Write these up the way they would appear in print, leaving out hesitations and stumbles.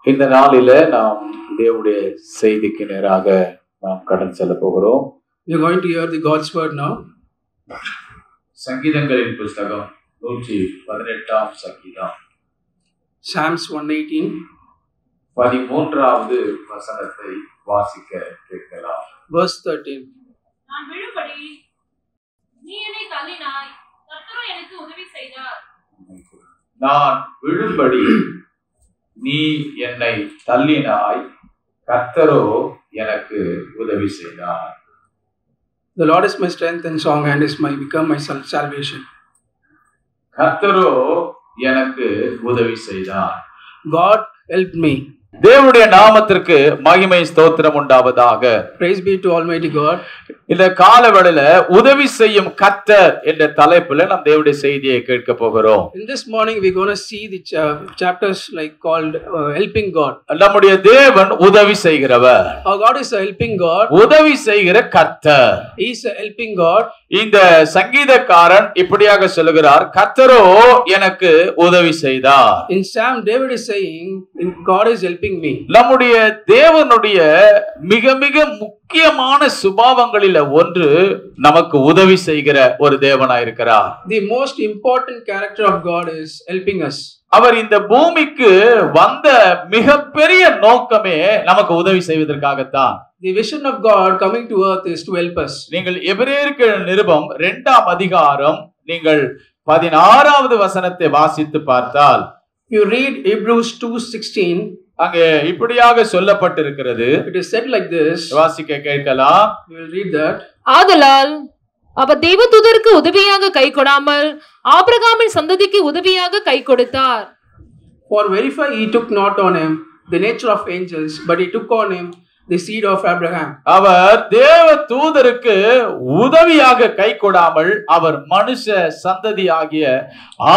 இந்த நாளில நாம் தேவனுடைய செய்திக்கு நேராக நாம் கடந்து செல்ல போகிறோம். We are going to hear the God's word now. சங்கீதங்களின் புத்தகம் 118ஆம் சங்கீதம் Psalms 118. 13வது வசனத்தை வாசிக்க கேட்கலாம். Verse 13. நான் விழும்படி நீ என்னை தள்ளினாய், கர்த்தரோ எனக்கு உதவி செய்தார். நான் விழும்படி நீ என்னை தள்ளினாய், கர்த்தரோ எனக்கு உதவி செய்தார். The Lord is my strength and song and is become my salvation. கர்த்தரோ எனக்கு உதவி செய்தார். God helped me. தேவனுடைய நாமத்திற்கு மகிமை ஸ்தோத்திரம் உண்டாவதாக. Praise be to Almighty God. இந்த காலவேளையில உதவி செய்யும் கர்த்தர் என்ற தலைப்புல நாம் தேவனுடைய செய்தியை கேட்க போகிறோம். In this morning we're going to see the chapters like called helping God. நம்முடைய தேவன் உதவி செய்கிறவர். Our God is a helping God. உதவி செய்கிற கர்த்தர். He is a helping God. இந்த சங்கீதக்காரன் இப்படியாக சொல்லுகிறார், கர்த்தரோ எனக்கு உதவி செய்தார். In Psalm David is saying God is helping me. நம்முடைய தேவனுடைய மிக மிக முக்கியமான சுபாவங்களில் ஒன்று நமக்கு உதவி செய்கிற ஒரு தேவனாயிருக்கிறார். The most important character of God is helping us. அவர் இந்த பூமிக்கு வந்த மிகப்பெரிய நோக்கமே நமக்கு உதவி செய்வதற்காகத்தான். The vision of God coming to earth is to help us. நீங்கள் எபிரேயருக்கு நிருபம் 2ஆம் அதிகாரம் நீங்கள் 16வது வசனத்தை வாசித்து பார்த்தால், You read Hebrews 2:16. அங்கே இப்படியாக சொல்லப்பட்டிருக்கிறது. It is said like this. வாசிக்க கேட்கலாம். We will read that. ஆதலால் அவர் தேவதூதருக்கு உதவியாக கை கொடாமல் ஆபிரகாமின் சந்ததிக்கு உதவியாக கை கொடுத்தார். For verify he took not on him the nature of angels, but he took on him the seed of Abraham. அவர் தேவ தூதருக்கு உதவியாக கை கொடாமல் அவர் மனுஷ சந்ததியாகிய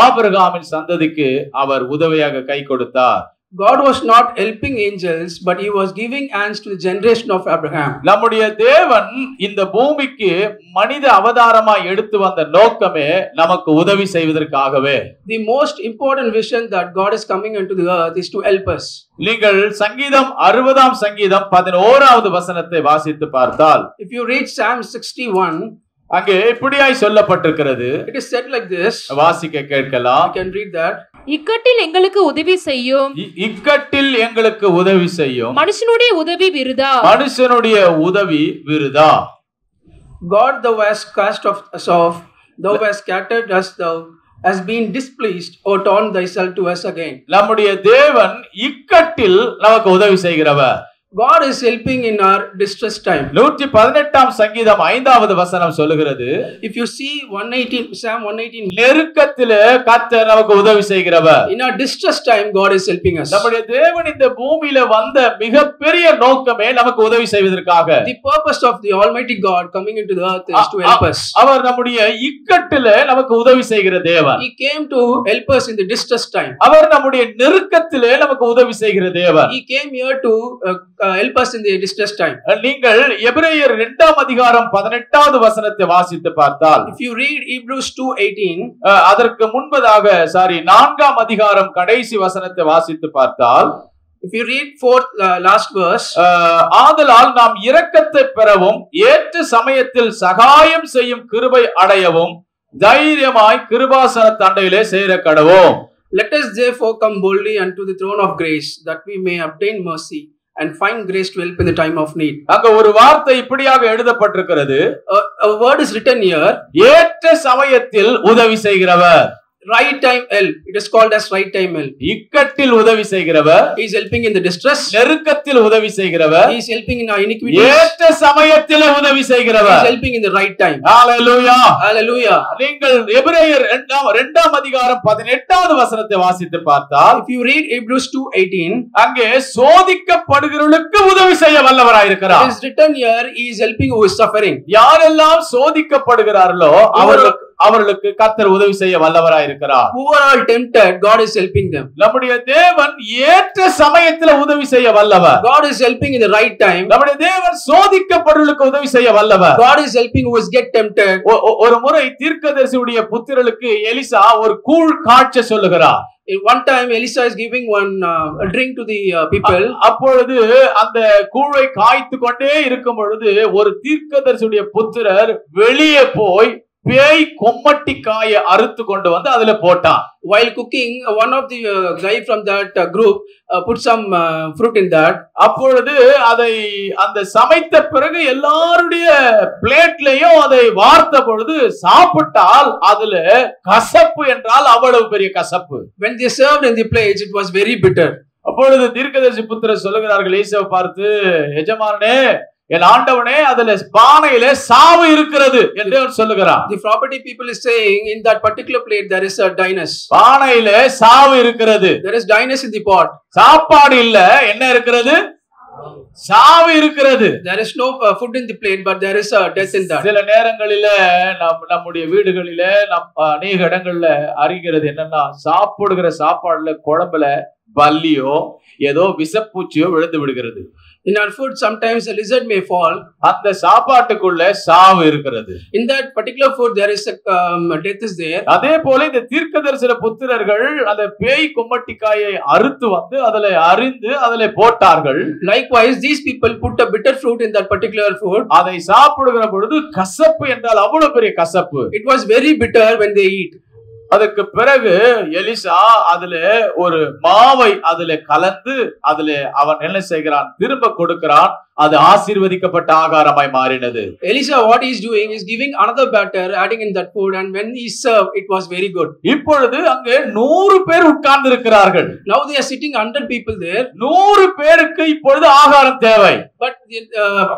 ஆபிரகாமின் சந்ததிக்கு அவர் உதவியாக கை கொடுத்தார். God was not helping angels, but he was giving hands to the generation of Abraham. நம்முடைய தேவன் இந்த பூமிக்கு மனித அவதாரமாய் எடுத்து வந்த நோக்கமே நமக்கு உதவி செய்வதற்காகவே. The most important vision that God is coming into the earth is to help us. நீங்கள் சங்கீதம் 60ஆம் சங்கீதம் 11வது வசனத்தை வாசித்து பார்த்தால், If you read Psalm 61, அங்கே இப்படியாய் சொல்லப்பட்டிருக்கிறது. it is said like this. வாசிக்க கேட்கலாம். You can read that. இக்கட்டில் எங்களுக்கு உதவி செய்யும், இக்கட்டில் எங்களுக்கு உதவி செய்யும், மனுஷனுடைய உதவி விருதா. மனுஷனுடைய உதவி விருதா. God thou hast cast us off, thou hast scattered us, thou hast been displeased, or torn thyself to us again. நம்முடைய தேவன் இக்கட்டில் நமக்கு உதவி செய்கிறவர். God is helping in our distress time. 118ஆம் சங்கீதம் 5வது வசனம் சொல்லுகிறது, If you see 118, Psalm 118, நெருக்கத்திலே கர்த்தர் நமக்கு உதவி செய்கிறவர். in our distress time, God is helping us. நம்முடைய தேவன் இந்த பூமியில வந்த மிகப்பெரிய நோக்கமே நமக்கு உதவி செய்வதற்காக. The purpose of the Almighty God coming into the earth is to help us. அவர் நம்முடைய இக்கட்டிலே நமக்கு உதவி செய்கிற தேவன். He came to help us in the distress time. அவர் நம்முடைய நெருக்கத்திலே நமக்கு உதவி செய்கிற தேவன். He came here to help us in the distress time. நீங்கள் எபிரேயர் 2ஆம் அதிகாரம் 18வது வசனத்தை வாசித்து பார்த்தால், If you read Hebrews 2:18, அதற்கு முன்பதாக 4ஆம் அதிகாரம் கடைசி வசனத்தை வாசித்து பார்த்தால், if you read fourth last verse, ஆதலால் நாம் இரக்கத்தை பெறவும் ஏற்ற சமயத்தில் சகாயம் செய்யும் கிருபை அடையவும் தைரியமாய் கிருபாசன தண்டையிலே சேர கடவோம். let us therefore come boldly unto the throne of grace, that we may obtain mercy and find grace to help in the time of need. அங்க ஒரு வார்த்தை இப்படியாக எழுதப்பட்டிருக்கிறது. A word is written here, ஏற்ற சமயத்தில் உதவி செய்கிறவர். right time help. It is called as right time help. இக்கட்டில் உதவி செய்கிறவர். He is helping in the distress. நெருக்கத்தில் உதவி செய்கிறவர். He is helping in our iniquities. ஏற்ற சமயத்தில் உதவி He செய்கிறவர். is helping in the right time. Hallelujah. Hallelujah. நீங்கள் எபிரேயர் 2ஆம் அதிகாரம் 18வது வசனத்தை வாசித்து பார்த்தால், If you read Hebrews 2:18, அங்கே சோதிக்கப்படுகிறவர்களுக்கு உதவி செய்ய வல்லவராய் it இருக்கிறார். is written here, he is helping who is suffering. யாரெல்லாம் சோதிக்கப்படுகிறார்களோ அவர்களுக்கு கர்த்தர் உதவி செய்ய வல்லவராய் இருக்கிறார். Who are all tempted, God is helping them. நம்முடைய தேவன் ஏற்ற சமயத்துல உதவி செய்ய வல்லவர். God is helping in the right time. நம்முடைய தேவன் சோதிக்கப்படுவர்களுக்கு உதவி செய்ய வல்லவர். God is helping who is get tempted. ஒரு முறை தீர்க்கதரிசியுடைய புத்திரர்களுக்கு எலிசா ஒரு கூழ் காய்ச்ச சொல்லுகிறார். One time Elisha is giving one a drink to the people. அப்பொழுது அந்த கூழை காய்த்து கொண்டே இருக்கும் பொழுது ஒரு தீர்க்கதரிசியுடைய புத்திரர் வெளியே போய் பேய் கொம்மட்டிக்காயை அறுத்து கொண்டு வந்து அதுல போட்டான். While cooking, one of the guy from that group put some fruit in that. அப்பொழுது அதை அந்த சமைத்த பிறகு எல்லாருடைய பிளேட்லயும் அதை வார்த்த பொழுது சாப்பிட்டால் அதுல கசப்பு என்றால் அவ்வளவு பெரிய கசப்பு. When they served in the plates, it was very bitter. அப்பொழுது தீர்க்கதரிசி புத்திரர் சொல்லுகிறார்கள் எலிசாவை பார்த்து, எஜமானனே, என் ஆண்டவனே, அதுல பானையிலே சாவு இருக்கிறது என்று அவர் சொல்லுகிறார். The property people is saying in that particular plate there is a dryness. பானையிலே சாவு இருக்கிறது. There is dryness in the pot. சாப்பாடு இல்ல, என்ன இருக்கிறது? சாவு இருக்கிறது. There is no food in the plate, but there is a death in that. சில நேரங்களில நம்முடைய வீடுகளில அநேக இடங்கள்ல அறிகிறது என்னன்னா, சாப்பிடுகிற சாப்பாடுல குழம்புல பல்லியோ ஏதோ விஷப்பூச்சியோ விழுந்து விடுகிறது. In our food, sometimes a lizard may fall. அந்த சாப்பாட்டுக்குள்ள சாவு இருக்கிறது. In that particular food, there is a death is there. அதே போல இந்த தீர்க்கதரிசன புத்திரர்கள் அந்த பேய் கொம்மட்டிக்காயை அறுத்து வந்து அதிலே அறிந்து அதிலே போட்டார்கள். Likewise, these people put a bitter fruit in that particular food. அதை சாப்பிடுகிற பொழுது கசப்பு என்றால் அவ்வளவு பெரிய கசப்பு. It was very bitter when they eat. அதுக்கு பிறகு எலிசா அதுல ஒரு மாவை அதுல கலந்து அதுல அவன் என்ன செய்கிறான், திரும்ப கொடுக்கிறான். அது ஆசீர்வதிக்கப்பட்ட ஆகாரமாய் மாறினது. Elisha, what he is doing is giving another batter, adding in that food, and when he served, it was very good. இப்பொழுது அங்கே 100 பேர் உட்கார்ந்து இருக்கிறார்கள். Now they are sitting 100 people there. 100 பேருக்கு இப்பொழுது ஆகாரம் தேவை. But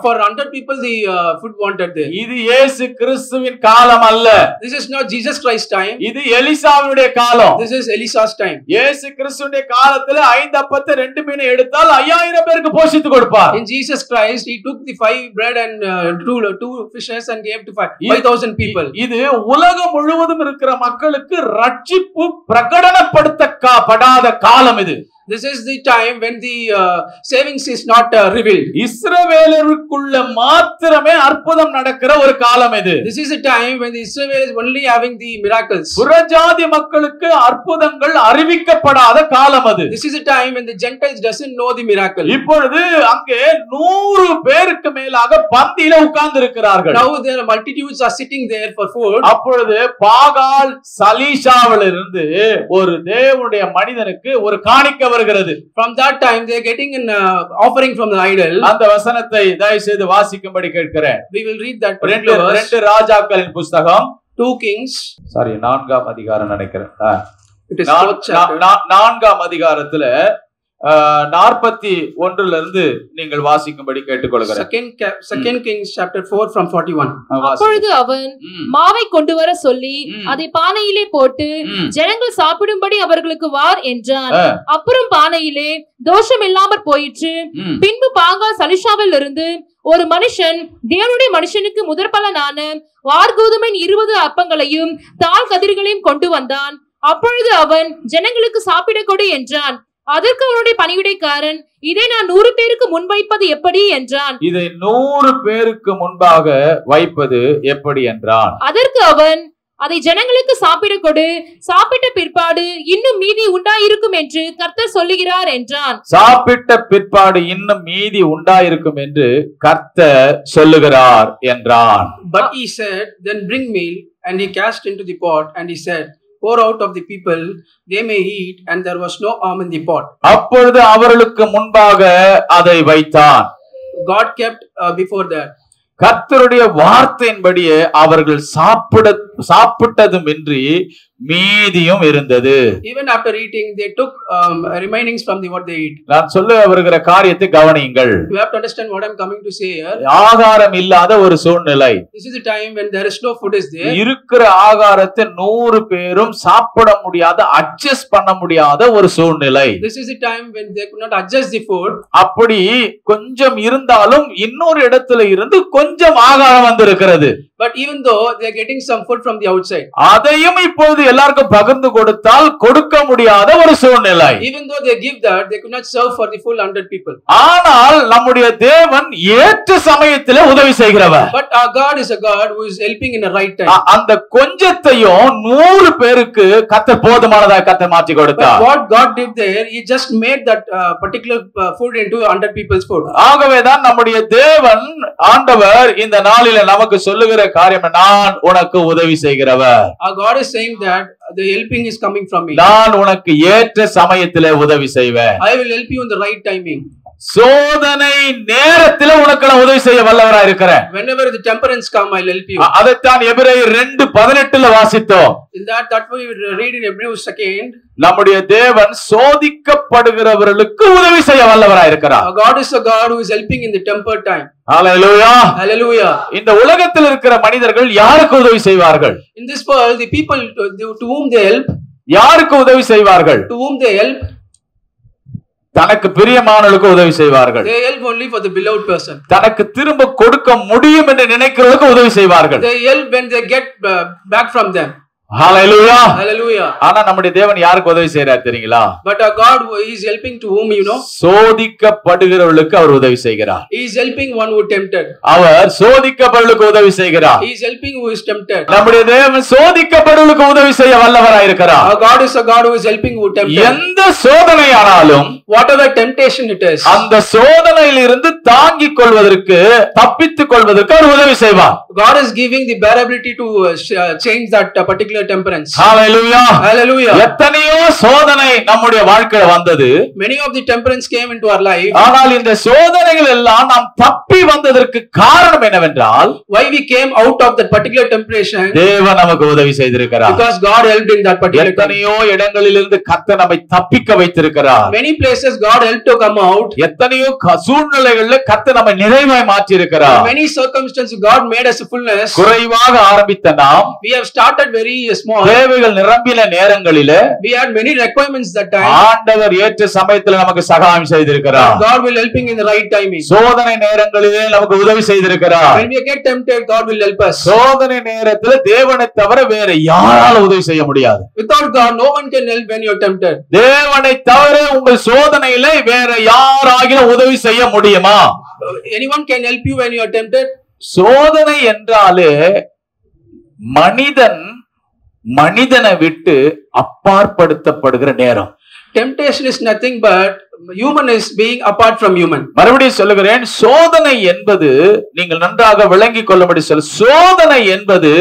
for 100 people, the food wanted there. இது இயேசு கிறிஸ்துவின் காலம் அல்ல. This is not Jesus Christ's time. இது எலிசாவுடைய காலம். This is Elisha's time. இயேசு கிறிஸ்துவின் காலத்துல 5 அப்பத்தை 2 மீனை எடுத்தால் 5000 பேருக்கு போஷித்து கொடுப்பார். In Jesus Christ, he took the 5 bread and 2 fishes and gave to 5,000 people. இது உலகம் முழுவதும் இருக்கிற மக்களுக்கு ரட்சிப்பு பிரகடனப்படுத்தப்படாத காலம் இது. This is the time when the savings is not revealed. இஸ்ரவேலருக்குள்ள மாத்திரமே அற்புதம் நடக்கிற ஒரு காலம் இது. This is a time when the Israel is only having the miracles. புறஜாதி மக்களுக்கு அற்புதங்கள் அறிவிக்கப்படாத காலம் அது. This is a time when the Gentiles doesn't know the miracle. இப்பொழுது அங்கே 100 பேருக்கு மேலாக பந்தியில உட்கார்ந்து இருக்கிறார்கள். Now there are multitudes are sitting there for food. அப்பொழுது பாகால் சலீஷாவிலிருந்து ஒரு தேவனுடைய மனிதனுக்கு ஒரு காணிக்கை வருகிறது. From that time they are getting an offering from the idol. அந்த வசனத்தை தயவு செய்து வாசிக்கும்படி கேட்கிறேன். We will read that particular verse. 2 ராஜாக்களின் புத்தகம் 2 Kings. சாரி 4ஆம் அதிகாரம் நினைக்கிறேன். It is 4th chapter. 4ஆம் அதிகாரத்துல 41 இருந்து நீங்கள் வாசிக்கும்படி கேட்டுக்கொள்கிறேன். Second Kings chapter 4 from 41. அப்பொழுது அவன் மாவை கொண்டு வர சொல்லி அதை பானையிலே போட்டு ஜனங்கள் சாப்பிடும்படி அவர்களுக்கு வார் என்றான். அப்புறம் பானையிலே தோஷம் இல்லாமற் போயிற்று. பின்பு பாகால் சலிஷாவில் இருந்து ஒரு மனுஷன் தேவனுடைய மனுஷனுக்கு முதற்பலனான வார்கோதுமையின் 20 அப்பங்களையும் தாழ் கதிர்களையும் கொண்டு வந்தான். அப்பொழுது அவன் ஜனங்களுக்கு சாப்பிட கொடு என்றான். அதற்கு அவனுடைய பணிவிடைக்காரன், இதை நான் 100 பேருக்கு முன் வைப்பது எப்படி என்றான். இதை 100 பேருக்கு முன்பாக வைப்பது எப்படி என்றான். அதற்கு அவன், அதை ஜனங்களுக்கு சாப்பிட கொடு, சாப்பிட்ட பிற்பாடு இன்னும் மீதி உண்டாயிருக்கும் என்று கர்த்தர் சொல்லுகிறார் என்றான். சாப்பிட்ட பிற்பாடு இன்னும் மீதி உண்டாயிருக்கும் என்று கர்த்தர் சொல்லுகிறார் என்றான். But he said, then bring meal, and he cast into the pot, and he said, pour out of the people, they may eat, and there was no harm in the pot. அப்பொழுது அவர்களுக்கு முன்பாக அதை வைத்தான். God kept before that. கர்த்தருடைய வார்த்தையின்படியே அவர்கள் சாப்பிட்டதுமின்றி மீதியும் இருந்தது. Even after eating, they took remainings from what they eat. நான் சொல்ல வருகிற காரியத்தை கவனியுங்கள். You have to understand what I am coming to say here. ஆகாரம் இல்லாத ஒரு சூழ்நிலை. This is a time when there is no food is there. இருக்கிற ஆகாரத்தை 100 பேரும் சாப்பிட முடியாத, அட்ஜஸ்ட் பண்ண முடியாத ஒரு சூழ்நிலை. This is a time when they could not adjust the food. அப்படி கொஞ்சம் இருந்தாலும் இன்னொரு இடத்துல இருந்து கொஞ்சம் ஆகாரம் வந்திருக்கிறது. But even though they are getting some food from the outside, அதையும் இப்போது எல்லாருக்கும் பகிர்ந்து கொடுத்தால் கொடுக்க முடியாத ஒரு சூழ்நிலை. even though they give that, they could not serve for the full 100 people. ஆனால் நம்முடைய தேவன் ஏற்ற சமயத்திலே உதவி செய்கிறவர். But our God is a God who is helping in the right time. அந்த கொஞ்சத்தையும் 100 பேருக்கு கர்த்தர் போதுமானதாக கர்த்தர் மாற்றி கொடுத்தார். But what God did there, He just made that particular food into 100 people's food. ஆகவேதான் நம்முடைய தேவன் ஆண்டவர் இந்த நாளிலே நமக்கு சொல்லுகிற காரியம், நான் உனக்கு உதவி செய்கிறவர். Our God is saying that the helping is coming from me. நான் உனக்கு ஏற்ற சமயத்திலே உதவி செய்வேன். I will help you in the right timing. சோதனை நேரத்தில் உனக்கு நான் உதவி செய்ய வல்லவரா இருக்கிறேன். Whenever the temperance come, I'll help you. அதைத்தான் எபிரேயர் 2:18 வாசித்தோம். In that we read in Hebrews 2. நம்முடைய தேவன் சோதிக்கப்படுகிறவர்களுக்கு உதவி செய்ய வல்லவரா இருக்கிறார். God is a God who is helping in the tempered time. Hallelujah. Hallelujah. இந்த உலகத்தில் இருக்கிற மனிதர்கள் யாருக்கு உதவி செய்வார்கள்? In this world, the people to whom they help, யாருக்கு உதவி செய்வார்கள்? to whom they help, தனக்கு பிரியமானவர்களுக்கு உதவி செய்வார்கள். they help only for the beloved person. தனக்கு திரும்ப கொடுக்க முடியும் என்று நினைக்கிறவர்களுக்கு உதவி செய்வார்கள். They help when they get back from them. Hallelujah. Hallelujah. ஆனா நம்முடைய தேவன் யாருக்கு உதவி செய்றார் தெரியுங்களா? But our God is helping to whom, you know? சோதிக்கப்படுகிறவர்களுக்கு அவர் உதவி செய்கிறார். He is helping one who tempted. அவர் சோதிக்கப்படுகிறவர்களுக்கு உதவி செய்கிறார். He is helping who is tempted. நம்முடைய தேவன் சோதிக்கப்படுகிறவர்களுக்கு உதவி செய்ய வல்லவராய் இருக்கிறார். Our God is a God who is helping who tempted. எந்த சோதனையானாலும் whatever temptation it is, அந்த சோதனையில் இருந்து தாங்கிக் கொள்வதற்கு, தப்பித்துக் கொள்வதற்கு அவர் உதவி செய்வார். God is giving the bearability to change that particular temperance. Hallelujah. Hallelujah. எத்தனையோ சோதனை நம்முடைய வாழ்க்கையில வந்தது. Many of the temperance came into our life. ஆனால் இந்த சோதனைகள் எல்லாம் நாம் தப்பி வந்ததற்கு காரணம் என்னவென்றால், why we came out of that particular temptation, தேவன் நமக்கு உதவி செய்திருக்கிறார். because God helped in that particular time. எத்தனையோ இடங்களிலிருந்து கர்த்தர் நம்மை தப்பிக்க வைத்திருக்கிறார். Many places God helped to come out. எத்தனையோ சூழ்நிலைகளில் கர்த்தர் நம்மை நிறைவாய் மாற்றி இருக்கிறார். Many circumstances God made us a fullness. குறைவாக ஆரம்பித்த நாம், we have started very small. தேவைகள் நிரம்பின நேரங்களிலே we had many requirements that time. ஆண்டவர் ஏற்ற சமயத்தில் நமக்கு சகாயம் செய்திருக்கிறார். God will helping in the right timing. சோதனை நேரங்களிலே நமக்கு உதவி செய்திருக்கிறார். when we get tempted, God will help us. சோதனை நேரத்தில் தேவனை தவிர வேற யாராலும் உதவி செய்ய முடியாது. without God, no one can help when you are tempted. தேவனை தவிர உங்கள் சோதனையிலே வேற யாராகிலும் உதவி செய்ய முடியுமா? anyone can help you when you are tempted. சோதனை என்றாலே மனிதனை விட்டு அப்பாற்படுத்தப்படுகிற நேரம். temptation is nothing but human is being apart from human. மறுபடியும் சொல்லுகிறேன், சோதனை என்பது நீங்கள் நன்றாக விளங்கிக் கொள்ளும்படி சோதனை என்பது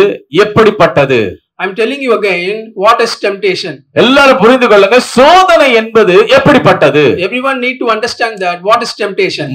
எப்படிப்பட்டது? I'm telling you again, what is temptation? எல்லாரும் புரிந்து கொள்ளுங்க, சோதனை என்பது எப்படிப்பட்டது? everyone need to understand that what is temptation.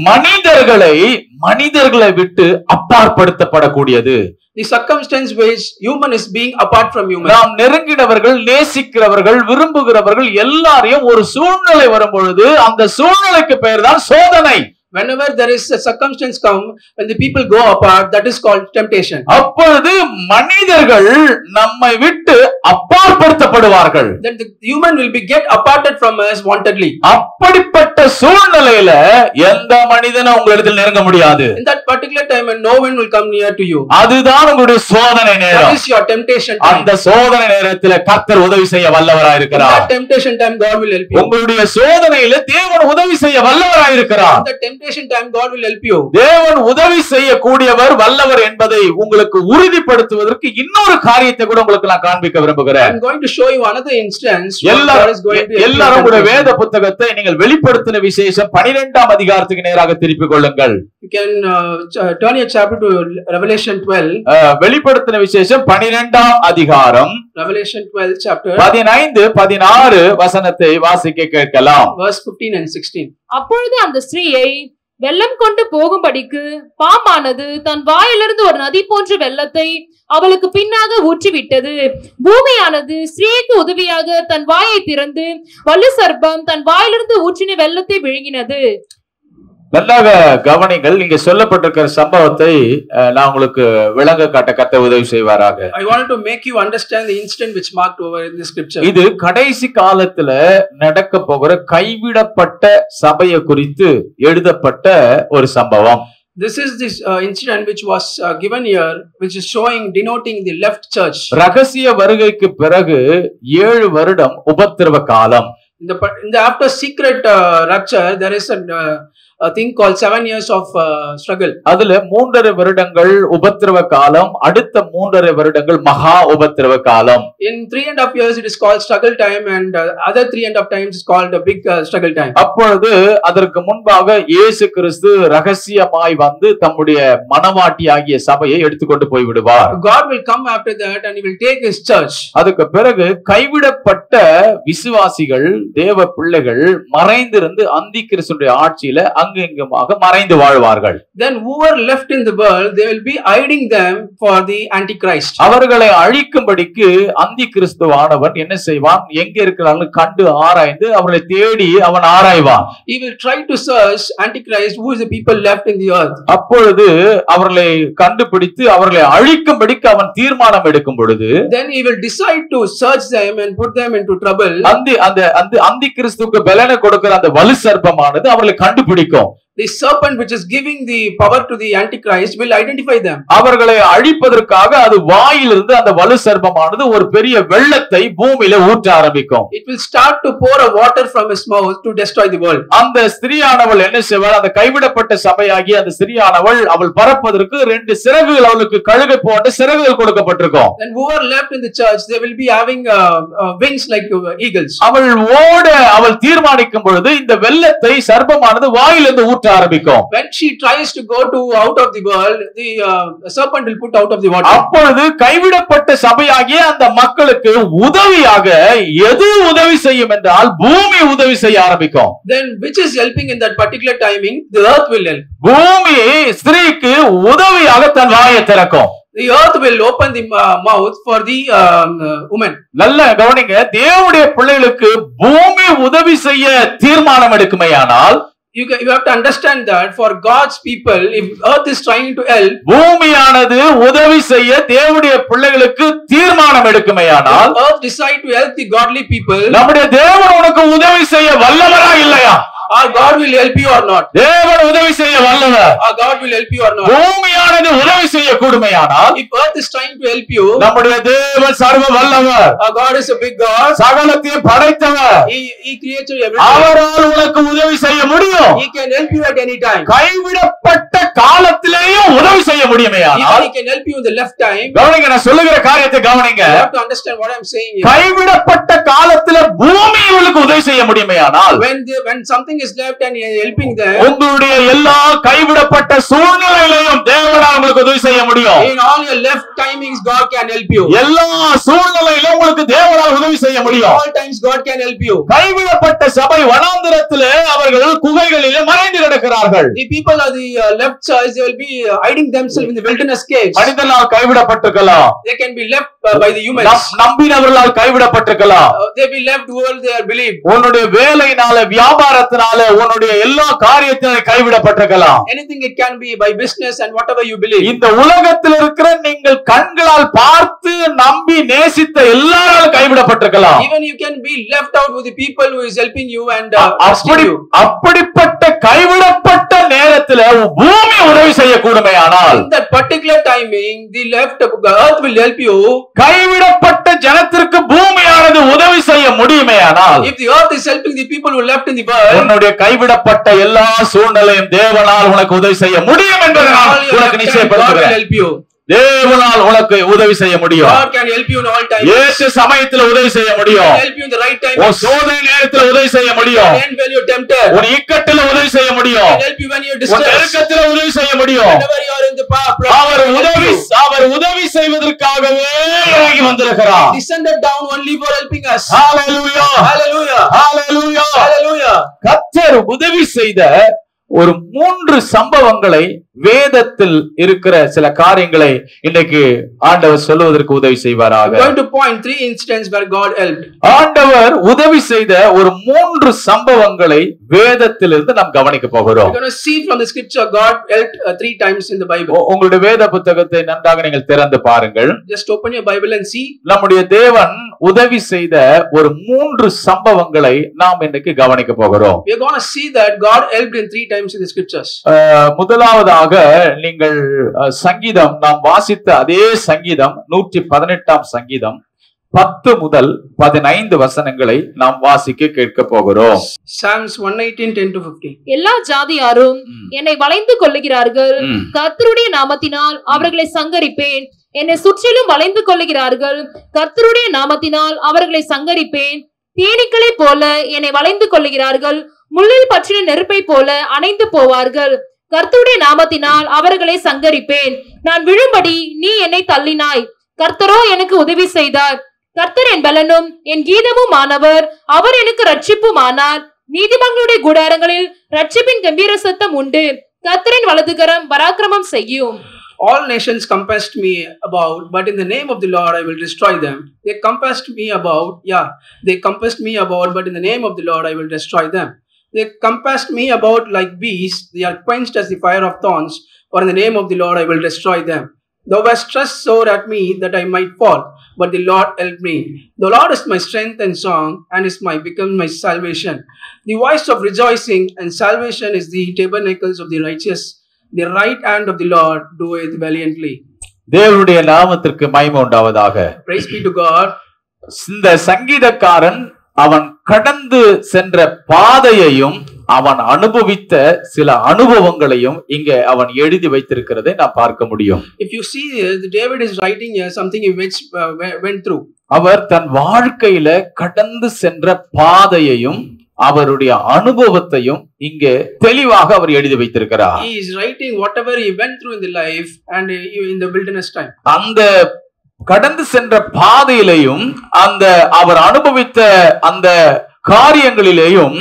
மனிதர்களை விட்டு அப்பாற்படுத்தப்படக்கூடியது. the circumstance which human is being apart from human. நாம் நெருங்கினவர்கள், நேசிக்கிறவர்கள், விரும்புகிறவர்கள் எல்லாரையும் ஒரு சூழ்நிலை வரும் பொழுது அந்த சூழ்நிலைக்கு பெயர் தான் சோதனை. whenever there is a circumstance come, when the people go apart, that is called temptation. அப்பொழுது மனிதர்கள் நம்மை விட்டு அப்பாற்படுத்தப்படுவார்கள். then the human will be get aparted from us wantedly. அப்படிப்பட்ட சூழ்நிலையில எந்த மனிதனும் உங்களிடத்தில் நெருங்க முடியாது. in that particular time when no one will come near to you, அதுதான் உங்களுடைய சோதனை நேரம். that is your temptation time. அந்த சோதனை நேரத்தில் கர்த்தர் உதவி செய்ய வல்லவராய் இருக்கிறார். in that temptation time God will help you. உங்களுடைய சோதனையில தேவன் உதவி செய்ய வல்லவராய் இருக்கிறார். in that temptation time God will help you. தேவன் உதவி செய்யக்கூடியவர், வல்லவர் என்பதை உங்களுக்கு உறுதிப்படுத்துவதற்கு இன்னொரு காரியத்தை கூட உங்களுக்கு நான் காண்பிக்க விரும்புகிறேன். I'm going to show you another instance. எல்லாரும் கூட வேத புத்தகத்தை நீங்கள் வெளிப்படுத்தின விசேஷம் 12ஆம் அதிகாரத்துக்கு நேராக திருப்பிக் கொள்ளுங்கள். you can turn your chapter to Revelation 12. வெளிப்படுத்தின விசேஷம் 12ஆம் அதிகாரம், Revelation 12 chapter 15, 16 வசனத்தை வாசிக்க கேட்கலாம். verse 15 and 16. அப்பொழுது அந்த ஸ்திரீயை வெள்ளம் கொண்டு போகும்படிக்கு பாம்பானது தன் வாயிலிருந்து ஒரு நதி போன்ற வெள்ளத்தை அவளுக்கு பின்னாக ஊற்றிவிட்டது. பூமியானது ஸ்திரீக்கு உதவியாக தன் வாயை திறந்து வலு சர்ப்பம் தன் வாயிலிருந்து ஊற்றின வெள்ளத்தை விழுங்கினது. நல்லாக கவனிங்கள். இங்க சொல்லப்பட்டிருக்கிற சம்பவத்தை நான் உங்களுக்கு விளங்க காட்ட கர்த்தர் உதவி செய்வாராக. I wanted to make you understand the incident which marked over in the scripture. இது கடைசி காலத்துல நடக்க போகிற கைவிடப்பட்ட சபையை குறித்து எழுதப்பட்ட ஒரு சம்பவம். This is this incident which was given here, which is showing, denoting the left church. ரகசிய வருகைக்கு பிறகு 7 வருடம் உபத்திரவ காலம். In the after secret rapture, there is a thing called 7 years of struggle. அதுல 3.5 வருடங்கள் உபத்திரவ காலம், அடுத்த 3.5 வருடங்கள் மகா உபத்திரவ காலம். In 3.5 years it is called struggle time, and other 3.5 times is called a big struggle time. அப்பொழுது அதற்கு முன்பாக இயேசு கிறிஸ்து ரகசியமாய் வந்து தம்முடைய மனவாட்டியாகிய சபையை எடுத்துக்கொண்டு போய் விடுவார். God will come after that and he will take his church. அதுக்கு பிறகு கைவிடப்பட்ட விசுவாசிகள், தேவ பிள்ளைகள் மறைந்திருந்து அந்தி கிறிஸ்துடைய ஆட்சியில அங்கெங்குமாக மறைந்து வாழ்வார்கள். Then who are left in the world, they will be hiding them for the antichrist. அவர்களை அழிக்கும்படிக்கு அந்தி கிறிஸ்துவானவன் என்ன செய்வான்? எங்க இருக்கிறார்கள் கண்டு ஆராய்ந்து அவர்களை தேடி அவன் ஆராய்வான். He will try to search antichrist, who is the people left in the earth. அப்பொழுது அவர்களை கண்டுபிடித்து அவர்களை அழிக்கும்படிக்கு அவன் தீர்மானம் எடுக்கும் பொழுது, then he will decide to search them and put them into trouble. அந்தி கிறிஸ்துவுக்கு பலனை கொடுக்கிற அந்த வலு சர்ப்பமானது அவர்களை கண்டுபிடிக்கும். The serpent which is giving the power to the antichrist will identify them. அவர்களை அழிப்பதற்காக அது வாயிலிருந்து அந்த வலு சர்ப்பமானது ஒரு பெரிய வெள்ளத்தை பூமியில ஊற்ற ஆரம்பிக்கும். It will start to pour a water from his mouth to destroy the world. அந்த ஸ்திரீயானவள் என்ன செய்வாள்? அந்த கைவிடப்பட்ட சபையாகிய அந்த ஸ்திரீயானவள் அவள் பறப்பதற்கு 2 சிறகுகள், அவளுக்கு கழுகை போன்ற சிறகுகள் கொடுக்கப்பட்டிருக்கும். And who are left in the church, they will be having wings like eagles. அவள் ஓட அவள் தீர்மானிக்கும் பொழுது இந்த வெள்ளத்தை சர்ப்பமானது வாயிலிருந்து ஊற்ற ஆரம்பிக்கும். When she tries to go out of the world, the serpent will put out of the water. அப்பொழுது கைவிடப்பட்ட சபையாகிய அந்த மக்களுக்கு உதவியாக எது உதவி செய்யும் என்றால் பூமி உதவி செய்ய ஆரம்பிக்கும். Then which is helping in that particular timing? The earth will help. பூமி ஸ்திரீக்கு உதவியாக தன் வாயை திறக்கும். The earth will open the mouth for the woman. நல்ல கவனிங்க, தேவனுடைய பிள்ளைகளுக்கு பூமி உதவி செய்ய தீர்மானம் எடுக்குமேயானால், you have to understand that for God's people, if earth is trying to help, பூமியானது உதவி செய்ய தேவனுடைய பிள்ளைகளுக்கு தீர்மானம் எடுக்குமேயானால், earth decide to help the godly people, நம்முடைய தேவன் உனக்கு உதவி செய்ய வல்லவரா இல்லையா? Our God will help you or not? தேவன் உதவி செய்ய வல்லவர். Our God will help you or not? பூமியானது உதவி செய்ய கூடுமேயானால், if earth is trying to help you, நம்முடைய தேவன் சர்வ வல்லவர். our God is a big God. சகலத்தையும் படைத்தவர். He created everything. அவரால் உனக்கு உதவி செய்ய முடியும். He can help you at any time. கைவிடப்பட்ட காலத்திலேயும் உதவி செய்ய முடியுமேயானால், He can help you in the left time. கவனிங்க, நான் சொல்லுகிற காரியத்தை கவனிங்க. You have to understand what I am saying here. கைவிடப்பட்ட காலத்திலே பூமி உங்களுக்கு உதவி செய்ய முடியுமேயானால், when something is left and helping them, உங்களுடைய எல்லா கைவிடப்பட்ட சூழ்நிலையிலும் தேவனால் உங்களுக்கு உதவி செய்ய முடியும். in all your left timings God can help you. எல்லா சூழ்நிலையிலும் உங்களுக்கு தேவனால் உதவி செய்ய முடியும். all times God can help you. கைவிடப்பட்ட சபை வனாந்திரத்திலே அவர்கள் குகைகளிலே மறைந்து கிடக்கிறார்கள். The people of the left church, they will be hiding themselves in the wilderness caves. மனிதனால் கைவிடப்பட்டிருக்கலாம். They can be left by the humans. நம்பினவர்களால் கைவிடப்பட்டிருக்கலாம். They be left whoever they are believed. உன்னுடைய வேலையினால, வியாபாரத்தினால, உன்னுடைய எல்லா காரியத்தினாலும் கைவிடப்பட்டிருக்கலாம். Anything it can be, by business and whatever you believe. இந்த உலகத்தில் இருக்கிற நீங்கள் கண்களால் பார்த்து நம்பி நேசித்த எல்லாராலும் கைவிடப்பட்டிருக்கலாம். Even you can be left out with the people who is helping you and அப்படிப்பட்ட கைவிடப்பட்ட நேரத்தில் பூமி உதவி செய்ய கூடுமேயானால், in that particular timing the earth will help you. கைவிடப்பட்ட ஜனத்திற்கு பூமியானது உதவி செய்ய முடியுமேயானால், if the earth is helping the people who left in the world, உன்னுடைய கைவிடப்பட்ட எல்லா சூழ்நிலையும் தேவனால் உனக்கு உதவி செய்ய முடியும் என்பதை நான் உனக்கு நிச்சயப்படுத்துகிறேன். தேவனால் உனக்கு உதவி செய்ய முடியும். God can help you in all times. ஏற்ற சமயத்தில் உதவி செய்ய முடியும். Help you in the right time. உன் சோதனை நேரத்தில் உதவி செய்ய முடியும். And when you are tempted. உன் இக்கட்டில் உதவி செய்ய முடியும். Help you when you are distressed. உன் நெருக்கத்தில் உதவி செய்ய முடியும். Whenever you are in the path, அவர் உதவி செய்வதற்காகவே இறங்கி வந்திருக்கிறார். Descended down only for helping us. Hallelujah. Hallelujah. Hallelujah. Hallelujah. கர்த்தர் உதவி செய்த ஒரு 3 சம்பவங்களை, வேதத்தில் இருக்கிற சில காரியங்களை இன்னைக்கு ஆண்டவர் சொல்லுவதற்கு உதவி செய்வாராக. I'm going to point 3 instances where God helped. ஆண்டவர் உதவி செய்த ஒரு 3 சம்பவங்களை வேதத்திலிருந்து நாம் கவனிக்க போகிறோம். We're going to see from the scripture God helped 3 times in the Bible. உங்களுடைய வேத புத்தகத்தை நன்றாக நீங்கள் திறந்து பாருங்கள். Just open your Bible and see. நம்முடைய தேவன் உதவி செய்த ஒரு 3 சம்பவங்களை நாம் இன்னைக்கு கவனிக்க போகிறோம். We're going to see that God helped in 3 times times in the scriptures. முதலாவதாக நீங்கள் சங்கீதம் நாம் வாசித்த அதே சங்கீதம் 118ஆம் சங்கீதம் 10 முதல் 15 வசனங்களை நாம் வாசிக்க கேட்க போகிறோம். Psalms 118, 10 to 15. எல்லா ஜாதியாரும் என்னை வளைந்து கொள்ளுகிறார்கள், கர்த்தருடைய நாமத்தினால் அவர்களை சங்கரிப்பேன். என்னை சுற்றிலும் வளைந்து கொள்ளுகிறார்கள், கர்த்தருடைய நாமத்தினால் அவர்களை சங்கரிப்பேன். தேனீக்களை போல என்னை வளைந்து கொள்ளுகிறார்கள், முள்ளில் பற்றின நெருப்பை போல அணைந்து போவார்கள். கர்த்தருடைய நாமத்தினால் அவர்களை சங்கரிப்பேன். நான் விழும்படி நீ என்னை தள்ளினாய், கர்த்தரோ எனக்கு உதவி செய்தார். கர்த்தர் என் பலனும் என் கீதமும் ஆனவர், அவர் எனக்கு ரட்சிப்புமானார். நீதிமன்களுடைய கூடாரங்களில் ரட்சிப்பின் கம்பீர சத்தம் உண்டு. கர்த்தரின் வலதுகரம் பராக்கிரமம் செய்யும். All nations compassed me about, but in the name of the Lord I will destroy them. They compassed me about, but in the name of the Lord I will destroy them. They compassed me about like beasts, they are quenched as the fire of thorns, for in the name of the Lord I will destroy them. Thou hast thrust sore at me that I might fall, but the Lord helped me. The Lord is my strength and song, and is become my salvation. The voice of rejoicing and salvation is the tabernacles of the righteous. The right hand of the Lord doeth valiantly. தேவனுடைய நாமத்திற்கு மகிமை உண்டாவதாக. Praise be to God. இந்த சங்கீதக்காரன் அவன் கடந்து சென்ற பாதையையும் அவன் அனுபவித்த சில அனுபவங்களையும் இங்கே அவன் எழுதி வைத்திருக்கிறதை நான் பார்க்க முடியும். If you see, David is writing here something he went through. அவர் தன் வாழ்க்கையில கடந்து சென்ற பாதையையும் அவருடைய அனுபவத்தையும் இங்கே தெளிவாக அவர் எழுதி வைத்திருக்கிறார். He is writing whatever he went through in the life and in the wilderness time. அந்த கடந்து சென்ற பாதையிலையும் அந்த அவர் அனுபவித்த அந்த காரியங்களிலேயும்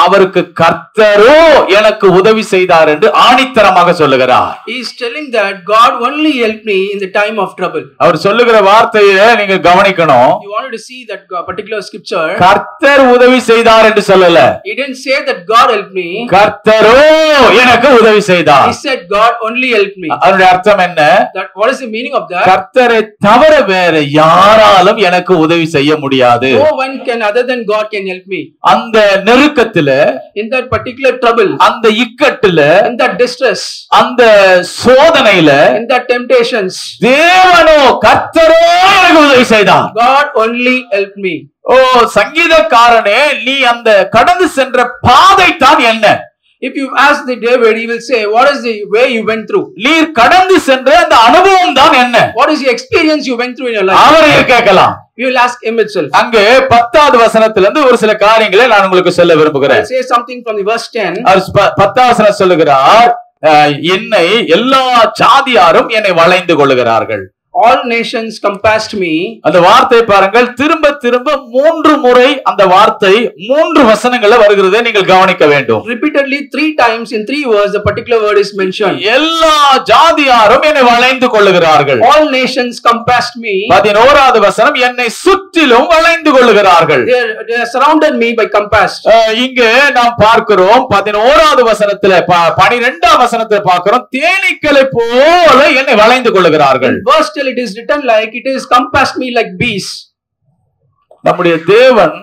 அவருக்கு கர்த்தரோ எனக்கு உதவி செய்தார் என்று ஆணித்தரமாக சொல்லுகிறார். He is telling that God only helped me in the time of trouble. அவர் சொல்லுகிற வார்த்தையை நீங்க கவனிக்கணும். You wanted to see that particular scripture. கர்த்தர் உதவி செய்தார் என்று சொல்லல. He didn't say that God helped me. கர்த்தரோ எனக்கு உதவி செய்தார். He said God only helped me. அதனுடைய அர்த்தம் என்ன? That what is the meaning of that? கர்த்தரை தவிர வேற யாராலும் எனக்கு உதவி செய்ய முடியாது. No one can other than God can help me. அந்த நெருக்கத்துல, in that particular trouble, அந்த இக்கட்டுல, in that distress, அந்த சோதனையில, in that temptations, தேவனோ கர்த்தரோ எனக்கு உதவி செய்தார். God only helped me. ஓ சங்கீதக்காரனே, நீ அந்த கடந்து சென்ற பாதை தான் என்ன? If you ask the David, he will say, what is the way you went through? நீர் கடந்து சென்ற அந்த அனுபவம் தான் என்ன? What is the experience you went through in your life? அவரை கேட்கலாம். You will ask him itself. அங்கே 10வது வசனத்திலிருந்து ஒரு சில காரியங்களை நான் உங்களுக்கு சொல்ல விரும்புகிறேன். I'll say something from the verse 10. 10வது வசனம் சொல்லுகிறார், என்னை எல்லா ஜாதியாரும் என்னை வளைந்து கொள்ளுகிறார்கள். All nations compassed me. அந்த வார்த்தை பாருங்கள், திரும்ப திரும்ப 3 முறை அந்த வார்த்தை 3 வசனங்கள்ல வருகிறதை நீங்கள் கவனிக்க வேண்டும். Repeatedly 3 times in 3 words the particular word is mentioned. எல்லா ஜாதியாரும் என்னை வளைந்து கொள்ளுகிறார்கள். All nations compassed me. 11வது வசனம், என்னை சுற்றிலும் வளைந்து கொள்ளுகிறார்கள். They surrounded me by compass. இங்கே நாம் பார்க்கிறோம் 11வது வசனத்துல 12வது வசனத்துல பார்க்கிறோம், தேனீக்களை போல என்னை வளைந்து கொள்ளுகிறார்கள். Verse it is written like it is compassed me like bees. நம்முடைய தேவன்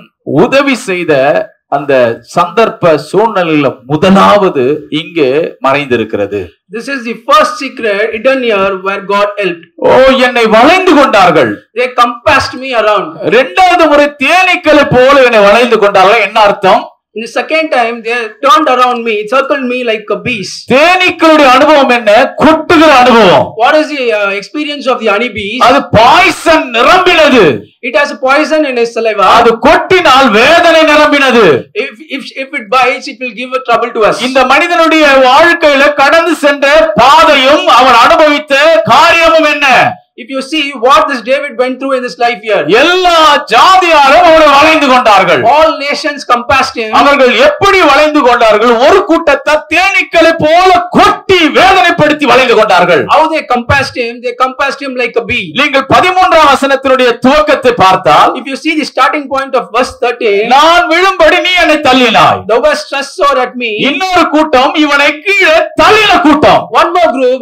உதவி செய்த அந்த சந்தர்ப்ப சூழ்நிலையில முதலாவது இங்கே மறைந்திருக்கிறது. This is the first secret hidden here where God helped. ஓ என்னை வளைந்து கொண்டார்கள். They compassed me around. இரண்டாவது முறை தேனீக்களை போல என்னை வளைந்து கொண்டார்கள். என்ன அர்த்தம்? In the second time they turned around me, circled me like a bees. தேனீக்களுடைய அனுபவம் என்ன? கொட்டுகிற அனுபவம். What is the experience of the honey bees? அது poison நிரம்பினது. It has a poison in its saliva. அது கொட்டினால் வேதனை நிரம்பினது. If it bites, it will give a trouble to us. இந்த மனிதனுடைய வாழ்க்கையில கடந்து சென்ற பாதையும் அவர் அனுபவித்த காரியமும் என்ன? If you see what this David went through in this life here, எல்லா ஜாதியாரும் அவரை வளைந்து கொண்டார்கள். all nations compassed him. அவர்கள் எப்படி வளைந்து கொண்டார்கள்? ஒரு கூட்டத்தை தேனீக்களை போல கொட்டி வேதனைப்படுத்தி வளைந்து கொண்டார்கள். How they compassed him? They compassed him like a bee. நீங்கள் 13ஆம் வசனத்தினுடைய துவக்கத்தை பார்த்தால், if you see the starting point of verse 13, நான் விழும்படி நீ என்னை தள்ளினாய். thou hast thrust sore at me. இன்னொரு கூட்டம் இவனை கீழே தள்ளின கூட்டம். One more group,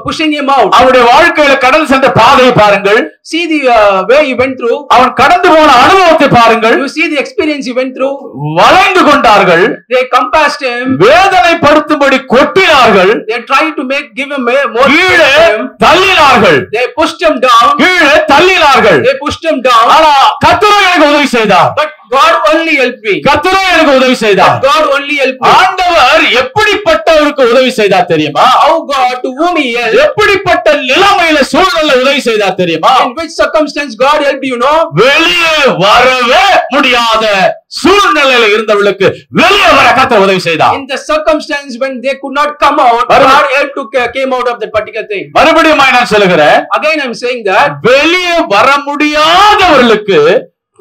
pushing him out. அவருடைய வாழ்க்கையில கடந்து சென்ற பாதையை பாருங்கள். See the way he went through. அவன் கடந்து போன அனுபவத்தை பாருங்கள். You see the experience he went through. வளைந்து கொண்டார்கள். They compassed him. வேதனைப்படுத்தும்படி கொட்டினார்கள். They tried to give him more. கீழே தள்ளினார்கள். They pushed him down. கீழே தள்ளினார்கள். They pushed him down. ஆனா கர்த்தர் எனக்கு உதவி செய்தார். But God only helped me. கர்த்தர் எனக்கு உதவி செய்தார். God only helped me. ஆண்டவர் எப்படிப்பட்டவருக்கு உதவி செய்தார் தெரியுமா? How God to whom he helped. எப்படிப்பட்ட நிலைமையில சூழ்நிலை உதவி செய்தார் தெரியுமா? In which circumstance God helped you know? வெளியே வரவே முடியாத சூழ்நிலையில இருந்தவர்களுக்கு வெளியே வர கர்த்தர் உதவி செய்தார். In the circumstance when they could not come out, God helped to came out of that particular thing. மறுபடியும் நான் சொல்லுகிறேன். Again I'm saying that வெளியே வர முடியாதவர்களுக்கு,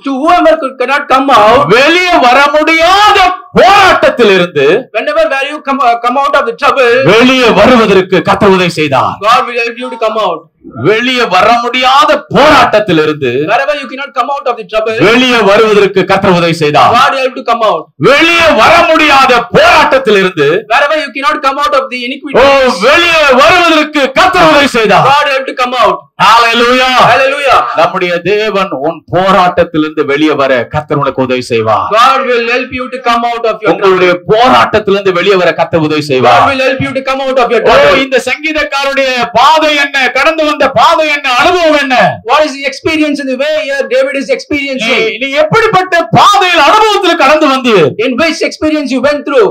to whoever cannot come out, வெளியே வர முடியாத போராட்டத்தில் இருந்து, whenever where you come out of the trouble, வெளியே வருவதற்கு கர்த்தர் உதவி செய்தார். God will help you to come out. வெளியே வர முடியாத போராட்டத்தில் இருந்து, wherever you cannot come out of the trouble, வெளியே வருவதற்கு கர்த்தர் உதவி செய்தார். God help to come out. வெளியே வர முடியாத போராட்டத்தில் இருந்து, wherever you cannot come out of the iniquity, வெளியே வருவதற்கு கர்த்தர் உதவி செய்தார். God help to come out. Hallelujah, hallelujah. நம்முடைய தேவன் உன் போராட்டத்திலிருந்து வெளியே வர கர்த்தர் உனக்கு உதவி செய்வார். God will help you to come out of your உங்களுடைய போராட்டத்திலிருந்து வெளியே வர கர்த்தர் உதவி செய்வார். God will help you to come out of your trouble. இந்த சங்கீதக்காரருடைய பாதை என்ன, கடந்து வந்த பாதை என்ன, அனுபவம் என்ன? What is the experience in the way here David is experiencing? நீ எப்படிப்பட்ட பாதையில் அனுபவத்தில் கடந்து வந்தீர்? In which experience you went through?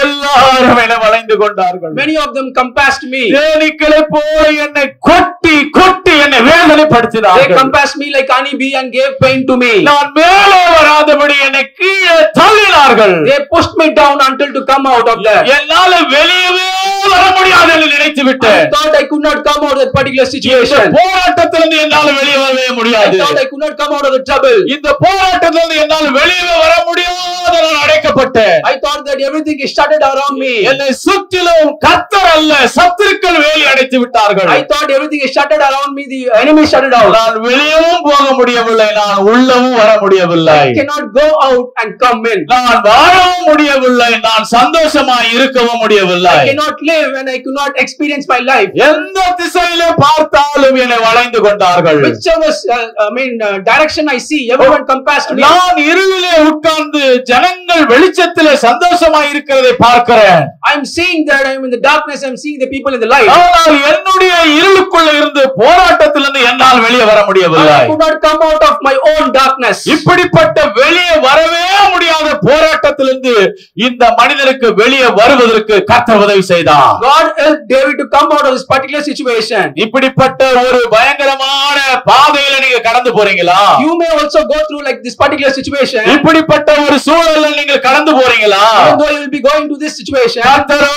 எல்லாரும் என்னை வளைந்து கொண்டார்கள். Many of them compassed me. தேனீக்களை போல என்னை கொட்டி கொட்டி என்னை வேதனைப்படுத்தினார்கள். They compassed me like honeybee and gave pain to me. நான் மேலே வராதபடி என்னை கீழே தள்ளினார்கள். They pushed me down until to come out of that. என்னால வெளியவே வர முடியாது என்று நினைத்து விட்டேன். I thought I could not come out of that particular situation. போராட்டத்திலிருந்து என்னால வெளியே வரவே முடியாது. I thought I could not come out of the trouble. இந்த போராட்டத்திலிருந்து என்னால வெளியே வர முடியாத நான் அடைக்கப்பட்டேன். I thought that everything is shuttered around me. என்னை சுற்றிலும் கர்த்தர் அல்ல சத்துருக்கள் வேலி அடைத்து விட்டார்கள். I thought everything is shuttered around me, the enemy shuttered out. நான் வெளியவும் போக முடியவில்லை, நான் உள்ளவும் வர முடியவில்லை. I cannot go out and come in. நான் வாழவும் முடியவில்லை, நான் சந்தோஷமாய் இருக்கவும் முடியவில்லை. I cannot live and I could not experience my life. எந்த திசையிலே பார்த்தாலும் என்னை வளைந்து கொண்டார்கள். Whichever direction I see, everyone compassed me. நான் இருளிலே உட்கார்ந்து ஜனங்கள் வெளிச்சத்திலே சந்தோஷமாய் இருக்கிறதை பார்க்கிறேன். I'm seeing that I'm in the darkness, I'm seeing the people in the light. ஆனால் என்னுடைய இருளுக்குள்ள இருந்து போராட்டத்திலிருந்து என்னால் வெளியே வர முடியவில்லை. I could not come out of my own darkness. இப்படிப்பட்ட வெளியே வரவே முடியாத போராட்டத்திலிருந்து இந்த மனிதனுக்கு வெளியே வருவதற்கு கர்த்தர் உதவி செய்தார். God helped David to come out of this particular situation. இப்படிப்பட்ட ஒரு பயங்கரமான பாதையில நீங்க கடந்து போறீங்களா? You may also go through like this particular situation. இப்படிப்பட்ட ஒரு சூழல்ல நீங்க கடந்து போறீங்களா? Even though you will be going to this situation, கர்த்தரோ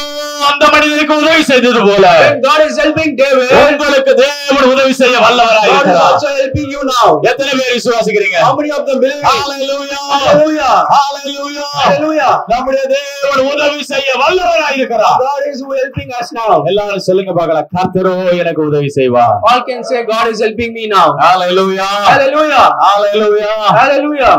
அந்த மனிதனுக்கு உதவி செய்தது போல God is helping David. உங்களுக்கு தேவன் உதவி செய்ய வல்லவராய் God is இருக்கிறார். also helping you now. எத்தனை பேர் விசுவாசிக்கிறீங்க? How many of them believe? Hallelujah, Hallelujah, hallelujah, hallelujah. நம்முடைய தேவன் உதவி செய்ய வல்லவராய் இருக்கிறார். God is helping us now. எல்லாரும் சொல்லுங்க பார்க்கலாம், கர்த்தரோ எனக்கு உதவி செய்வார். All can say God is helping me now. Hallelujah, Hallelujah, hallelujah, hallelujah.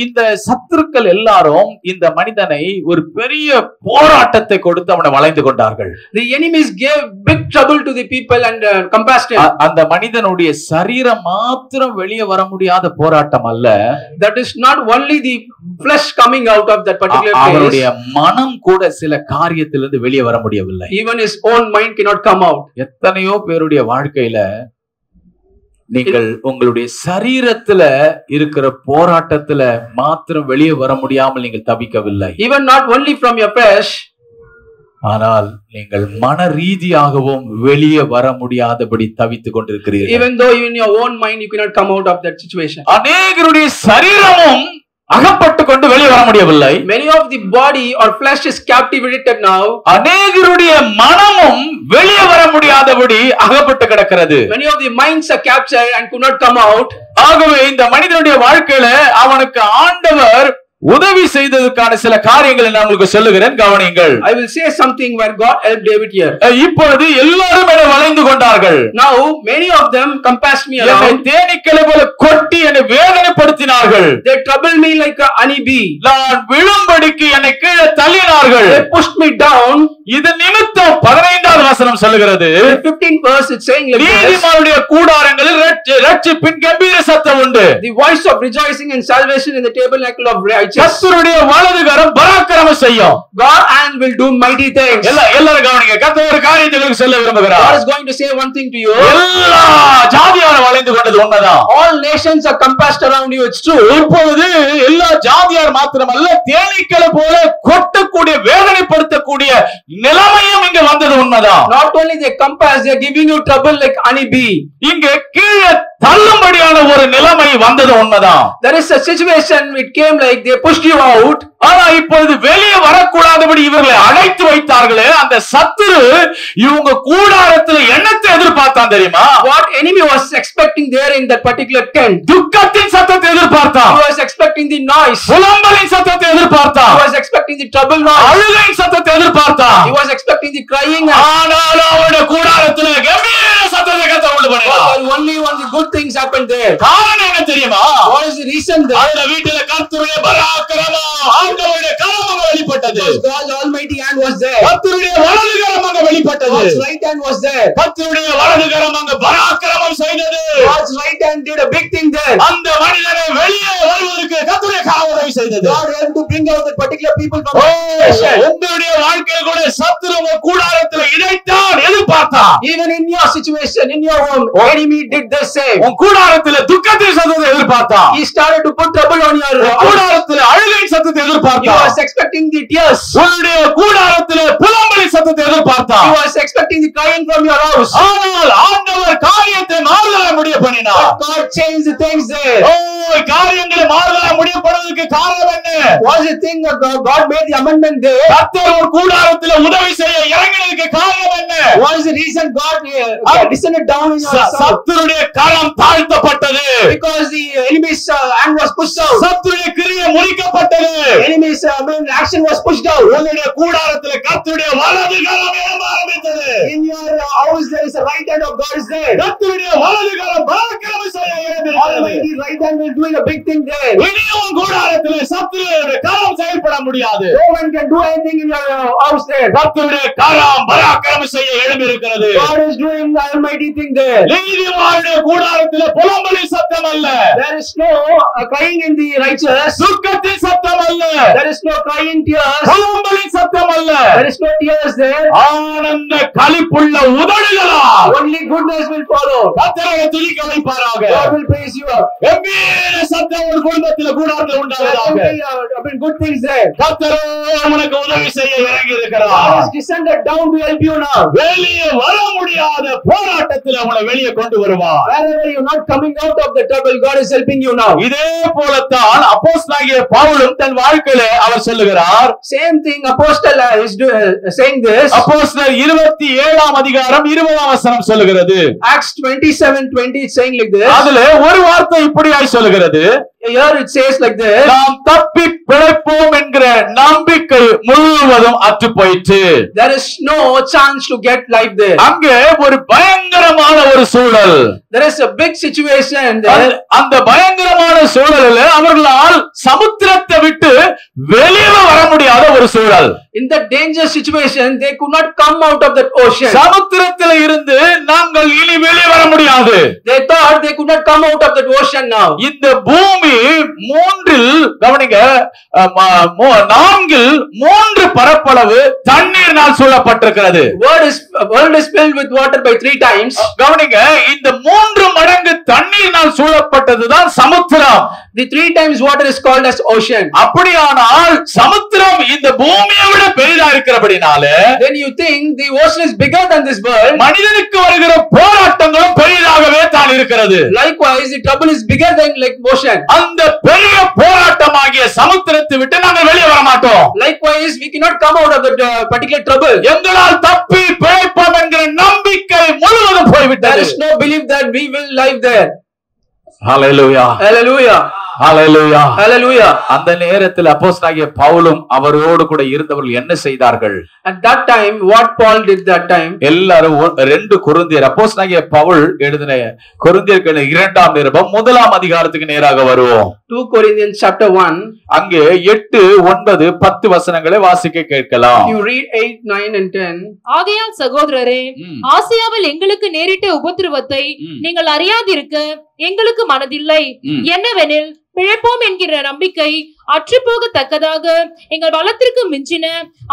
இந்த சத்துருக்கள் எல்லாரும் இந்த மனிதனை ஒரு பெரிய போராட்டத்தை கொடுத்து அவனை வளைந்து கொண்டார்கள். The enemies gave big trouble to the people and compassed him. அந்த மனிதனுடைய சரீரம் மாத்திரம் வெளியே வர முடியாத போராட்டம் அல்ல. That is not only the flesh coming out of that particular place. அவருடைய மனம் கூட சில காரியத்திலிருந்து வெளியே வர முடியவில்லை. Even his own mind cannot come out. எத்தனையோ பேருடைய வாழ்க்கையில நீங்கள் உங்களுடைய சரீரத்துல இருக்கிற போராட்டத்துல மாத்திரம் வெளியே வர முடியாமல் நீங்கள் தவிக்கவில்லை. Even not only from your flesh, ஆனால் நீங்கள் மன ரீதியாகவும் வெளியே வர முடியாதபடி தவித்துக் கொண்டிருக்கிறீர்கள். even though in your own mind you cannot come out of that situation. அநேகருடைய சரீரமும் அகப்பட்டு கொண்டு வெளியே வர முடியவில்லை. Many of the body or flesh is captivated now. அநேகருடைய மனமும் வெளியே வர முடியாதபடி அகப்பட்டு கிடக்கிறது. Many of the minds are captured and could not come out. ஆகவே இந்த மனிதனுடைய வாழ்க்கையில அவனுக்கு ஆண்டவர் உதவி செய்ததற்கான சில காரியங்களை நான் உங்களுக்கு சொல்லுகிறேன், கவனியுங்கள். I will say something where God helped David here. இப்பொழுது எல்லாரும் என்னை வளைந்து கொண்டார்கள். Now many of them compassed me around. தேனீக்களை போல கொட்டி என்னை வேதனைப்படுத்தினார்கள். They troubled me like a honeybee. நான் விழும்படிக்கு என்னை கீழே தள்ளினார்கள். They pushed me down. இது நிமித்தம் 15வது வசனம் சொல்லுகிறது, 15th verse it's saying like this. நீதிமானுடைய கூடாரங்களில் ரட்சிப்பின் கம்பீர சத்தம் உண்டு. The voice of rejoicing and salvation in the tabernacle of righteous. கர்த்தருடைய வலது கரம் பராக்கிரமம் செய்யும். God and will do mighty things. எல்லாரும் கவனிங்க. கர்த்தர் ஒரு காரியத்தை உங்களுக்கு சொல்ல விரும்புகிறார். God is going to say one thing to you. எல்லா ஜாதியாரும் வளைந்து கொண்டது உண்மைதான். All nations are compassed around you. It's true. இப்பொழுது எல்லா ஜாதியார் மாத்திரமல்ல, தேனீக்களை போல கொட்டக்கூடிய வேதனைப்படுத்தக்கூடிய நிலைமையும் இங்க வந்தது உண்மைதான். Not only they compass, they are giving you trouble like honeybee. இங்க கீழே தள்ளும்படியான ஒரு நிலைமை வந்தது உண்மைதான். There is a situation it came like they pushed you out. ஆனா இப்பொழுது வெளியே வரக்கூடாதபடி இவர்களை அடைத்து வைத்தார்களே, அந்த சத்துரு இவங்க கூடாரத்தில் என்னத்தை எதிர்பார்த்தான் தெரியுமா? What enemy was expecting there in that particular tent? துக்கத்தின் சத்தத்தை எதிர்பார்த்தான். He was expecting the noise. புலம்பலின் சத்தத்தை எதிர்பார்த்தான். He was expecting the trouble noise. அழுகையின் சத்தத்தை எதிர்பார்த்தான். He was expecting the crying. ஆனால் அவருடைய கூடாரத்தில் கம்பீர சத்தத்தை கர்த்தர் உண்டு பண்ணினார். Only one the good things happened there. காரணம் என்ன தெரியுமா? What is the reason there? அந்த வீட்டில கர்த்தருடைய பராக்கிரமம், ஆண்டவருடைய கரம் வெளிப்பட்டது. God's almighty hand was there. கர்த்தருடைய வலது கரம் அங்க வெளிப்பட்டது. God's right hand was there. கர்த்தருடைய வலது கரம் அங்க பராக்கிரமம் செய்தது. God's right hand did a big thing there. அந்த மனிதனை வெளியே வருவதற்கு கர்த்தருடைய கரம் உதவி செய்தது. God helped to bring out that particular people from உங்களுடைய வாழ்க்கையில கூட சத்துரு உங்க கூடாரத்தில் இதைத்தான் எதிர்பார்த்தான். Even in your situation, in your home, enemy did the same. உன் கூடாரத்தில் துக்கத்தின் சத்தத்தை எதிர்பார்த்தான். He started to put trouble on your கூடாரத்தில் அழுகையின் சத்தத்தை He எதிர்பார்த்தான். was expecting the tears. உன்னுடைய கூடாரத்தில் புலம்பலின் சத்தத்தை எதிர்பார்த்தான். He was expecting the crying from your house. ஆனால் ஆண்டவர் காரியத்தை மாறுதலாக முடிய பண்ணினார். But God changed the things there. காரியங்களை மாறுதலாக முடிய பண்ணதுக்கு காரணம் என்ன? Was the thing that God made the amendment there? கர்த்தர் ஒரு கூடாரத்தில் உதவி செய்ய இறங்கினதுக்கு காரணம் என்ன? What is the reason God descended down in your soul? சத்துருடைய garam தாழ்த்தப்பட்டது. Because the enemy's hand was pushed out. சத்துருடைய கிரியை முறிக்கப்பட்டது. Enemy's action was pushed out. உன்னுடைய கூடாரத்தில் கர்த்தருடைய வலது கரம் எழும்ப ஆரம்பித்தது. In your house there is a right hand of God is there. கர்த்தருடைய வலது கரம் பராக்கிரமம் செய்ய எழும்பியிருக்கிறது. Almighty right hand will doing a big thing there. இனியும் கூடாரத்தில் சத்துருடைய கரம் செயல்பட முடியாது. No one can do anything in your house there. கர்த்தருடைய கரம் பராக்கிரமம் செய்ய எழும்பியிருக்கிறது. God is doing the almighty thing there. நீதிமானுடைய கூடாரத்தில் புலம்பலின் சத்தம் அல்ல. There is no crying in the righteous. துக்கத்தின் சத்தம் அல்ல. There is no crying tears. புலம்பலின் சத்தம் அல்ல. There is no tears there. Ananda களிப்புள்ள உதடுகளால் Only goodness will follow. கர்த்தரை துதிக்க வைப்பாராக. God will praise you up. கம்பீர சத்தம் ஒரு குடும்பத்தில் கூடாரத்தில் உண்டாவதாக. Good things there. கர்த்தரோ உனக்கு உதவி செய்ய இறங்கி God இருக்கிறார். has descended down to help you now. வெளியே வர முடியாத போராட்டத்தில் உன்னை வெளியே கொண்டு வருவார். Wherever you're not coming out of the trouble, God is helping you now. இதே போலத்தான் அப்போஸ்தலனாகிய பவுலும் தன் வாழ்க்கையிலே அவர் சொல்லுகிறார். Same thing apostle is saying this. அப்போஸ்தலர் 27ஆம் அதிகாரம் 20ஆம் வசனம் சொல்லுகிறது. Acts 27:20 is saying like this. அதுல ஒரு வார்த்தை இப்படியாய் சொல்லுகிறது. Here it says like this. நாம் தப்பி பிழைப்போம் என்கிற நம்பிக்கை முழுவதும் அற்று போயிற்று. There is no chance to get life there. அங்கே ஒரு பயங்கரமான ஒரு சூழல். There is a big situation there. அந்த பயங்கரமான சூழலில் அவர்களால் சமுத்திரத்தை விட்டு வெளியே வர முடியாத ஒரு சூழல். In that dangerous situation, they could not come out of that ocean. சமுத்திரத்தில் இருந்து நாங்கள் இனி வெளியே வர முடியாது. They thought they could not come out of that ocean now. இந்த பூமி மூன்றில் கவனிங்க, நான்கில் 3 பரப்பளவு தண்ணீரினால் சூழப்பட்டிருக்கிறது. World is filled with water by 3 times. கவனிங்க, இந்த 3 மடங்கு தண்ணீரினால் சூழப்பட்டதுதான் சமுத்திரம். The 3 times water is called as ocean. அப்படியானால் சமுத்திரம் இந்த பூமியை விட பெரிதா இருக்கிறபடினாலே, then you think the ocean is bigger than this world. மனிதனுக்கு வருகிற போராட்டங்களும் பெரிதாகவே தான் இருக்கிறது. Likewise, the trouble is bigger than like ocean. அந்த பெரிய போராட்டமாகிய சமுத்திரத்தை விட்டு நாங்கள் வெளியே வர மாட்டோம். Likewise, we cannot come out of that particular trouble. எங்களால் தப்பி பிழைப்போம் என்கிற நம்பிக்கை முழுவதும் போய்விட்டது. There is no belief that we will live there. Hallelujah. Hallelujah. Hallelujah. Hallelujah. அந்த நேரத்தில் அப்போஸ்தலனாகிய பவுலும் அவரோடு கூட இருந்தவர்கள் என்ன செய்தார்கள்? At that time, what Paul did that time? எல்லாரும் 2 கொரிந்தியர் அப்போஸ்தலனாகிய பவுல் எழுதின கொரிந்தியருக்கு 2ஆம் நிருபம் 1ஆம் அதிகாரத்துக்கு நேராக வருவோம். 2 Corinthians chapter 1. அங்கே 8, 9, 10 வசனங்களை வாசிக்க கேட்கலாம். You read 8, 9 and 10. ஆகையால் சகோதரரே, ஆசியாவில் எங்களுக்கு நேரிட்ட உபத்திரவத்தை நீங்கள் அறியாதிருக்க எங்களுக்கு மனதில்லை. என்னவெனில் பிழைப்போம் என்கிற நம்பிக்கை அற்றுப்போகத்தக்கதாக எங்கள் பலத்திற்கு மிஞ்சின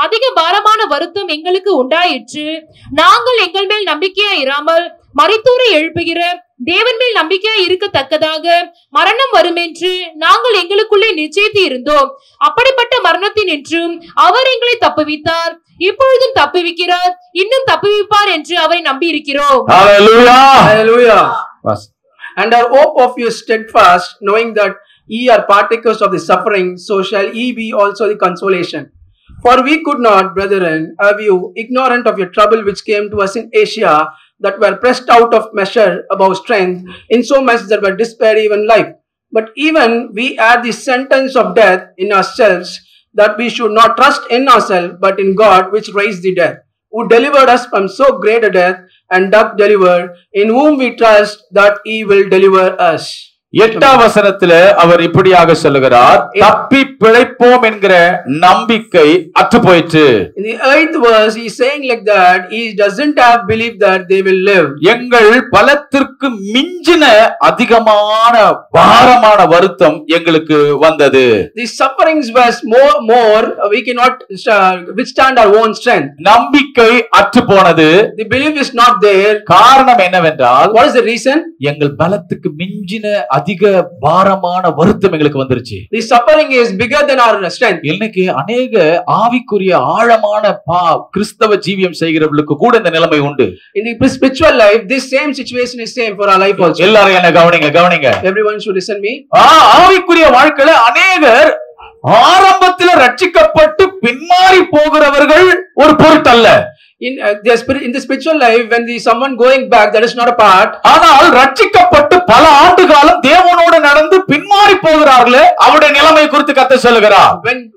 அதிக பாரமான வருத்தம் எங்களுக்கு உண்டாயிற்று. நாங்கள் எங்கள் மேல் நம்பிக்கையா இராமல் மரித்தோரை எழுப்புகிற தேவன் மேல் நம்பிக்கையா இருக்கத்தக்கதாக மரணம் வரும் என்று நாங்கள் எங்களுக்குள்ளே நிச்சயித்து இருந்தோம். அப்படிப்பட்ட மரணத்தினின்றும் அவர் எங்களை தப்புவித்தார், இப்பொழுதும் தப்புவிக்கிறார், இன்னும் தப்புவிப்பார் என்று அவரை நம்பி இருக்கிறோம். Hallelujah. And our hope of you steadfast, knowing that ye are partakers of the suffering, so shall ye be also the consolation. For we could not, brethren, have you ignorant of your trouble which came to us in Asia, that were pressed out of measure above strength, in so much that were despaired even life. But even we had the sentence of death in ourselves, that we should not trust in ourselves, but in God which raised the dead, who delivered us from so great a death, and doth deliver, in whom we trust that he will deliver us. 8ஆம் வசனத்துல அவர் இப்படியாக சொல்லுகிறார், தப்பி பிழைப்போம் என்கிற நம்பிக்கை அற்று போயிற்று. In the 8th verse he is saying like that, he doesn't have belief that they will live. எங்கள் பலத்திற்கு மிஞ்சின அதிகமான பாரமான வருத்தம் எங்களுக்கு வந்தது. The sufferings was more we cannot withstand our own strength. நம்பிக்கை அற்று போனது. The belief is not there. காரணம் என்னவென்றால், what is the reason? எங்கள் பலத்துக்கு மிஞ்சின அதிக பாரமான வருத்தம் எங்களுக்கு வந்துருச்சு. The suffering is bigger than our strength. இன்னைக்கு अनेक ஆவிக்குரிய ஆழமான கிறிஸ்தவ ஜீவியம் செய்கிறவர்களுக்கு கூட இந்த நிலைமை உண்டு. In the spiritual life, this same situation is same for our life also. எல்லாரும் என்ன கவனிங்க. Everyone should listen me. ஆவிக்குரிய வாழ்க்கையில अनेகர் ஆரம்பத்தில் ரட்சிக்கப்பட்டு பின்மாறி போகிறவர்கள் ஒரு பொருட்டல்ல. In the spiritual life, when someone going back, that is not a part. ஆனால் ரட்சிக்கப்பட்டு பல ஆண்டு காலம் தேவனோடு நடந்து பின்மாறி போகிறார்களே, அவருடைய நிலைமை குறித்து கர்த்தர் சொல்லுகிறார்.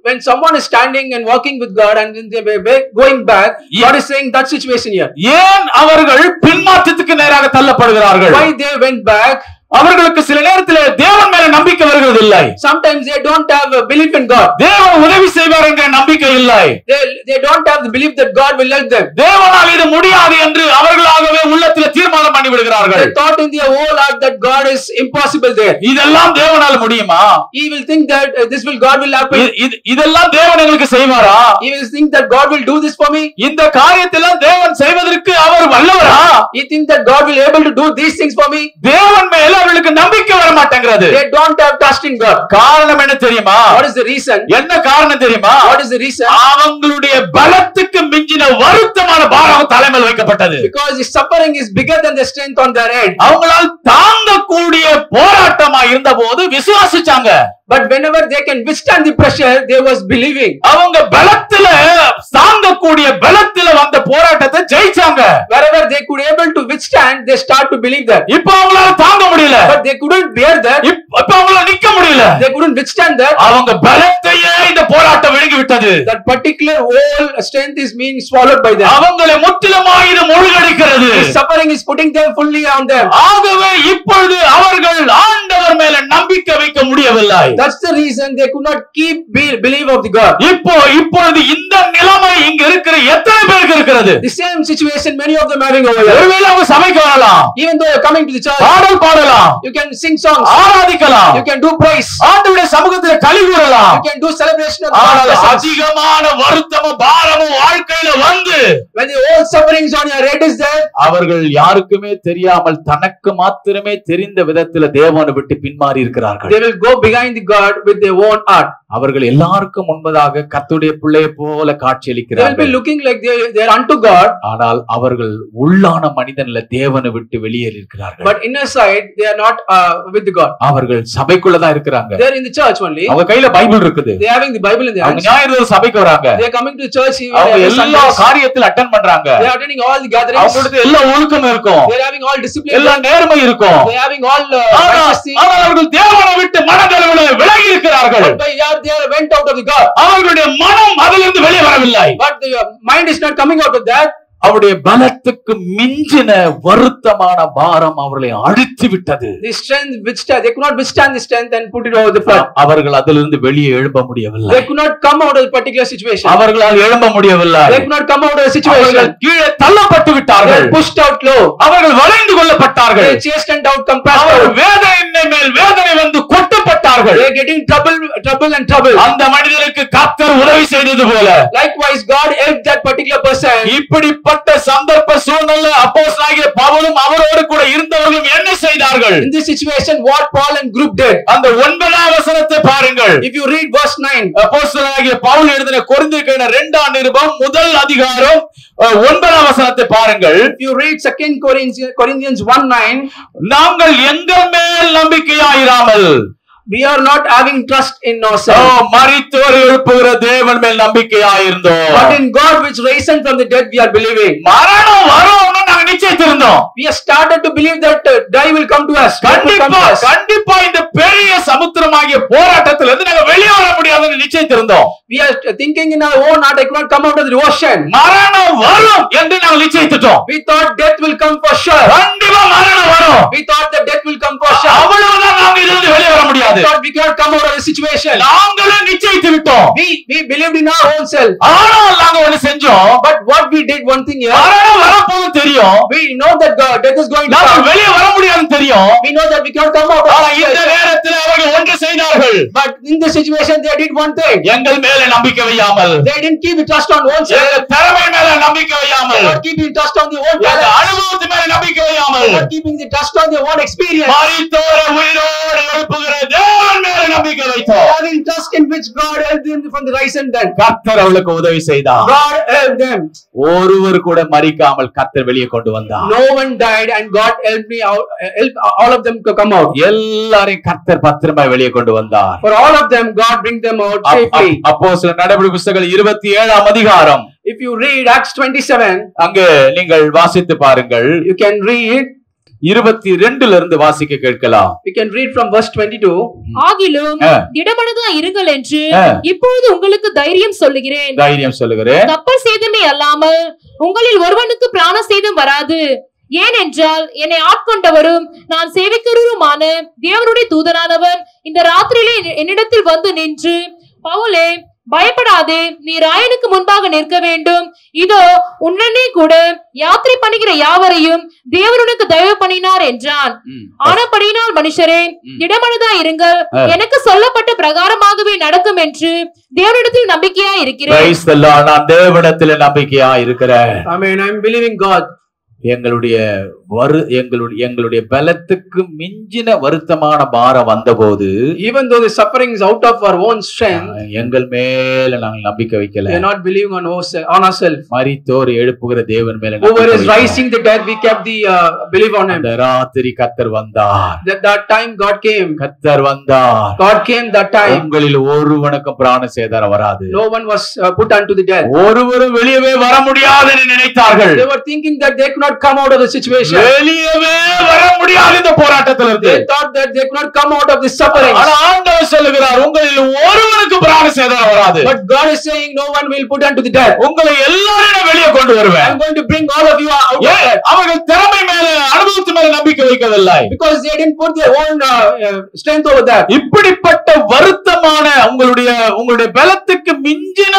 When someone is standing and walking with God and they going back, God is saying that situation here. ஏன் அவர்கள் பின்மாற்றத்துக்கு நேராக தள்ளப்படுகிறார்கள்? Why they went back? அவர்களுக்கு சில நேரத்தில் தேவன் மேல நம்பிக்கை வருகிறது இல்லை. Sometimes they don't have a belief in God. தேவன் உதவி செய்வார் என்ற நம்பிக்கை இல்லை. They don't have the belief that God will help them. தேவனால் இது முடியாது என்று அவர்களாகவே உள்ளத்தில் தீர்மானம் பண்ணி விடுகிறார்கள். They thought in their whole heart that God is impossible there. இதெல்லாம் தேவனால் முடியுமா? He will think that God will happen. இதெல்லாம் தேவன் எங்களுக்கு செய்வாரா? He will think that God will do this for me. இந்த காரியத்தெல்லாம் தேவன் செய்வதற்கு அவர் வல்லவரா? He think that God will able to do these things for me. தேவன் மேல அவர்களுக்கு நம்பிக்கை வர மாட்டேங்கிறது. They don't have trust in God. காரணம் என்ன தெரியுமா? What is the reason? என்ன காரணம் தெரியுமா? What is the reason? அவங்களுடைய பலத்துக்கு மிஞ்சின வருத்தமான பாரம் தலைமையில் வைக்கப்பட்டது. Because the suffering is bigger than the strength on their head. அவங்களால் தாங்கக்கூடிய போராட்டமா இருந்தபோது விசுவாசிச்சாங்க. But whenever they can withstand the pressure, they was believing. அவங்க பலத்தில தாங்கக்கூடிய பலத்தில வந்த போராட்டத்தை ஜெயிச்சாங்க. Wherever they could able to withstand, they start to believe that. இப்போ அவங்களால தாங்க முடியல. But they couldn't bear that. இப்போ அவங்களால நிக்க முடியல. They couldn't withstand that. அவங்க பலத்தையே இந்த போராட்டம் விழுங்கி விட்டது. That particular whole strength is being swallowed by them. அவங்களை முற்றிலுமாய் இது மூழ்கடிக்கிறது. The suffering is putting them fully on them. ஆகவே இப்பொழுது அவர்கள் ஆண்டவர் மேல நம்பிக்கை வைக்க முடியவில்லை. That's the reason they could not keep believe of the God. இப்பொழுது இந்த நிலைமை இங்க இருக்கிற எத்தனை பேருக்கு இருக்கிறது? The same situation many of them having over here. ஒருவேளை அவங்க சபைக்கு வரலாம். Even though you're coming to the church, பாடல் பாடலாம். you can sing songs. ஆராதிக்கலாம். You can do praise. ஆண்டவருடைய சமூகத்தில் களி கூறலாம். You can do celebration of God. அதிகமான வருத்தமும் பாரமும் வாழ்க்கையில வந்து when the whole sufferings on your head is there, அவர்கள் யாருக்குமே தெரியாமல் தனக்கு மாத்திரமே தெரிந்த விதத்தில் தேவனை விட்டு பின்மாறி இருக்கிறார்கள். They will go behind the God with their own heart. அவர்கள் எல்லாருக்கும் முன்பதாக கர்த்தருடைய பிள்ளையை போல They will be காட்சியளிக்கிறார்கள். looking like they are unto God, ஆனால் அவர்கள் உள்ளான மனிதன்ல தேவனை விட்டு வெளியேறி இருக்கிறார்கள். but inner side they are not with God. அவர்கள் சபைக்குள்ளதான் இருக்கிறாங்க. They are in the church only. அவங்க கையில பைபிள் இருக்குது. They are having the Bible in their அவங்க hands. ஞாயிறு சபைக்கு வராங்க. They are coming to church even அவங்க every எல்லா Sundays. காரியத்தில் அட்டெண்ட் பண்றாங்க. They are attending all the gatherings. அவங்களுக்கு எல்லா ஒழுக்கம் இருக்கும். They are having all discipline. எல்லா நேர்மை இருக்கும். They are having all ஆனால் அவர்கள் தேவனை விட்டு மனதளவுல விலகி இருக்கிறார்கள். but they are went out of the God. அவர்களுடைய மனம் அதிலிருந்து வெளியே வரவில்லை. But the mind is not coming out of that. அவருடைய பலத்துக்கு மிஞ்சின வருத்தமான பாரம் அவர்களை அழித்து விட்டது. The strength withstand, they could not withstand the strength and put it over the flood. அவர்கள் அதிலிருந்து வெளியே எழும்ப முடியவில்லை. They could not come out of the particular situation. அவர்களால் எழும்ப முடியவில்லை. They could not come out of the situation. அவர்கள் கீழே தள்ளப்பட்டு They விட்டார்கள். are pushed out low. அவர்கள் வளைந்து கொள்ளப்பட்டார்கள். They are chastened out, compassed அவர்கள் out. வேதனை மேல் வேதனை வந்து கொட்டப்பட்டார்கள். They are getting trouble and trouble. அந்த மனிதனுக்கு கர்த்தர் உதவி செய்தது போல Likewise, God helped that particular person. இப்படிப்பட்ட சந்தர்ப்ப சூழ்நிலை அப்போஸ்தலனாகிய பவுலும் அவரோடு கூட இருந்தவர்களும் என்ன செய்தார்கள்? In this situation, what Paul and group did. அந்த 9ஆம் வசனத்தை பாருங்கள். If you read verse 9, அப்போஸ்தலனாகிய பவுல் எழுதின கொரிந்தியருக்கு 2ஆம் நிருபம் முதல் அதிகாரம் 9ஆம் வசனத்தை பாருங்கள். if you read 2 Corinthians 1:9, நாங்கள் எங்கள் மேல் நம்பிக்கையாயிராமல் we are not having trust in ourselves, மரித்தோர் எழுப்புகிற தேவன் மேல் நம்பிக்கையாயிருந்தோம். but in God which raised from the dead we are believing. மரணம் வரும்னு நாங்க நிச்சயித்திருந்தோம். We have started to believe that die will come to us. Death will come to us. கண்டிப்பா இந்த பெரிய சமுத்திரமாகிய போராட்டத்திலிருந்து நாங்க வெளியே வர முடியாதுன்னு நிச்சயித்திருந்தோம். We are thinking in our own heart, I cannot come out of the ocean. மரணம் வரும் என்று நாங்க நிச்சயித்துட்டோம். We thought death will come for sure. கண்டிப்பா மரணம் வரும். We thought that death will come for sure. அவ்வளவுதான் நாங்க இதிலிருந்து வெளியே வர முடியாது. We thought we cannot come out of the situation. நாங்களே நிச்சயித்து விட்டோம். We believed in our own self. ஆனால் நாங்க ஒன்னு செஞ்சோம். But what we did, one thing here, மரணம் வரப்போகுது தெரியும். we know that death is going to நாங்க come. வெளியே வர முடியாதுன்னு தெரியும். We know that we cannot come out of ஆனா the இந்த situation. நேரத்தில் அவர்கள் ஒன்று செய்தார்கள். But in this situation, they did one thing. எங்கள் மேல நம்பிக்கை வையாமல், They didn't keep the trust on own self. எங்கள் திறமை மேல நம்பிக்கை They வையாமல், were not keeping trust on their own எங்கள் talents. அனுபவத்து மேல நம்பிக்கை They வையாமல், were not keeping the trust on their own experience. மரித்தோரை உயிரோடு எழுப்புகிற தேவன் மேல நம்பிக்கை They வைத்தோம். are having trust in which God helped them from the rise and dead. கர்த்தர் அவளுக்கு உதவி செய்தார். God helped them. ஒருவர் கூட மரிக்காமல் கர்த்தர் வெளியே கொண்டு வந்தார். No one died and God helped me out, helped all of them to come out. எல்லாரையும் கர்த்தர் பத்திரமா வெளியே கொண்டு வந்தார். For all of them, God bring them out safely. அப்போஸ்தலர் நடபடி புத்தகம் 27ஆம் அதிகாரம், If you read Acts 27, அங்கு நீங்கள் வாசித்து பாருங்கள். you can read 22ல இருந்து வாசிக்க கேட்கலாம். we can read from verse 22. ஆகிலும் திடமனதா இருங்கள் என்று ஆ. இப்பொழுது உங்களுக்கு தைரியம் சொல்லுகிறேன். தைரியம் சொல்லுகிறேன். கப்பல் சேதமே அல்லாமல் உங்களில் ஒருவனுக்கு பிராண சேதம் வராது. ஏனென்றால் என்னை ஆட்கொண்டவரும் நான் சேவிக்கிறவருமான தேவனுடைய தூதனானவர் இந்த ராத்திரியிலே என்னிடத்தில் வந்து நின்று, பவுலே பயப்படாதே, நீ ராயனுக்கு முன்பாக நிற்க வேண்டும். இதோ உடனே கூட யாத்திரை பண்ணுகிற யாவரையும் தேவனுக்கு தயவு பண்ணினார் என்றான். ஆனபடியினால் மனுஷரே திடமனதா இருங்கள், எனக்கு சொல்லப்பட்ட பிரகாரமாகவே நடக்கும் என்று தேவனிடத்தில் நம்பிக்கையா இருக்கிறேன். Praise the Lord. நான் தேவனிடத்தில் நம்பிக்கையா இருக்கிறேன். Amen. I am believing God. எங்களுடைய பலத்துக்கு மிஞ்சின வருத்தமான பாரம் வந்தபோது, Even though the suffering is out of our own strength, எங்கள் மேல நாங்கள் நம்பிக்கை வைக்கல. we are not believing on ourselves. மரித்தோர் எழுப்புகிற தேவன் மேல Whoever நம்பிக்கை is வைத்தோம். rising the dead, we kept the belief on him. அந்த ராத்திரி கர்த்தர் வந்தார். That time God came. கர்த்தர் வந்தார். God came that time. உங்களில் ஒருவனுக்கும் பிராண சேதாரம் வராது. No one was put unto the death. ஒருவரும் வெளியவே வர முடியாது என்று நினைத்தார்கள். They were thinking that they could not come out of the situation. வெளியவே வர முடியாது இந்த போராட்டத்திலிருந்து. They thought that they could not come out of this suffering. ஆனா ஆண்டவர் சொல்லுகிறார், உங்களில் ஒருவனுக்கு பிராண சேதாரம் வராது. But God is saying no one will put unto the death. உங்களை எல்லாரையும் வெளியே கொண்டு வருவேன். I'm going to bring all of you out of that. அவர்கள் திறமை மேல அனுபவத்து மேல நம்பிக்கை வைக்கவில்லை. Because they didn't put their own strength over that. இப்படிப்பட்ட வருத்தமான உங்களுடைய பலத்துக்கு மிஞ்சின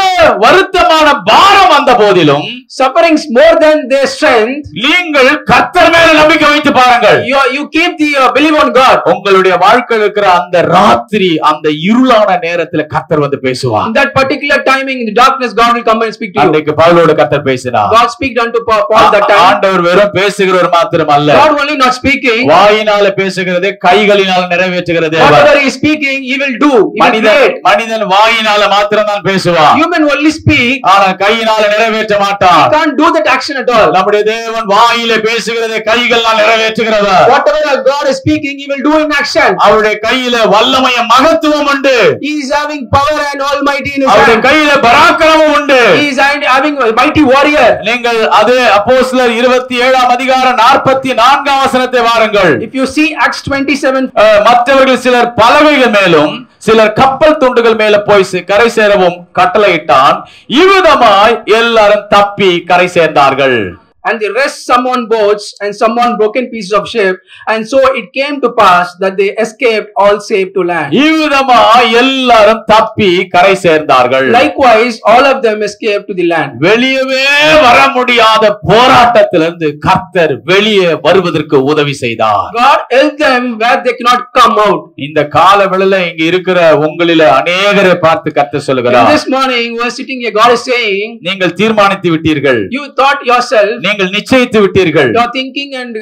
வருத்தமான பாரம் வந்த போதிலும், Sufferings more than their strength, நீங்கள் கர்த்தர் மேல நம்பிக்கை வைத்து பாருங்கள். you keep the belief on God. உங்களுடைய வாழ்க்கையில் இருக்கிற அந்த ராத்திரி, அந்த இருளான நேரத்துல கர்த்தர் வந்து பேசுவார். In that particular timing, in the darkness, God will come and speak to you. அன்னைக்கு பவுலோடு கர்த்தர் பேசினார். God speak unto Paul that time. ஆண்டவர் வெறும் பேசுகிறவர் மாத்திரம் அல்ல, God only not speak, speaking, வாயினால பேசுகிறதே கைகளினால நிறைவேற்றுகிற தேவன். whatever he is speaking, he will do. He will create. மனிதன் வாயினால மாத்திரம் தான் பேசுவான். Human only speak. ஆனா கையினால நிறைவேற்ற மாட்டான். He can't do that action at all. நம்முடைய தேவன் வாயிலே பேசுகிறதே கைகளால் நிறைவேற்றுகிறவர். Whatever our God is speaking, he will do in action. அவருடைய கையில வல்லமையும் மகத்துவம் உண்டு. He is having power and almighty in his அவருடைய hand. கையில பராக்கிரமம் உண்டு. He is having a mighty warrior. நீங்கள் அதே அப்போஸ்தலர் 27ஆம் அதிகாரம் 44ஆம் வசனத்தை வாருங்கள். If you see Acts 27, மற்றவர்கள் சிலர் பலகைகள் மேலும் சிலர் கப்பல் துண்டுகள் மேல போய் கரை சேரவும் கட்டளையிட்டான். இவ்விதமாய் எல்லாரும் தப்பி கரை சேர்ந்தார்கள். and the rest some on boats and some on broken pieces of ship, and so it came to pass that they escaped all safe to land. இவ்விதமாய் எல்லாரும் தப்பி கரை சேர்ந்தார்கள். Likewise all of them escaped to the land. வெளியவே வர முடியாத போராட்டத்திலிருந்து கர்த்தர் வெளியே வருவதற்கு உதவி செய்தார். God helped them where they cannot come out. இந்த காலவெளியில இங்க இருக்கிற உங்களில அநேகரை பார்த்து கர்த்தர் சொல்லுகிறார். This morning we are sitting here, God is saying, நீங்கள் தீர்மானித்து விட்டீர்கள். you thought yourself, நீங்கள் நிச்சயித்து விட்டீர்கள். you are thinking and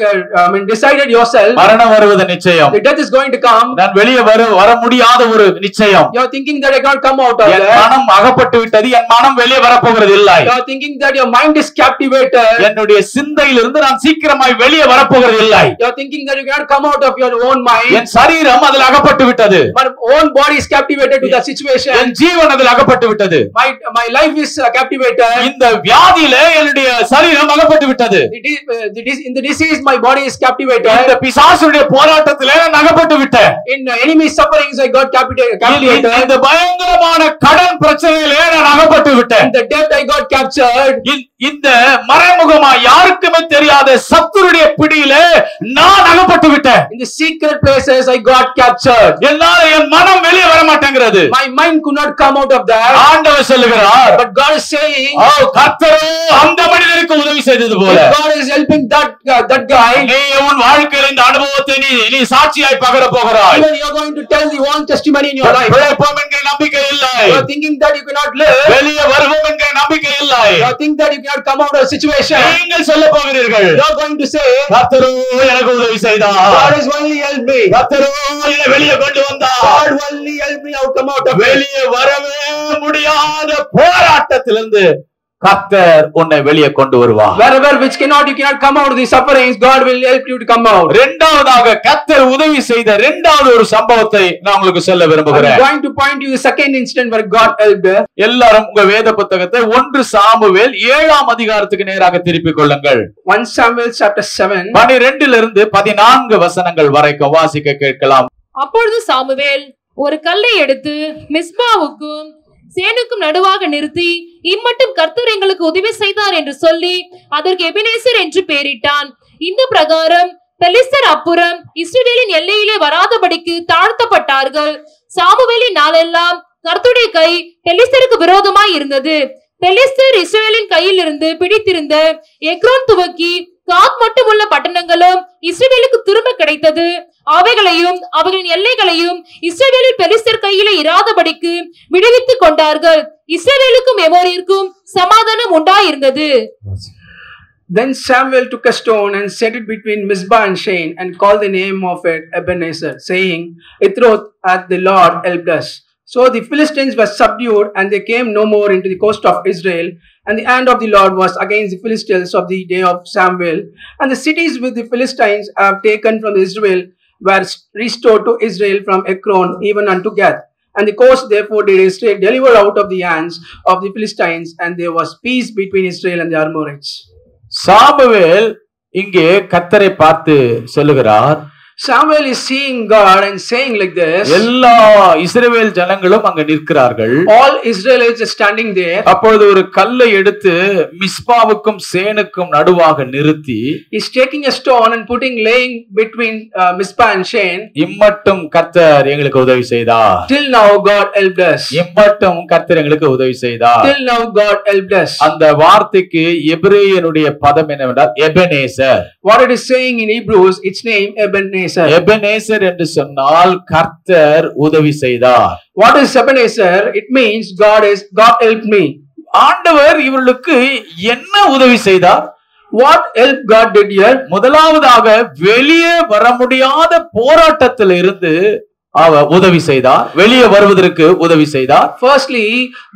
decided yourself, மரணம் வருவது நிச்சயம். the death is going to come. நான் வெளியே வர முடியாத ஒரு நிச்சயம். You are thinking that I cannot come out of N there. மனம் அகப்பட்டு விட்டது, என் மனம் வெளியே வர போகிறது இல்லை. You are thinking that your mind is captivated. என்னுடைய சிந்தையிலிருந்து நான் சீக்கிரமாய் வெளியே வர போகிறது இல்லை. You are thinking that you cannot come out of your own mind. என் சரீரம் அதில் அகப்பட்டு விட்டது. My own body is captivated to that situation. என் ஜீவன் அதில் அகப்பட்டு விட்டது. My life is captivated. இந்த வியாதியிலே என்னுடைய சரீரம் அகப்பட்டு விட்டது. In the disease my body is captivated. இந்த பிசாசுடைய போராட்டத்திலே நான் அகப்பட்டு விட்டேன். In enemy sufferings I got captivated. இந்த பயங்கரமான கடன் பிரச்சனையிலே நான் அகப்பட்டு விட்டேன். In the debt I got captured. இந்த மறைமுகமா யாருக்குமே தெரியாத சத்துருடைய பிடியிலே நான் அகப்பட்டு விட்டேன். In the secret places I got captured. என்னால என் மனம் வெளியே வர மாட்டேங்கிறது. My mind could not come out of that. ஆண்டவர் சொல்லுகிறார், but God is saying, கர்த்தரோ அந்த மனிதனுக்கு உதவி செய்தது போல God is helping that guy. நீ உன் வாழ்க்கையில் இந்த அனுபவத்தை நீ சாட்சியாய் பகர போகிறாய். Even you are going to tell the one testimony in your life. பிழைப்போம் என்கிற நம்பிக்கை இல்லை. You are thinking that you cannot live. வெளியே வருவோம் என்கிற நம்பிக்கை இல்லை. You are thinking that you cannot come out of a situation. நீங்கள் சொல்ல போகிறீர்கள், you are going to say, கர்த்தரோ எனக்கு உதவி செய்தார். God has only helped me. கர்த்தரோ என்னை வெளியே கொண்டு வந்தார். God only helped me out come out of வெளியே வரவே முடியாத போராட்டத்திலிருந்து கர்த்தர் உன்னை வெளியே கொண்டு வருவார். Wherever which you cannot come out of the sufferings, God will help you to come out. இரண்டாவதாக கர்த்தர் உதவி செய்த இரண்டாவது ஒரு சம்பவத்தை நான் உங்களுக்கு சொல்ல விரும்புகிறேன். I'm going to point you the second incident where God helped. எல்லாரும் உங்க வேத புத்தகத்தை 1 சாமுவேல் 7ஆம் அதிகாரத்துக்கு நேராக திருப்பிக் கொள்ளுங்கள். 1 Samuel chapter 7 12 14 வசனங்கள் வரைக்கும் வாசிக்க கேட்கலாம். அப்பொழுது சாமுவேல் ஒரு கல்லை எடுத்து மிஸ்பாவுக்கும் சேனுக்கும் நடுவாக நிறுத்தி, இம்மட்டும் கர்த்தர் எங்களுக்கு உதவி செய்தார் என்று சொல்லி அதற்கு எபெனேசர் என்று பெயரிட்டான். இந்த பிரகாரம் பெலிஸ்தர் அப்புறம் இஸ்ரவேலின் எல்லையிலே வராதபடிக்கு தாழ்த்தப்பட்டார்கள். சாமுவேலின் நாளெல்லாம் கர்த்தருடைய கை பெலிஸ்தருக்கு விரோதமாய் இருந்தது. பெலிஸ்தர் இஸ்ரவேலின் கையில் இருந்து பிடித்திருந்த எக்ரோன் துவக்கி காத் மட்டும் உள்ள பட்டணங்களும் இஸ்ரவேலுக்கு திரும்ப கிடைத்தது. அவைகளையும் அவர்களின் எல்லைகளையும் இஸ்ரவேலில் பெலிஸ்தர் கையிலே இராதபடிக்கு விடுவித்துக் கொண்டார்கள். இஸ்ரவேலுக்கும் எமோரியருக்கும் சமாதானம் உண்டாயிருந்தது. Then Samuel took a stone and set it between Mizpah and Shen and called the name of it Ebenezer, saying, Ithroth hath the Lord helped us. So the Philistines were subdued, and they came no more into the coast of Israel. And the hand of the Lord was against the Philistines of the day of Samuel. And the cities which the Philistines have taken from Israel were restored to Israel from Ekron even unto Gath. And the coast therefore did Israel deliver out of the hands of the Philistines, and there was peace between Israel and the Amorites. Samuel இங்கே கர்த்தரை பார்த்து சொல்லுகிறார். Samuel is seeing God and saying like this. எல்லா இஸ்ரவேல் ஜனங்களும் அங்க நிற்கிறார்கள். All Israelites are standing there. அப்பொழுது ஒரு கல்லை எடுத்து மிஸ்பாவுக்கும் சேனுக்கும் நடுவாக நிறுத்தி, He's taking a stone and laying between Mizpah and Shen. இம்மட்டும் கர்த்தர் எங்களுக்கு உதவி செய்தார். Till now God helped us. இம்மட்டும் கர்த்தர் எங்களுக்கு உதவி செய்தார். Till now God helped us. அந்த வார்த்தைக்கு எபிரேயனுடைய பதம் என்னவென்றால் Ebenezer. What it is saying in Hebrews, its name Ebenezer. Ebenezer என்று சொன்னால் கர்த்தர் உதவி செய்தார். What is Ebenezer? It means God helped me. ஆண்டவர் இவர்களுக்கு என்ன உதவி செய்தார்? What help God did here? முதலாவதாக வெளியே வர முடியாத போராட்டத்தில் இருந்து அவர் உதவி செய்தார். வெளியே வருவதற்கு உதவி செய்தார். Firstly,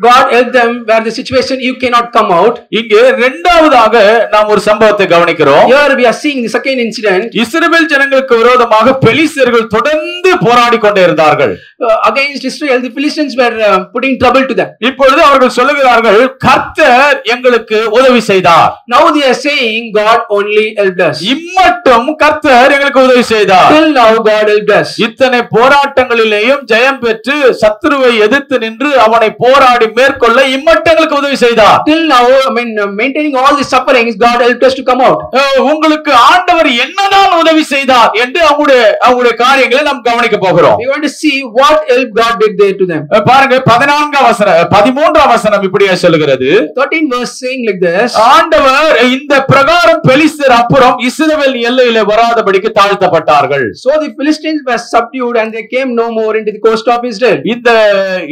God helped them where the situation you cannot come out. இங்கே இரண்டாவதாக நாம் ஒரு சம்பவத்தை கவனிக்கிறோம். Here we are seeing the second incident. இஸ்ரவேல் ஜனங்களுக்கு விரோதமாக பெலிஸ்தர்கள் தொடர்ந்து போராடி கொண்டே இருந்தார்கள். Against Israel, the Philistines were putting trouble to them. இப்பொழுது அவர்கள் சொல்லுகிறார்கள், கர்த்தர் எங்களுக்கு உதவி செய்தார். Now they are saying God only helped us. இம்மட்டும் கர்த்தர் எங்களுக்கு உதவி செய்தார். Till now God helped us. இத்தனை போராட்டங்களிலேயும் ஜெயம் பெற்று சத்துருவை எதிர்த்து நின்று அவனை போராடி மேற்கொள்ள இம்மட்டங்களுக்கு உதவி செய்தார். Till now, maintaining all the sufferings, God helped us to come out. உங்களுக்கு ஆண்டவர் என்னதான் உதவி செய்தார் என்று அவங்களுடைய காரியங்களை நாம் கவனிக்க போகிறோம். We want to see what help God did there to them. பாருங்க 13ஆம் வசனம் இப்படியே சொல்லுகிறது. 13 verse saying like this. ஆண்டவர் இந்த பிரகாரம் பெலிஸ்தர் அப்புறம் இஸ்ரவேல் எல்லையிலே வராதபடிக்கு தாழ்த்தப்பட்டார்கள். So the Philistines were subdued and they came no more into the coast of Israel. இந்த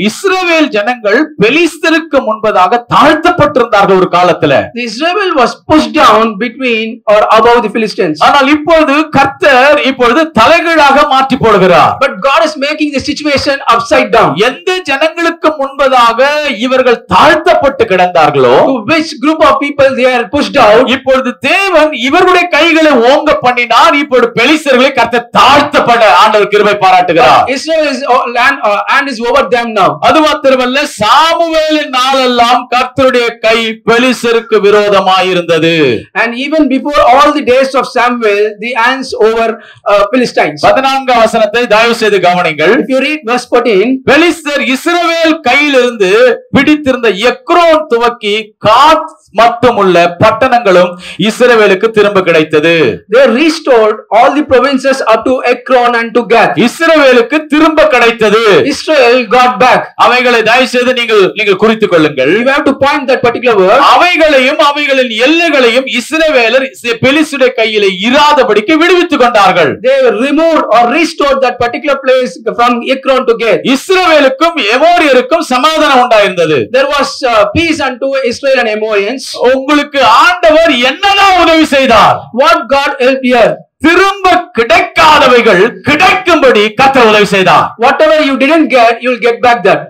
இஸ்ரவேல் ஜனங்கள் பெலிஸ்தருக்கு முன்பதாக தாழ்த்தப்பட்டிருந்தார்கள் ஒரு காலத்துல. The Israel was pushed down between or above the Philistines. ஆனால் இப்பொழுது கர்த்தர் இப்பொழுது தலைகீழாக மாற்றி போடுகிறார். But God is making the situation upside down. எந்த ஜனங்களுக்கு முன்பதாக இவர்கள் தாழ்த்தப்பட்டு கிடந்தார்களோ, To which group of people they are pushed out, இப்பொழுது தேவன் இவர்களுடைய கைகளை ஓங்க பண்ணினார். இப்பொழுது பெலிஸ்தர்களை கர்த்தர் தாழ்த்தப்பட ஆண்டவர் கிருபை பாராட்டுகிறார். Israel's hand is over them now. அது மாத்திரமல்ல, சாமுவேலின் நாளெல்லாம் கர்த்தருடைய கை பெலிஸ்தருக்கு விரோதமாய் இருந்தது. And even before all the days of Samuel, the hands over Philistines. 14ஆம் வசனத்தை தயவு செய்து கவனிங்கள். If you read verse 14, பெலிஸ்தர் இஸ்ரவேல் கையிலிருந்து பிடித்திருந்த எக்ரோன் துவக்கி காத் மட்டுமுள்ள பட்டணங்களும் இஸ்ரவேலுக்கு திரும்ப கிடைத்தது. they restored all the provinces up to Ekron and to Gath. இஸ்ரவேலுக்கு திரும்ப கிடைத்தது. Israel got back. அவைகளை தயவு செய்து நீங்கள் குறித்துக் கொள்ளுங்கள். You have to point that particular word. அவைகளையும் அவைகளின் எல்லைகளையும் இஸ்ரவேலர் பெலிஸ்தருடைய கையிலே இராதபடிக்கு விடுவித்துக் கொண்டார்கள். They removed or restored that particular place from Ekron to Gath. இஸ்ரவேலுக்கும் எமோரியருக்கும் சமாதானம் உண்டாயிருந்தது. There was peace unto Israel and Amorians. உங்களுக்கு ஆண்டவர் என்னதான் உதவி செய்தார்? What God helped here? திரும்ப கிடைக்காதவைகள் கிடைக்கும்படி கர்த்தர் உதவி செய்தார். Whatever you didn't get, you'll get back that.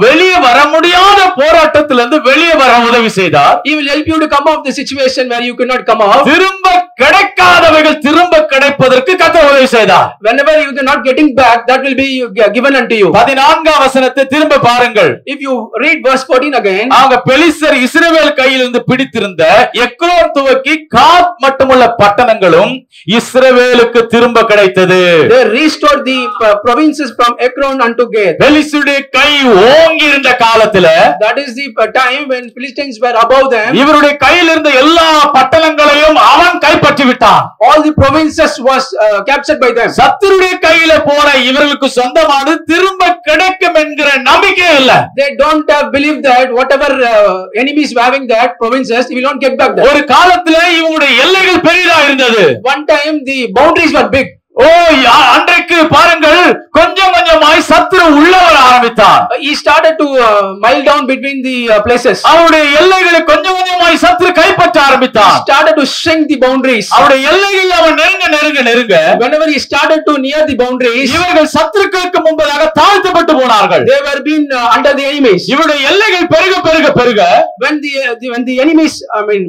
வெளியே வர முடியாத போராட்டத்திலிருந்து வெளியே வர உதவி செய்தார். He will help you to come out of the situation where you could not come out. திரும்ப கிடைக்காதவைகள் திரும்ப கிடைப்பதற்கு கர்த்தர் உதவி செய்தார். Whenever you are not getting back, that will be given unto you. 14ஆம் வசனத்தை திரும்ப பாருங்கள். If you read verse 14 again, அவங்க பெலிஸ்தர் இஸ்ரவேல் கையிலிருந்து பிடித்திருந்த எக்ரோன் துவக்கி காத் மட்டுமுள்ள பட்டணங்களும் இஸ்ரவேலுக்கு திரும்ப கிடைத்தது. they restored the provinces from Ekron unto Gath. பெலிஸ்தருடைய கை ஓங்கி இருந்த காலத்துல, that is the time when Philistines were above them, இவருடைய கையில் இருந்த எல்லா பட்டணங்களையும் அவன் கைப்பற்றி விட்டான். all the provinces was captured by them. சத்துருடைய கையில போற இவர்களுக்கு சொந்தமானது திரும்ப கிடைக்கும் என்கிற நம்பிக்கை இல்ல. they don't have believed that whatever enemies were having that provinces, they will not get back that. ஒரு காலத்துல இவங்களுடைய எல்லைகள் பெரிதா இருந்தது. one time the boundaries were big. அன்றைக்கு பாருங்கள், கொஞ்சம் கொஞ்சமாய் சத்துரு உள்ளவர ஆரம்பித்தான். he started to mile down between the places. அவருடைய எல்லைகளை கொஞ்சம் கொஞ்சமாய் சத்துரு கைப்பற்ற ஆரம்பித்தான். started to shrink the boundaries. அவருடைய எல்லைகள் அவன் நெருங்க whenever he started to near the boundaries, இவர்கள் சத்துருக்களுக்கு முன்பதாக தாழ்த்தப்பட்டு போனார்கள். they were being under the enemies. இவருடைய எல்லைகள் பெருக when the enemies,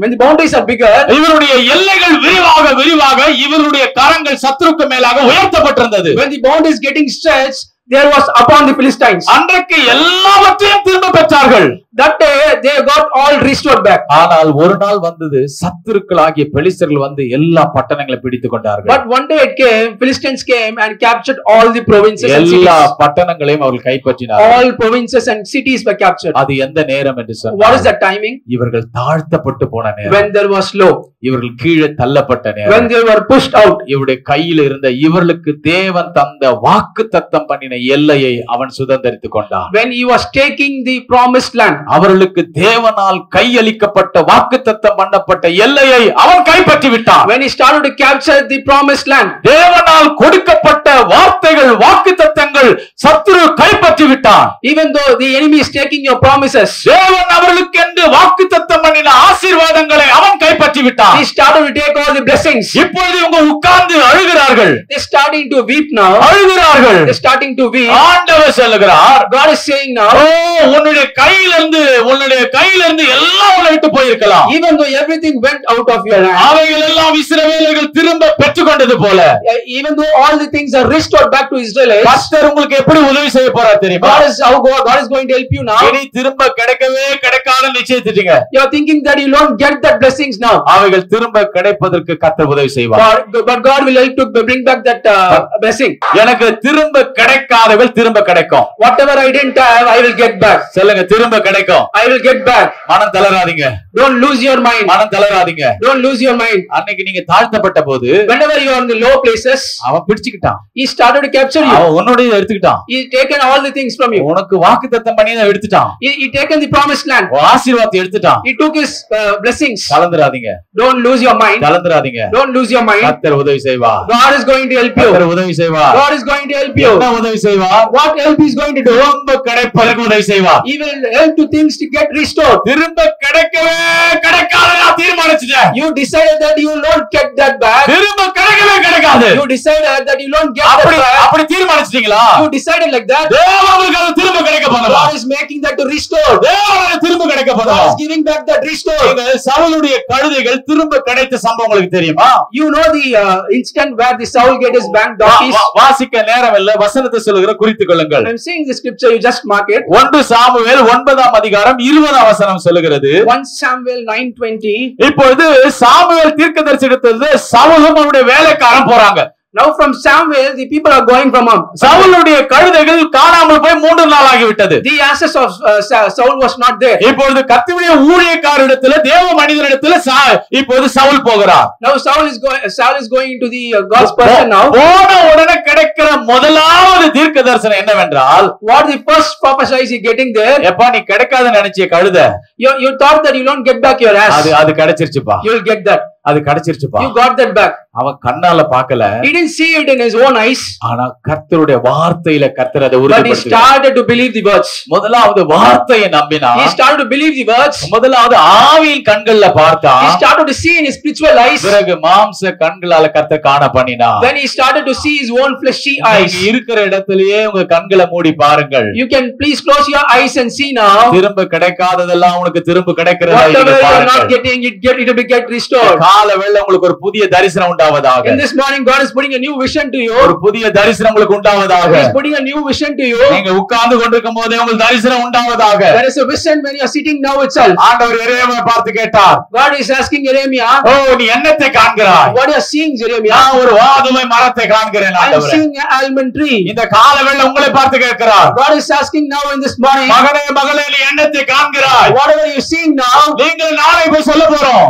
when the boundaries are bigger, இவருடைய எல்லைகள் விரிவாக இவருடைய கரங்கள் சத்துருக்கு மேலாக உயர்த்தப்பட்டிருந்தது. when the boundaries getting stretched, there was upon the Philistines. அன்றைக்கு எல்லாவற்றையும் திரும்ப பெற்றார்கள். that day they got all restored back. ஆனால் ஒரு நாள் வந்தது, சத்துருக்களாகிய பெலிஸ்தர்கள் வந்து எல்லா பட்டணங்களையும் பிடித்துக் கொண்டார்கள். but one day it came, Philistines came and captured all the provinces and cities. எல்லா பட்டணங்களையும் அவர்கள் கைப்பற்றினார்கள். all provinces and cities were captured. அது எந்த நேரம் என்று சொன்னார்? what is the timing? இவர்கள் தாழ்த்தப்பட்டு போன நேரம். when there was low. இவர்கள் கீழே தள்ளப்பட்ட நேரம். when they were pushed out. இவருடைய கையில் இருந்த இவர்களுக்கு தேவன் தந்த வாக்குத்தத்தம் பண்ணின பண்ணின எல்லையை அவன் சுதந்தரித்துக் கொண்டான். When he was taking the promised land, அவர்களுக்கு தேவனால் கையளிக்கப்பட்ட வாக்குத்தத்தம் பண்ணப்பட்ட எல்லையை அவன் கைப்பற்றி விட்டான். when he started to capture the promised land, தேவனால் கொடுக்கப்பட்ட வார்த்தைகள் வாக்குத்தத்தங்கள் சத்துரு கைப்பற்றி விட்டான். even though the enemy is taking your promises, தேவன் அவர்களுக்கு என்று வாக்குத்தத்தம் பண்ணின ஆசீர்வாதங்களை அவன் கைப்பற்றி விட்டான். he started to take all the blessings. இப்பொழுது இவங்க உட்கார்ந்து அழுகிறார்கள். They starting to weep now. அழுகிறார்கள். They starting to weep. ஆண்டவர் சொல்லுகிறார், God is saying now, உன்னுடைய கையிலிருந்து எல்லாம் உன்னை விட்டு போயிருக்கலாம். even though everything went out of your hand, அவைகள் எல்லாம் இஸ்ரவேலர்கள் திரும்ப பெற்றுக்கொண்டது போல, even though all the things are restored back to Israelites, கர்த்தர் உங்களுக்கு எப்படி உதவி செய்ய போறார் தெரியுமா? God is going to help you now. இனி திரும்ப கிடைக்காத நிச்சயிச்சிட்டீங்க. You are thinking that you don't get that blessings now. அவைகள் திரும்ப கிடைப்பதற்கு கர்த்தர் உதவி செய்வார். But God will help to bring back that blessing. எனக்கு திரும்ப கிடைக்காதவை திரும்ப கிடைக்கும். Whatever I didn't have, I will get back. சொல்லுங்க, திரும்ப கிடைக்கும். I will get back. மனம் தளராதீங்க. Don't lose your mind. மனம் தளராதீங்க. Don't lose your mind. அன்னைக்கு நீங்க தாழ்த்தப்பட்ட போது, whenever you are in the low places, அவன் பிடிச்சுக்கிட்டான். he started to capture you. அவன் உன்னுடைய எடுத்துக்கிட்டான். He taken all the things from you. உனக்கு வாக்குத்தத்தம் பண்ணியதை எடுத்துட்டான். He taken the promised land. ஆசீர்வாதத்தை எடுத்துட்டான். He took his blessings. கலந்துராதீங்க. Don't lose your mind. கலந்துராதீங்க. Don't lose your mind. கர்த்தர் உதவி செய்வார். God is going to help you. கர்த்தர் உதவி செய்வார். God is going to help you. என்ன உதவி செய்வார்? What help he is going to do? திரும்ப கிடைப்பதற்கு உதவி செய்வார். He will help to things to get restored. திரும்ப கிடைக்கவே கிடைக்காதா தீர்மானிச்சிட்டேன். You decided that you will not get that back. திரும்ப கிடைக்கவே கிடைக்காது. You decided that you will not get that back. அப்படி தீர்மானிச்சிட்டீங்களா? You decided like that. தேவனுக்கு அது திரும்ப கிடைக்க போகுது. God is making that to restore. தேவனுக்கு திரும்ப கிடைக்க போகுது. God is giving back that restore. சவுலுடைய கழுதைகள் திரும்ப கிடைத்த சம்பவம் உங்களுக்கு தெரியுமா? You know the instant where the Saul get his bank donkeys. வாசிக்க நேரம் இல்ல, வசனத்தை சொல்லுகிற குறித்துக் கொள்ளுங்கள். I'm saying the scripture, you just mark it. 1 Samuel 9ஆம் அதிகாரம் 20ஆம் வசனம் சொல்லுகிறது. 1 Samuel 9:20. இப்பொழுது சாமுவேல் தீர்க்கதரிசியிடத்திலிருந்து சவுலும் அவருடைய வேலைக்காரன் போறாங்க. Now from Samuel the people are going from him. சவுலுடைய கழுதைகள் காணாமல் போய் 3 நாள் ஆகிவிட்டது. The asses of Saul was not there. இப்பொழுது கர்த்தருடைய ஊழியக்காரரிடத்தில் தேவ மனிதனிடத்தில் இப்பொழுது சவுல் போகிறார். Now Saul is going to the God's person now. போன உடனே கிடைக்கிற முதலாவது தீர்க்க தரிசனம் என்னவென்றால், what the first prophecy is he getting there? எப்பா நீ கிடைக்காத நினைச்சிய கழுதை, you thought that you don't get back your ass. அது கிடைச்சிருச்சுப்பா. You will get that. அது கிடைச்சிருச்சுப்பா. You got that back. அவன் கண்ணால பார்க்கல. He didn't see it in his own eyes. ஆனா கர்த்தருடைய வார்த்தையில கர்த்தர் அதை But he உறுதிப்படுத்தினார். started to believe the words. முதலாவது வார்த்தையை நம்பினான். He started to believe the words. முதலாவது ஆவியின் கண்கள்ல பார்த்தான். He started to see in his spiritual eyes. பிறகு மாம்ச கண்களால கர்த்தர் காண பண்ணினார். Then he started to see his own fleshy eyes. நீங்க இருக்கிற இடத்திலேயே உங்க கண்களை மூடி பாருங்கள். You can please close your eyes and see now. திரும்ப கிடைக்காததெல்லாம் உனக்கு திரும்ப கிடைக்கிறதா Whatever you are not getting, it will get restored. காலவேளை உங்களுக்கு ஒரு புதிய தரிசனம் உண்டாவதாக. In this morning God is putting a new vision to you. ஒரு புதிய தரிசனம் உங்களுக்கு உண்டாவதாக. He is putting a new vision to you. நீங்க உட்கார்ந்து கொண்டிருக்கும் போதே உங்களுக்கு தரிசனம் உண்டாவதாக. There is a vision when you are sitting now itself. ஆண்டவர் எரேமியாவை பார்த்து கேட்டார். God is asking Jeremiah, நீ என்னத்தை காண்கிறாய்? what you are seeing Jeremiah? நான் ஒரு வாதுமை மரத்தை காண்கிறேன் I am ஆண்டவரே. seeing an almond tree. இந்த காலவேளை உங்களை பார்த்து கேட்கிறார். God is asking now in this morning, மகனே மகளே நீ என்னத்தை காண்கிறாய்? whatever you seeing now, நீங்கள் நாளை போய் சொல்ல போறோம்.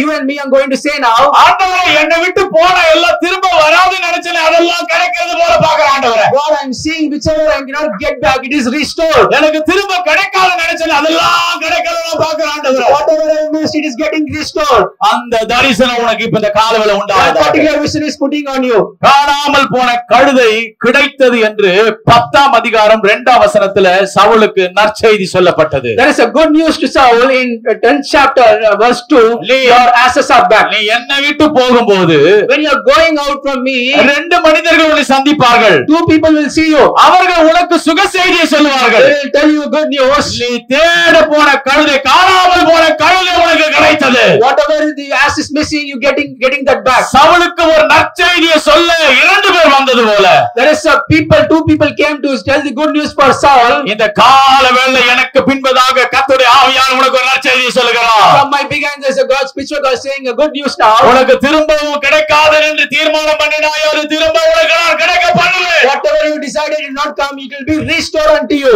you and me are going to say now, ஆண்டவரே என்னை விட்டு போன எல்லாம் திரும்ப வராது நினைச்சேன், அதெல்லாம் கிடைக்கிறது போல பார்க்கிறேன் ஆண்டவரே. God, I am seeing whichever I cannot get back, it is restored. எனக்கு திரும்ப கிடைக்காத நினைச்சேன், அதெல்லாம் கிடைக்கிறத பார்க்கிறேன் ஆண்டவரே. Whatever I missed, it is getting restored. அந்த தரிசனம் உனக்கு இப்ப இந்த காலவேளை That உண்டாவதாக. particular vision is putting on you. காணாமல் போன கழுதை கிடைத்தது என்று 10ஆம் அதிகாரம் 2ஆம் வசனத்துல சவுலுக்கு நற்செய்தி சொல்லப்பட்டது. There is a good news to Saul in 10th chapter verse 2. Your asses are back. நீ என்னை விட்டு போகும்போது When you are going out from me, 2 மனிதர்கள் உன்னை சந்திப்பார்கள். 2 people will see you. அவர்கள் உனக்கு சுக செய்தியை சொல்லுவார்கள். They will tell you good news. நீ தேட போன கழுதை, காணாமல் போன கழுதை உனக்கு கிடைத்தது. Whatever the ass is missing, you getting that back. சவுலுக்கு ஒரு நற்செய்தியை சொல்ல 2 பேர் வந்தது போல, There is a 2 people came to tell the good news for Saul. இந்த காலவேளை எனக்கு பின்பதாக கர்த்தருடைய ஆவியானவர் உனக்கு ஒரு நற்செய்தியை சொல்லுகிறார். From my beginning, there is a God, spiritual God saying a good news now. உனக்கு திரும்பவும் கிடைக்காது என்று தீர்மானம் பண்ணினாய், அது திரும்ப உனக்கு நான் கிடைக்க பண்ணுவேன். Whatever you decided will not come, it will be restored unto you.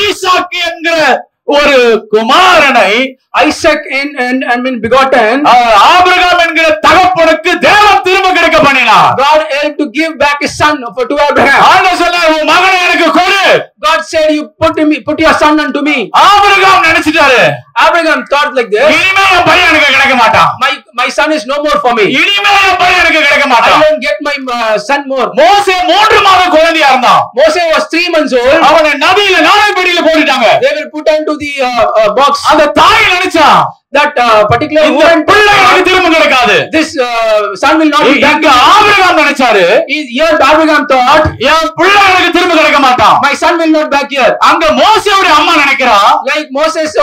ஈசாக்கு என்கிற ஒரு குமாரனை Isaac and begotten, ஆபிரகாம் என்கிற தகப்பனுக்கு தேவன் திரும்ப கிடைக்க பண்ணினார். God helped to give back his son to Abraham. ஆண்டவர் சொன்னார், உன் மகனை you put your son unto me? Abraham நினைச்சிட்டாரு, Abraham thought like this. இனிமே என் பையன் எனக்கு கிடைக்க மாட்டான், My son is no more for me. இனிமே என் பையன் எனக்கு கிடைக்க I மாட்டான். won't get my son more. மோசே 3 மாத குழந்தையா இருந்தான். Moses was 3 months old. அவனை நதியில நாளைப்படியில போட்டுட்டாங்க. They were put into the box. அந்த தாய் நினைச்சா, That particular இந்த woman, பிள்ளை எனக்கு திரும்ப கிடைக்காது. this son will not be back. இங்க ஆபிரகாம் நினைச்சாரு, Here Abraham thought, என் பிள்ளை எனக்கு திரும்ப கிடைக்க மாட்டான். my son will not back here. அங்க மோசேவுடைய அம்மா நினைக்கிறா, Like Moses,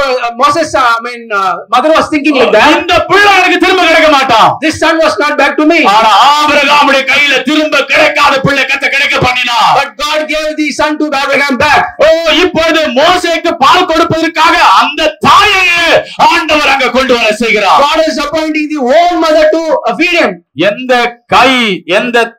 mother was thinking like that. இந்த பிள்ளை எனக்கு திரும்ப கிடைக்க மாட்டான். This son was not back to me. ஆனா ஆபிரகாமுடைய கையில திரும்ப கிடைக்காத பிள்ளை கிடைக்க பண்ணினா. But God gave the son to Abraham back. ஓ, இப்பொழுது மோசேக்கு பால் கொடுப்பதற்காக அந்த தாயையே ஆண்டவர் அங்க கொண்டு வர செய்கிறார். God is appointing the own mother to feed him. எந்த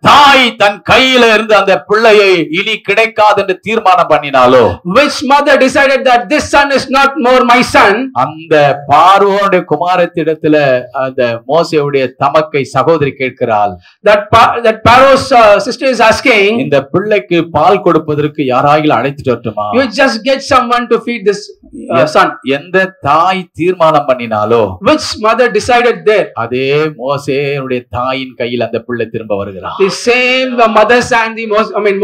தாய் தன் கையில இருந்து அந்த பிள்ளையை இனி கிடைக்காது என்று தீர்மானம் பண்ணினாலோ, Which mother decided that this son is not more my son? அந்த பார்வோனுடைய குமாரத்திடத்துல அந்த மோசேயுடைய தமக்கை சகோதரி கேட்கிறாள், That Pharaoh's sister is asking, இந்த பிள்ளைக்கு பால் கொடுப்பதற்கு யாராயிலும் அழைத்துட்டு வரட்டுமா? you just get someone to feed this son. எந்த தாய் தீர்மானம் பண்ணினாலோ, Which mother decided there? அதே மோசேயுடைய தாயின் கையில் அந்த பிள்ளை திரும்ப வருகிறான். The same mother's and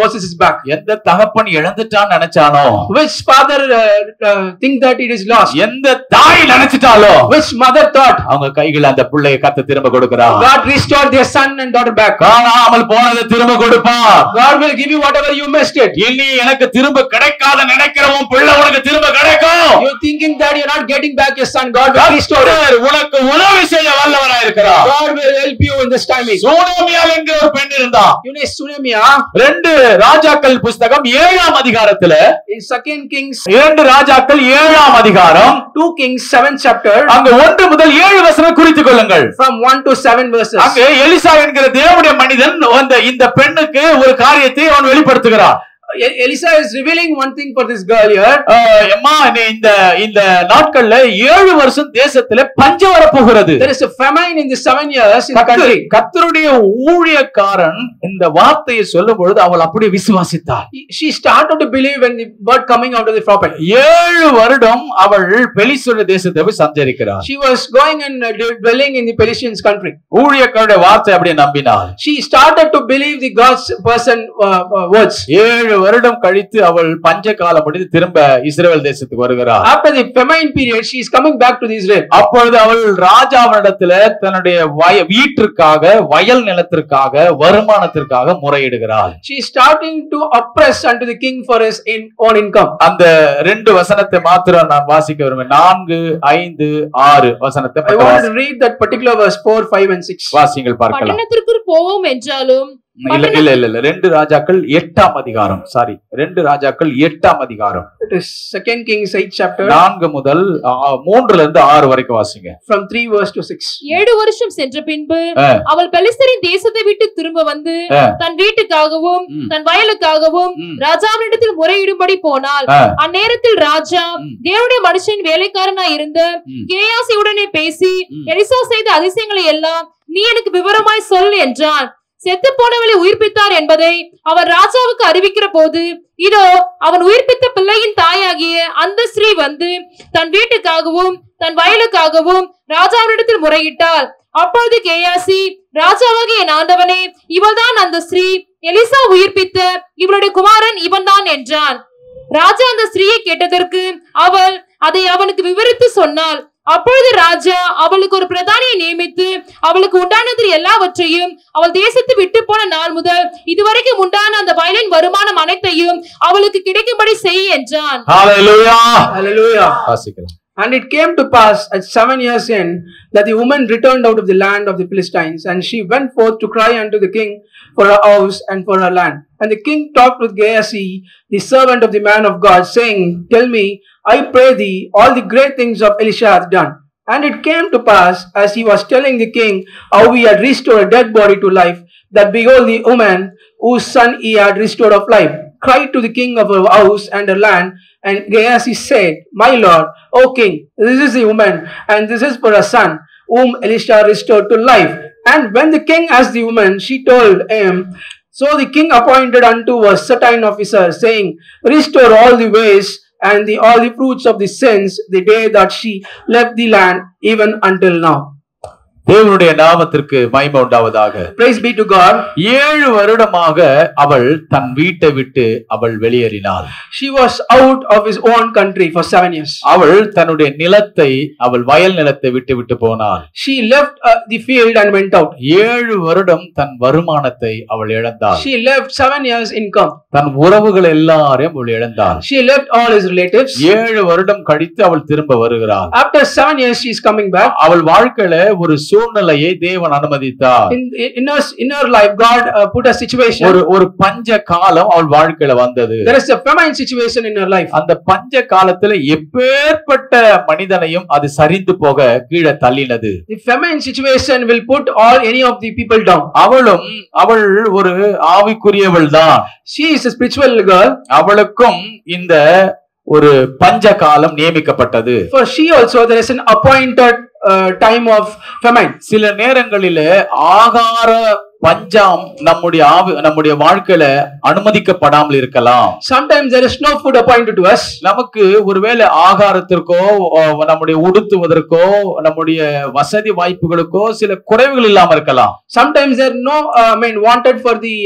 Moses is back. எந்த தகப்பன் இழந்துட்டான்னு நினைச்சானோ, Which father think that it is lost? எந்த தாய் நினைச்சிட்டாலோ, Which mother thought? அவங்க கைகள் அந்த பிள்ளையை கத்த திரும்ப கொடுக்கிறார். God restored their son and daughter back. காணாமல் போனதை திரும்ப கொடுப்பார். God will give you whatever you missed it. இனி எனக்கு திரும்ப கிடைக்காத நினைக்கிறவன் பிள்ளை உனக்கு திரும்ப கிடைக்கும். You're thinking that you're not getting back your son. God will restore it. உனக்கு உதவி செய்ய வல்லவராய் இருக்கிறார். God will help you in this timing. சூனேமியாள் என்கிற ஒரு பெண் இருந்தா. You know Sunamia? 2 ராஜாக்கள் புஸ்தகம் 7ஆம் அதிகாரத்துல, In 2 Kings, 2 ராஜாக்கள் 7ஆம் அதிகாரம், 2 Kings 7th chapter, அங்க 1 முதல் 7 வசனம் குறித்துக் கொள்ளுங்கள். from 1 to 7 verses. அங்க எலிசா என்கிற தேவனுடைய மனிதன் இந்த பெண்ணுக்கு ஒரு காரியத்தை அவன் வெளிப்படுத்துகிறார். Elisa is revealing one thing for this girl here. அம்மா, இந்த நாட்கள்ல 7 வருஷம் தேசத்துல பஞ்சம் வரப்போகிறது. There is a famine in the 7 years in the country. கர்த்தருடைய ஊழியக்காரன் இந்த வார்த்தையை சொல்லும் பொழுது அவள் அப்படியே விசுவாசித்தாள். She started to believe when the word coming out of the prophet. 7 வருடம் அவள் பெலிஸ்தருடைய தேசத்தை போய் சஞ்சரிக்கிறாள். She was going and dwelling in the Pelishtians country. ஊழியக்காரருடைய வார்த்தை அப்படியே நம்பினாள். She started to believe the God's person words. 7 வருடம் கழித்து அவள் பஞ்ச காலம் முடிந்து திரும்ப இஸ்ரவேல் தேசத்துக்கு வருகிறாள். After the famine period, she is coming back to Israel. அப்பொழுது அவள் ராஜாவினிடத்துல தன்னுடைய வீட்டிற்காக, வயல் நிலத்திற்காக, வருமானத்திற்காக முறையிடுகிறாள். She is starting to oppress unto the king for his own income. அந்த 2 வசனத்தை மாத்திரம் நான் வாசிக்க விரும்புகிறேன். 4, 5, 6 வசனத்தை I want to read that particular verse 4, 5 and 6. வாசிங்கள் பார்க்கலாம். பட்டணத்திற்கு போவோம் என்றாலும் இல்ல 2 ராஜாக்கள் 8ஆம் அதிகாரம். சாரி, 2 ராஜாக்கள் 8ஆம் அதிகாரம். It is 2 Kings 8 chapter. 4 முதல் 3ல இருந்து 6 வரைக்கும் வாசிங்க. From 3 verse to 6. 7 வருஷம் சென்ற பின்பு அவள் பெலிஸ்தரின் தேசத்தை விட்டு திரும்ப வந்து தன் வீட்டுக்காகவும் தன் வயலுக்காகவும் ராஜாவினிடத்தில் முறையிடும்படி போனாள். அந்நேரத்தில் ராஜா தேவனுடைய மனுஷன் வேலைக்காரனாய் இருந்த கேயாசியுடனே பேசி, எலிசா செய்த அதிசயங்களை எல்லாம் நீ எனக்கு விவரமாய் சொல் என்றான். செத்து போனவளை உயிர்ப்பித்தார் என்பதை அவர் ராஜாவுக்கு அறிவிக்கிற போது, இதோ அவன் உயிர்ப்பித்த பிள்ளையின் தாயாகிய அந்த ஸ்ரீ வந்து தன் வீட்டுக்காகவும் தன் வயலுக்காகவும் ராஜாவினிடத்தில் முறையிட்டாள். அப்பொழுது கேயாசி, ராஜாவாகிய என் ஆண்டவனே, இவள்தான் அந்த ஸ்ரீ, எலிசா உயிர்ப்பித்த இவளுடைய குமாரன் இவன்தான் என்றான். ராஜா அந்த ஸ்ரீயை கேட்டதற்கு அவள் அதை அவனுக்கு விவரித்து சொன்னாள். அப்பொழுது ராஜா அவளுக்கு ஒரு பிரதானியை நியமித்து அவளுக்கு உண்டானது எல்லாவற்றையும் அவள் தேசத்தை விட்டு போன நாள் முதல் இதுவரைக்கும் உண்டான அந்த வயலின் வருமானம் அனைத்தையும் அவளுக்கு கிடைக்கும்படி செய் என்றான். ஹalleluya, hallelujah. வாசிக்கலாம். And it came to pass at 7 years in that the woman returned out of the land of the Philistines, and she went forth to cry unto the king for her house and for her land. And the king talked with Gehazi, the servant of the man of God, saying, Tell me, I pray thee, all the great things of Elisha hath done. And it came to pass, as he was telling the king how he had restored a dead body to life, that behold, the woman whose son he had restored of life cried to the king of her house and her land. And Gehazi said, My lord, O king, this is the woman, and this is for her son, whom Elisha restored to life. And when the king asked the woman, she told him, So the king appointed unto a certain officer, saying, Restore all the ways and all the fruits of the sins the day that she left the land, even until now. தேவனுடைய நாமத்திற்கு மகிமை உண்டாவதாக. Praise be to God. 7 வருடமாக அவள் தன் வீட்டை விட்டு அவள் வெளியேறினாள். She was out of his own country for 7 years. அவள் தன்னுடைய நிலத்தை, அவள் வயல் நிலத்தை விட்டு போனாள். She left the field and went out. 7 வருடம் தன் வருமானத்தை அவள் இழந்தாள். She left 7 years income. தன் உறவுகள் எல்லாரையும் அவள் இழந்தாள். She left all his relatives. 7 வருடம் கழித்து அவள் திரும்ப வருகிறாள். After 7 years she is coming back. அவள் வாழ்க்கையில ஒரு சூழ்நிலையை தேவன் அனுமதித்தார். In her life God put a situation. ஒரு பஞ்ச காலம் அவள் வாழ்க்கையில வந்தது. There is a famine situation in her life. அந்த பஞ்ச காலத்துல எப்பேற்பட்ட மனிதனையும் அது சரிந்து போக கீழே தள்ளினது. The famine situation will put any of the people down. அவள் ஒரு ஆவிக்குரியவள் தான். She is a spiritual girl. அவளுக்கும் இந்த ஒரு பஞ்ச காலம் நியமிக்கப்பட்டது. For she also there is an appointed time of famine. சில நேரங்களிலே ஆகார பஞ்சம் நம்முடைய வாழ்க்கையில அனுமதிக்கப்படாமல் இருக்கலாம். Sometimes there is no food appointed to us. நமக்கு ஒருவேளை ஆகாரத்திற்கோ நம்முடைய உடுத்துவதற்கோ நம்முடைய வசதி வாய்ப்புகளுக்கோ சில குறைவுகள் இல்லாம இருக்கலாம். Sometimes there no wanted for the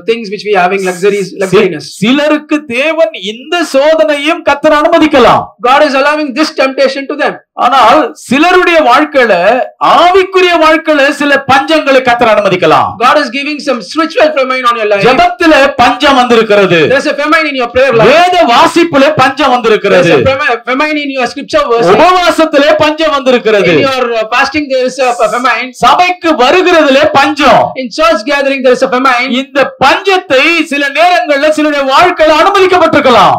things which we having luxuriness. சிலருக்கு தேவன் இந்த சோதனையும் கர்த்தர் அனுமதிக்கலாம். God is allowing this temptation to them. ஆனால் சிலருடைய வாழ்க்கையில ஆவிக்குரிய வாழ்க்கையில சில பஞ்சங்களை கர்த்தர் அனுமதிக்கலாம். God is giving some spiritual famine on your life. ஜெபத்திலே பஞ்சம் வந்திருக்கிறது. There is a famine in your prayer life. வேத வாசிப்பிலே பஞ்சம் வந்திருக்கிறது. There is a famine in your scripture verse. உபவாசத்திலே பஞ்சம் வந்திருக்கிறது. In your fasting there is a famine. சபைக்கு வருகிறதிலே பஞ்சம். In church gathering there is a famine. இந்த பஞ்சத்தை சில நேரங்களில் சிலருடைய வாழ்க்கையில அனுமதிக்கப்பட்டிருக்கலாம்.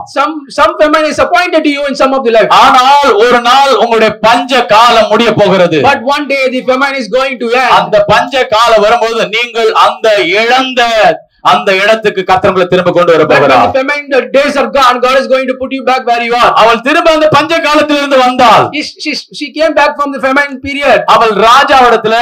Some famine is appointed to you in some of the life. ஆனால் ஒரு நாள் உங்களுடைய பஞ்ச காலம் முடிய போகிறது. But one day the famine is going to end. அந்த பஞ்ச காலம் வரும்போது நீங்கள் அந்த இழந்த அந்த இடத்துக்கு கர்த்தர் உங்களை திரும்ப கொண்டு வர போகிறார். The days are gone. God is going to put you back where you are. அவள் திரும்ப அந்த பஞ்ச காலத்திலிருந்து வந்தாள். She came back from the famine period. அவள் ராஜாவிடத்துல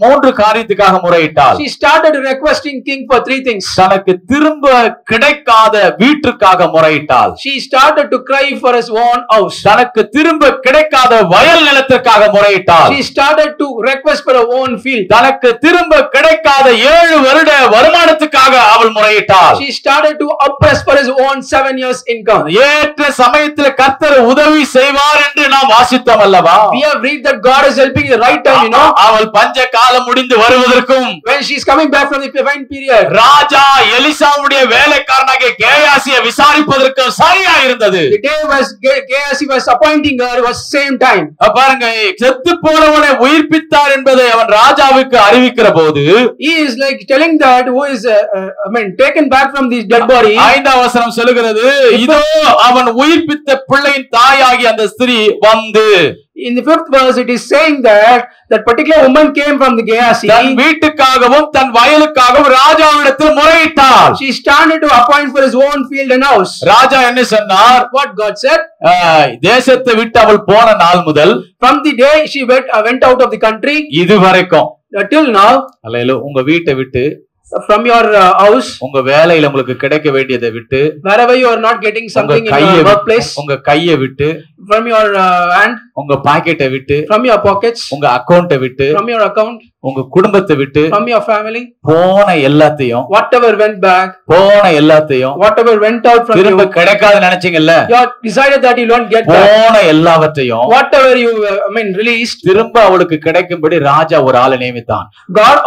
3 காரியத்துக்காக முறையிட்டாள். She started requesting king for 3 things. தனக்கு திரும்ப கிடைக்காத வீட்டுக்காக முறையிட்டாள். She started to cry for his own house. தனக்கு திரும்ப கிடைக்காத வயல் நிலத்துக்காக முறையிட்டாள். She started to request for her own field. தனக்கு திரும்ப கிடைக்காத 7 வருட வருமானத்துக்காக அவள் முறையிட்டாள். She started to oppress for his own 7 years income. ஏற்ற சமயத்தில் கர்த்தர் உதவி செய்வார் என்று நாம் வாசித்தோம் அல்லவா? We have read that God is helping the right time, அவள் பஞ்ச காலம் முடிந்து வருவதற்கும் when she is coming back from the famine period. ராஜா எலிசாவுடைய வேலைக்காரனாகிய கேயாசியை விசாரிப்பதற்கு சரியா இருந்தது. The day was Gehazi was appointing her was same time. பாருங்க, செத்து போனவனை உயிர்ப்பித்தார் என்பதை அவன் ராஜாவுக்கு அறிவிக்கிற போது he is like telling that who is taken back from this dead body. 5ஆம் வசனம் சொல்லுகிறது, இதோ அவன் உயிர்ப்பித்த பிள்ளையின் தாயாகி அந்த ஸ்திரீ வந்து. In the 5th verse it is saying that that particular woman came from the Gehazi. Than வீட்டுக்காகவும் than வயலுக்காகவும் ராஜாவிடத்தில் முறையிட்டாள். She started to appoint for his own field and house. ராஜா என்ன சொன்னார்? What God said? தேசத்தை விட்டு அவள் போன நாள் முதல், from the day she went out of the country, இதுவரைக்கும், till now, அல்லேலூயா, உங்க வீட்டை விட்டு, from your house, உங்க வேலையில உங்களுக்கு கிடைக்க வேண்டியதை விட்டு, wherever you are not getting something in your workplace, உங்க கையை விட்டு, from your hand, உங்க பாக்கெட்டை விட்டு, from your pockets, உங்க அக்கவுண்ட்டை விட்டு, from your account, உங்க குடும்பத்தை விட்டு, from your family, போன எல்லாத்தையும், whatever went back, போன எல்லாத்தையும், whatever went out from you, திரும்ப கிடைக்காது நினைச்சீங்கல்ல, you decided that you don't get back, போன எல்லாவற்றையும், whatever you released, திரும்ப அவளுக்கு கிடைக்கும்படி ராஜா ஒரு ஆளை நியமித்தான். God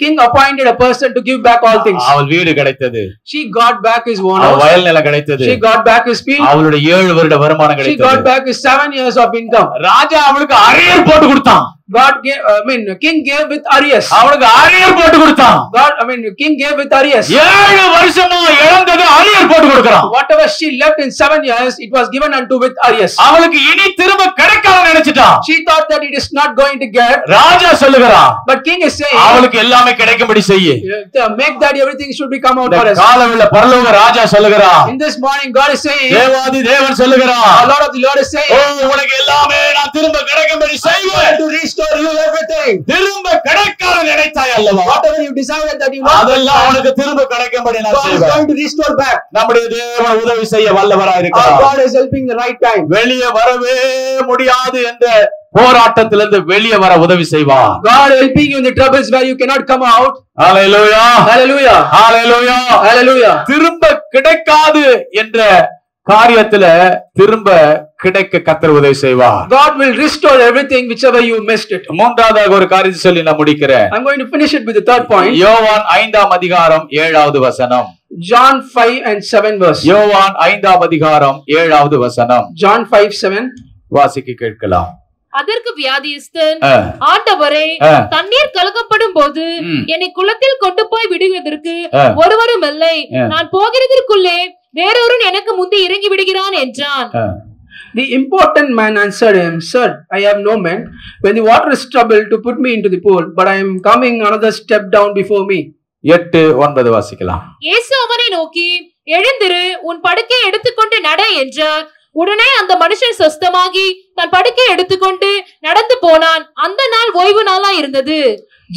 king appointed a person to give back all things. அவள் வீடு கிடைத்தது. She got back his own house. வயல் நிலம் கிடைத்தது. She got back his field. அவளுடைய 7 வருட வருமானம் கிடைத்தது. She got back his 7 years of income. ராஜா அவளுக்கு அரியர் போட்டு கொடுத்தான். God gave, king gave with arrears. அவளுக்கு அரியர் போட்டு கொடுத்தான். King gave with arrears. 7 வருஷமா இழந்தது அரியர் போட்டு கொடுக்கறான். Whatever she left in 7 years, it was given unto with arrears. அவளுக்கு இனி திரும்ப கிடைக்காது நினைச்சிட்டான். She thought that it is not going to get. ராஜா சொல்லுகிறான், but king is saying, அவளுக்கு எல்லாமே கிடைக்கும்படி செய்யு. Make that everything should be come out for us. காலவெள்ள பரலோக ராஜா சொல்லுகிறான். In this morning God is saying, தேவாதி தேவன் சொல்லுகிறான், the Lord of the Lord is saying, உங்களுக்கு எல்லாமே நான் திரும்ப கிடைக்கும்படி செய்வேன். to restore restore you everything. திரும்ப கிடைக்காத நினைத்தாய் அல்லவா, Whatever you decided that you want, அதெல்லாம் உனக்கு திரும்ப கிடைக்கும்படி நான் God is செய்வேன். going to restore back. நம்முடைய தேவன் உதவி செய்ய வல்லவராய் Our இருக்கிறார். God is helping the right time. வெளியே வரவே முடியாது என்ற போராட்டத்திலிருந்து வெளியே வர உதவி செய்வார். God helping you in the troubles where you cannot come out. Hallelujah, Hallelujah. Hallelujah, Hallelujah. திரும்ப கிடைக்காது என்ற காரியத்துல திரும்ப கிடைக்க கர்த்தர் உதவி செய்வார். God will restore everything whichever you missed it. மூன்றாவதாக ஒரு காரியத்தை சொல்லி நான் முடிக்கிறேன். I'm going to finish it with the third point. யோவான் 5ஆம் அதிகாரம் 7வது வசனம். John 5 and 7 verse. யோவான் 5ஆம் அதிகாரம் 7வது வசனம். John 5:7. வாசிக்க கேட்கலாம். அதற்கு வியாதியஸ்தன், ஆண்டவரே, தண்ணீர் கலக்கப்படும் போது என்னை குளத்தில் கொண்டு போய் விடுவதற்கு ஒருவரும் இல்லை, நான் போகிறதற்குள்ளே வேறொருவன் எனக்கு முந்தி இறங்கி விடுகிறான் என்றான். The important man answered him, Sir, I have no man when the water is troubled to put me into the pool, but I am coming another step down before me. 8-9 வாசிக்கலாம். இயேசு அவனை நோக்கி, எழுந்திரு, உன் படுக்கையை எடுத்துக்கொண்டு நட என்றார். உடனே அந்த மனுஷன் சொஸ்தமாகி தன் படுக்கையை எடுத்துக்கொண்டு நடந்து போனான். அந்த நாள் ஓய்வு நாளா இருந்தது.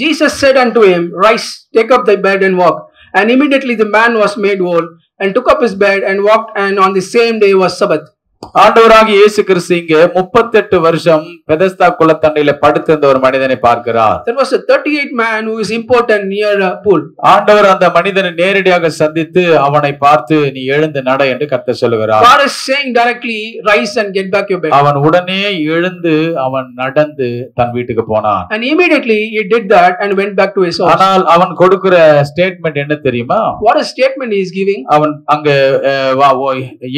Jesus said unto him, Rise, take up thy bed and walk. And immediately the man was made whole and took up his bed and walked, and on the same day was Sabbath. ஆண்டவராகிய இயேசு கிறிஸ்து இங்கே 38 வருஷம் Bethesda குளத்தண்டையில படுத்திருந்த ஒரு மனிதனை பார்க்கிறார். There was a 38 man who is important near a pool. ஆண்டவர் அந்த மனிதனை நேரடியாக சந்தித்து அவனை பார்த்து நீ எழுந்து நட என்று கர்த்தர் சொல்லுகிறார். God is saying directly, rise and get back your bed. அவன் உடனே எழுந்து அவன் நடந்து தன் வீட்டுக்கு போனான். And immediately he did that and went back to his house. ஆனால் அவன் கொடுக்கிற ஸ்டேட்மெண்ட் என்ன தெரியுமா? What a statement he is giving. அவன் அங்க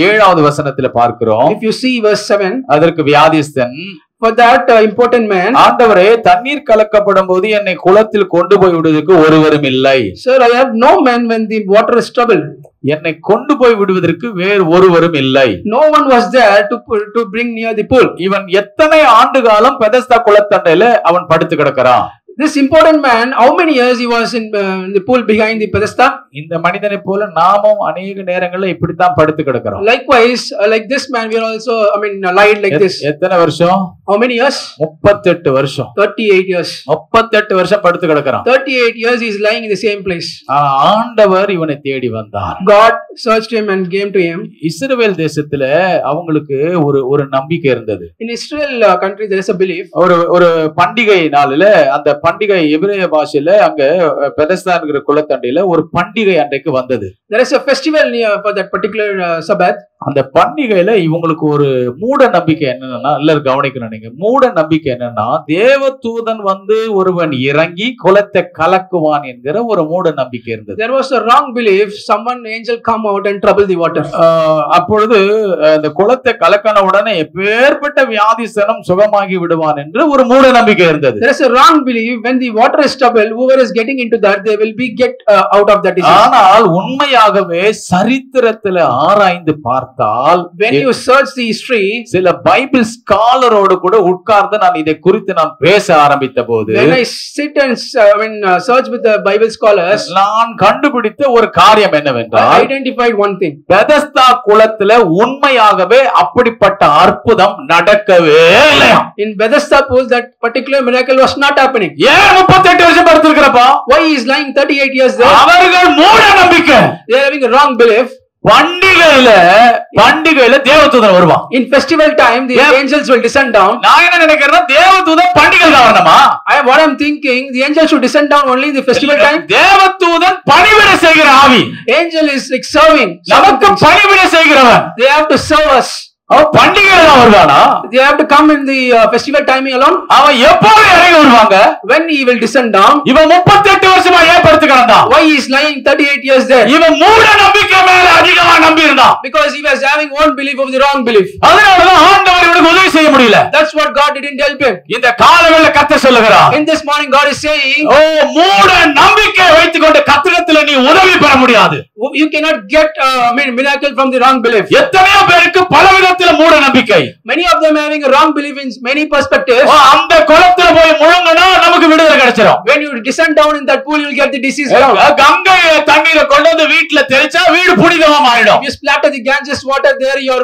7வது வசனத்துல பார்க்கிறோம். If you see verse 7, அதற்கு வியாதிஸ்தன், for that important man, ஆண்டவரே, தண்ணீர் கலக்கப்படும் போது என்னை குளத்தில் கொண்டு போய் விடுவதற்கு ஒருவரும் இல்லை. Sir, I have no man when the water is troubled. என்னை கொண்டு போய் விடுவதற்கு வேறு ஒருவரும் இல்லை. No one was there to bring near the pool. இவன் எத்தனை ஆண்டு காலம் பெதஸ்தா குளத்தண்டையில அவன் படுத்து கிடக்கிறான். This important man, how many years he was in the pool behind the Bethesda? இந்த மனிதனை போல நாமும் அநேக நேரங்கள்ல இப்படித்தான் படுத்து கிடக்கிறோம். Likewise, like this man, we are also, lied like this. எத்தனை வருஷம்? How many years? 38 வருஷம். 38 years. 38 வருஷம் படுத்து கிடக்கிறான். 38 years he is lying in the same place. ஆண்டவர் இவனை தேடி வந்தார். God searched him and came to him. இஸ்ரவேல் தேசத்துல அவங்களுக்கு ஒரு நம்பிக்கை இருந்தது. In Israel country there is a belief. ஒரு பண்டிகை நாளில, அந்த பண்டிகை எபிரேய பாஷையில அங்க பெதஸ்தான்ங்கிற குளத்தண்டையில ஒரு பண்டிகை அன்றைக்கு வந்தது. There is a festival near for that particular Sabbath. அந்த பண்டிகையில இவங்களுக்கு ஒரு மூட நம்பிக்கை என்னன்னா, எல்லாரும் கவனிக்கணும் நீங்க, மூட நம்பிக்கை என்னன்னா, தேவதூதன் வந்து ஒருவன் இறங்கி குளத்தை கலக்குவான் என்கிற ஒரு மூட நம்பிக்கை இருந்தது. There was a wrong belief, someone angel come out and trouble the water. அப்பொழுது அந்த குளத்தை கலக்கின உடனே எப்பேற்பட்ட வியாதிசனம் சுகமாகி விடுவான் என்று ஒரு மூட நம்பிக்கை இருந்தது. There is a wrong belief, when the water is troubled, whoever is getting into that, they will be get out of that disease. ஆனால் உண்மையாகவே சரித்திரத்துல ஆராய்ந்து பார்த்தால், when you search the history, சில பைபிள் ஸ்காலரோடு கூட உட்கார்ந்து நான் இதை குறித்து நான் பேச ஆரம்பித்த போது, when I sit and search with the Bible scholars, நான் கண்டுபிடித்த ஒரு காரியம் என்னவென்றால், I identified one thing. Bethesda குளத்துல உண்மையாகவே அப்படிப்பட்ட அற்புதம் நடக்கவே இல்லையா. In Bethesda pool, that particular miracle was not happening. ஏன் 38 வருஷம் படுத்திருக்கிறப்பா? Why he is lying 38 years there? அவர்கள் மூட நம்பிக்கை. They are having a wrong belief. பண்டிகையில தேவதூதன் வருவான். In festival time, the angels will descend down. நான் என்ன நினைக்கிறேன், தேவதூதன் பண்டிகை காரணமா? What I am thinking, the angels should descend down only in the festival time. தேவதூதன் பணிவிடை செய்கிற ஆவி. Angel is like serving. நமக்கு பணிவிடை செய்கிறவன். They have to serve us. பண்டிகையில தான் வருவானா? They have to come in the festival timing alone. அவன் எப்போது இறங்கி வருவாங்க? When he will descend down. இவன் 38 வருஷமா ஏன் படுத்து கிடந்தான்? Why he is lying 38 years there? இவன் மூட நம்பிக்கை மேல அதிகமா நம்பி இருந்தான். Because he was having one belief of the wrong belief. அதனாலதான் ஆண்டவர் இவனுக்கு உதவி செய்ய முடியல. That's what God didn't help him. இந்த காலவேளை கர்த்தர் சொல்லுகிறார். In this morning God is saying, மூட நம்பிக்கை வைத்துக்கொண்டு கர்த்தரிடத்தில் நீ நீ உதவி பெற முடியாது. You cannot get miracle from the wrong belief. எத்தனையோ பேருக்கு பல விதத்துல மூட நம்பிக்கை. Many of them having a wrong belief in many perspectives. அந்த குளத்துல போய் முழுங்கினா நமக்கு விடுதலை கிடைச்சிரும். When you descend down in that pool, you will get the disease down. Ganga தண்ணீரை கொண்டு வந்து வீட்டுல தெளிச்சா வீடு புனிதமா மாறிடும். If you splatter the Ganges water there, your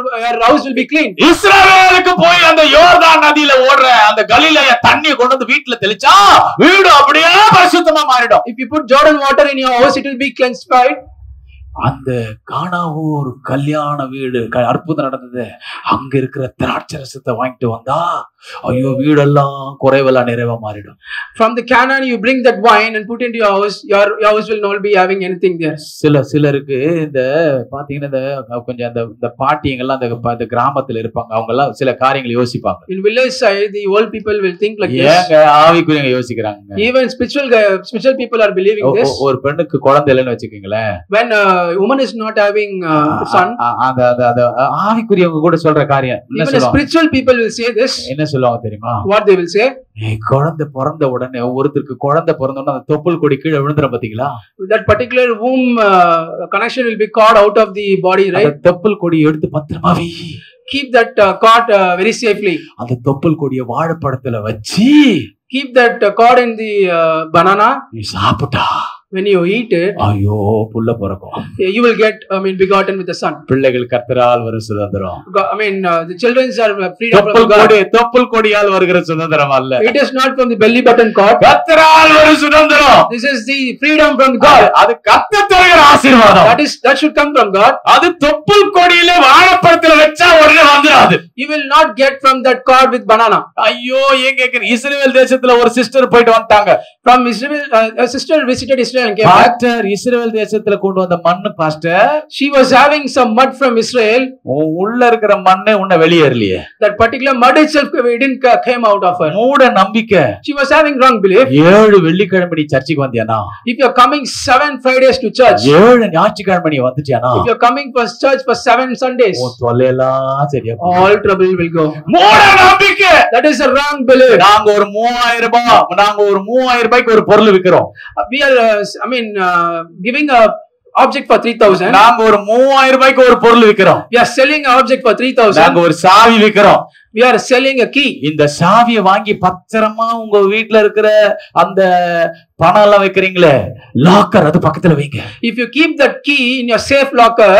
house will be clean. இஸ்ரவேலுக்கு போய் அந்த யோர்தான் நதியில ஓடுற அந்த கலிலேய தண்ணியை கொண்டு வந்து வீட்டுல தெளிச்சா வீடு அப்படியே பரிசுத்தமா மாறிடும். If you put Jordan water in your house, it will be cleansed. அந்த கானாவூர் கல்யாண வீடு அற்புதம் நடந்தது. அங்க இருக்கிற திராட்சரசத்தை வாங்கிட்டு வந்தா ஐயோ வீடெல்லாம் குறைவெல்லாம் நிறைவா மாறிடும். From the Canaan you bring that wine and put into your house. Your house will not be having anything there. சிலருக்கு இந்த பாத்தீங்கன்னா இந்த கொஞ்சம் அந்த பாட்டிங்கெல்லாம் அந்த கிராமத்துல இருப்பாங்க. அவங்க எல்லாம் சில காரியங்களை யோசிப்பாங்க. In village side the old people will think like this. ஏங்க ஆவிக்குரியவங்க யோசிக்கிறாங்க. Even spiritual people are believing this. ஒரு பெண்ணுக்கு குழந்தை இல்லைன்னு வச்சுக்கீங்களேன். When woman is not having son, அந்த ஆவிக்குரியவங்க கூட சொல்ற காரியம். even spiritual people will say this. என்ன சொல்லுவாங்க தெரியுமா? What they will say? குழந்தை பிறந்த உடனே ஒருத்தருக்கு குழந்தை பிறந்த உடனே அந்த தொப்புள் கொடி கீழே விழுந்துரும் பாத்தீங்களா? That particular womb connection will be cut out of the body, right? அந்த தொப்புள் கொடி எடுத்து பத்திரமா வை. Keep that cord very safely. அந்த தொப்புள் கொடியை வாழைப்பழத்துல வச்சு keep that cord in the banana. நீ சாப்பிட்டா when you eat it, ஐயோ புள்ள பிறக்கும். you will get begotten with the son. பிள்ளைகள் கர்த்தரால் வரும் சுதந்திரம். The children are freedom from God. தொப்புள் கொடியால் வருகிற சுதந்திரம் அல்ல. It is not from the belly button cord. கர்த்தரால் வரும் சுதந்திரம். This is the freedom from God. அது கர்த்தர் தருகிற ஆசீர்வாதம். That should come from God. அது தொப்புள் கொடியில வாழைப்பழத்துல வச்சா உடனே வந்துராது. You will not get from that cord with banana. ஐயோ ஏன் கேக்குறீங்க? இஸ்ரவேல் தேசத்துல ஒரு சிஸ்டர் போயிட்டு வந்தாங்க. From Israel, a sister visited Israel and came back. Pastor இஸ்ரவேல் தேசத்துல கொண்டு வந்த மண்ணு pastor. She was having some mud from Israel. உள்ள இருக்கிற மண்ணே உன்ன வெளியேறலையே. That particular mud itself didn't came out of her. மூட நம்பிக்கை. She was having wrong belief. 7 வெள்ளிக்கிழமை நீ சர்ச்சுக்கு வந்தியானா? If you are coming 7 Fridays to church. 7 ஞாயிற்றுக்கிழமை நீ வந்துட்டியானா? If you are coming for church for 7 Sundays. உன் தொல்லையெல்லாம் சரியா போகும். All trouble will go. மூட நம்பிக்கை. That is a wrong belief. நாங்க ஒரு 3000 ரூபாய்க்கு ஒரு பொருள் விக்கிறோம். We are giving a object for 3000. நாங்க ஒரு 3000 ரூபாய்க்கு ஒரு பொருள் விக்கிறோம். We are selling an object for 3000. நாங்க ஒரு சாவி விக்கிறோம். We are selling a key. இந்த சாவியை வாங்கி பத்திரமா உங்க வீட்ல இருக்கிற அந்த பணம் எல்லாம் வைக்கிறீங்களே லாக்கர் அது பக்கத்துல வைங்க. If you keep that key in your safe locker,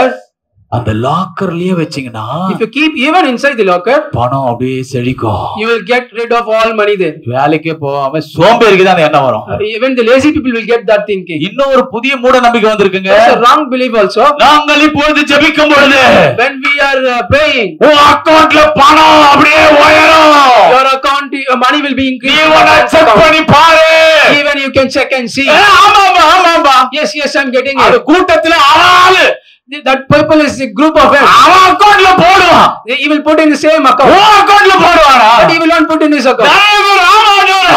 அந்த லாக்கர்லயே வெச்சீங்கனா, if you keep even inside the locker, பணம் அப்படியே செழிக்கும். You will get rid of all money there. வேலைக்கே போகாம சோம்பேறிக்கு தான் என்ன வரும். Even the lazy people will get that thinking. இன்னொரு புதிய மூட நம்பிக்கை வந்திருக்குங்க. It's a wrong belief also. நாங்கள் இப்பொழுது ஜெபிக்கும் பொழுது, when we are praying, உன் அக்கவுண்ட்ல பணம் அப்படியே உயரும். Your account money will be increased. நீ செக் பண்ணி பாரு. Even you can check and see. ஆமாம்பா. Yes, I'm getting it. அது கூட்டத்துல ஆளு. That people is a group of them. அவன் அக்கவுண்ட்ல போடுவான். He will put in the same account. உன் அக்கவுண்ட்ல போடுவானா? But he will not put in his account.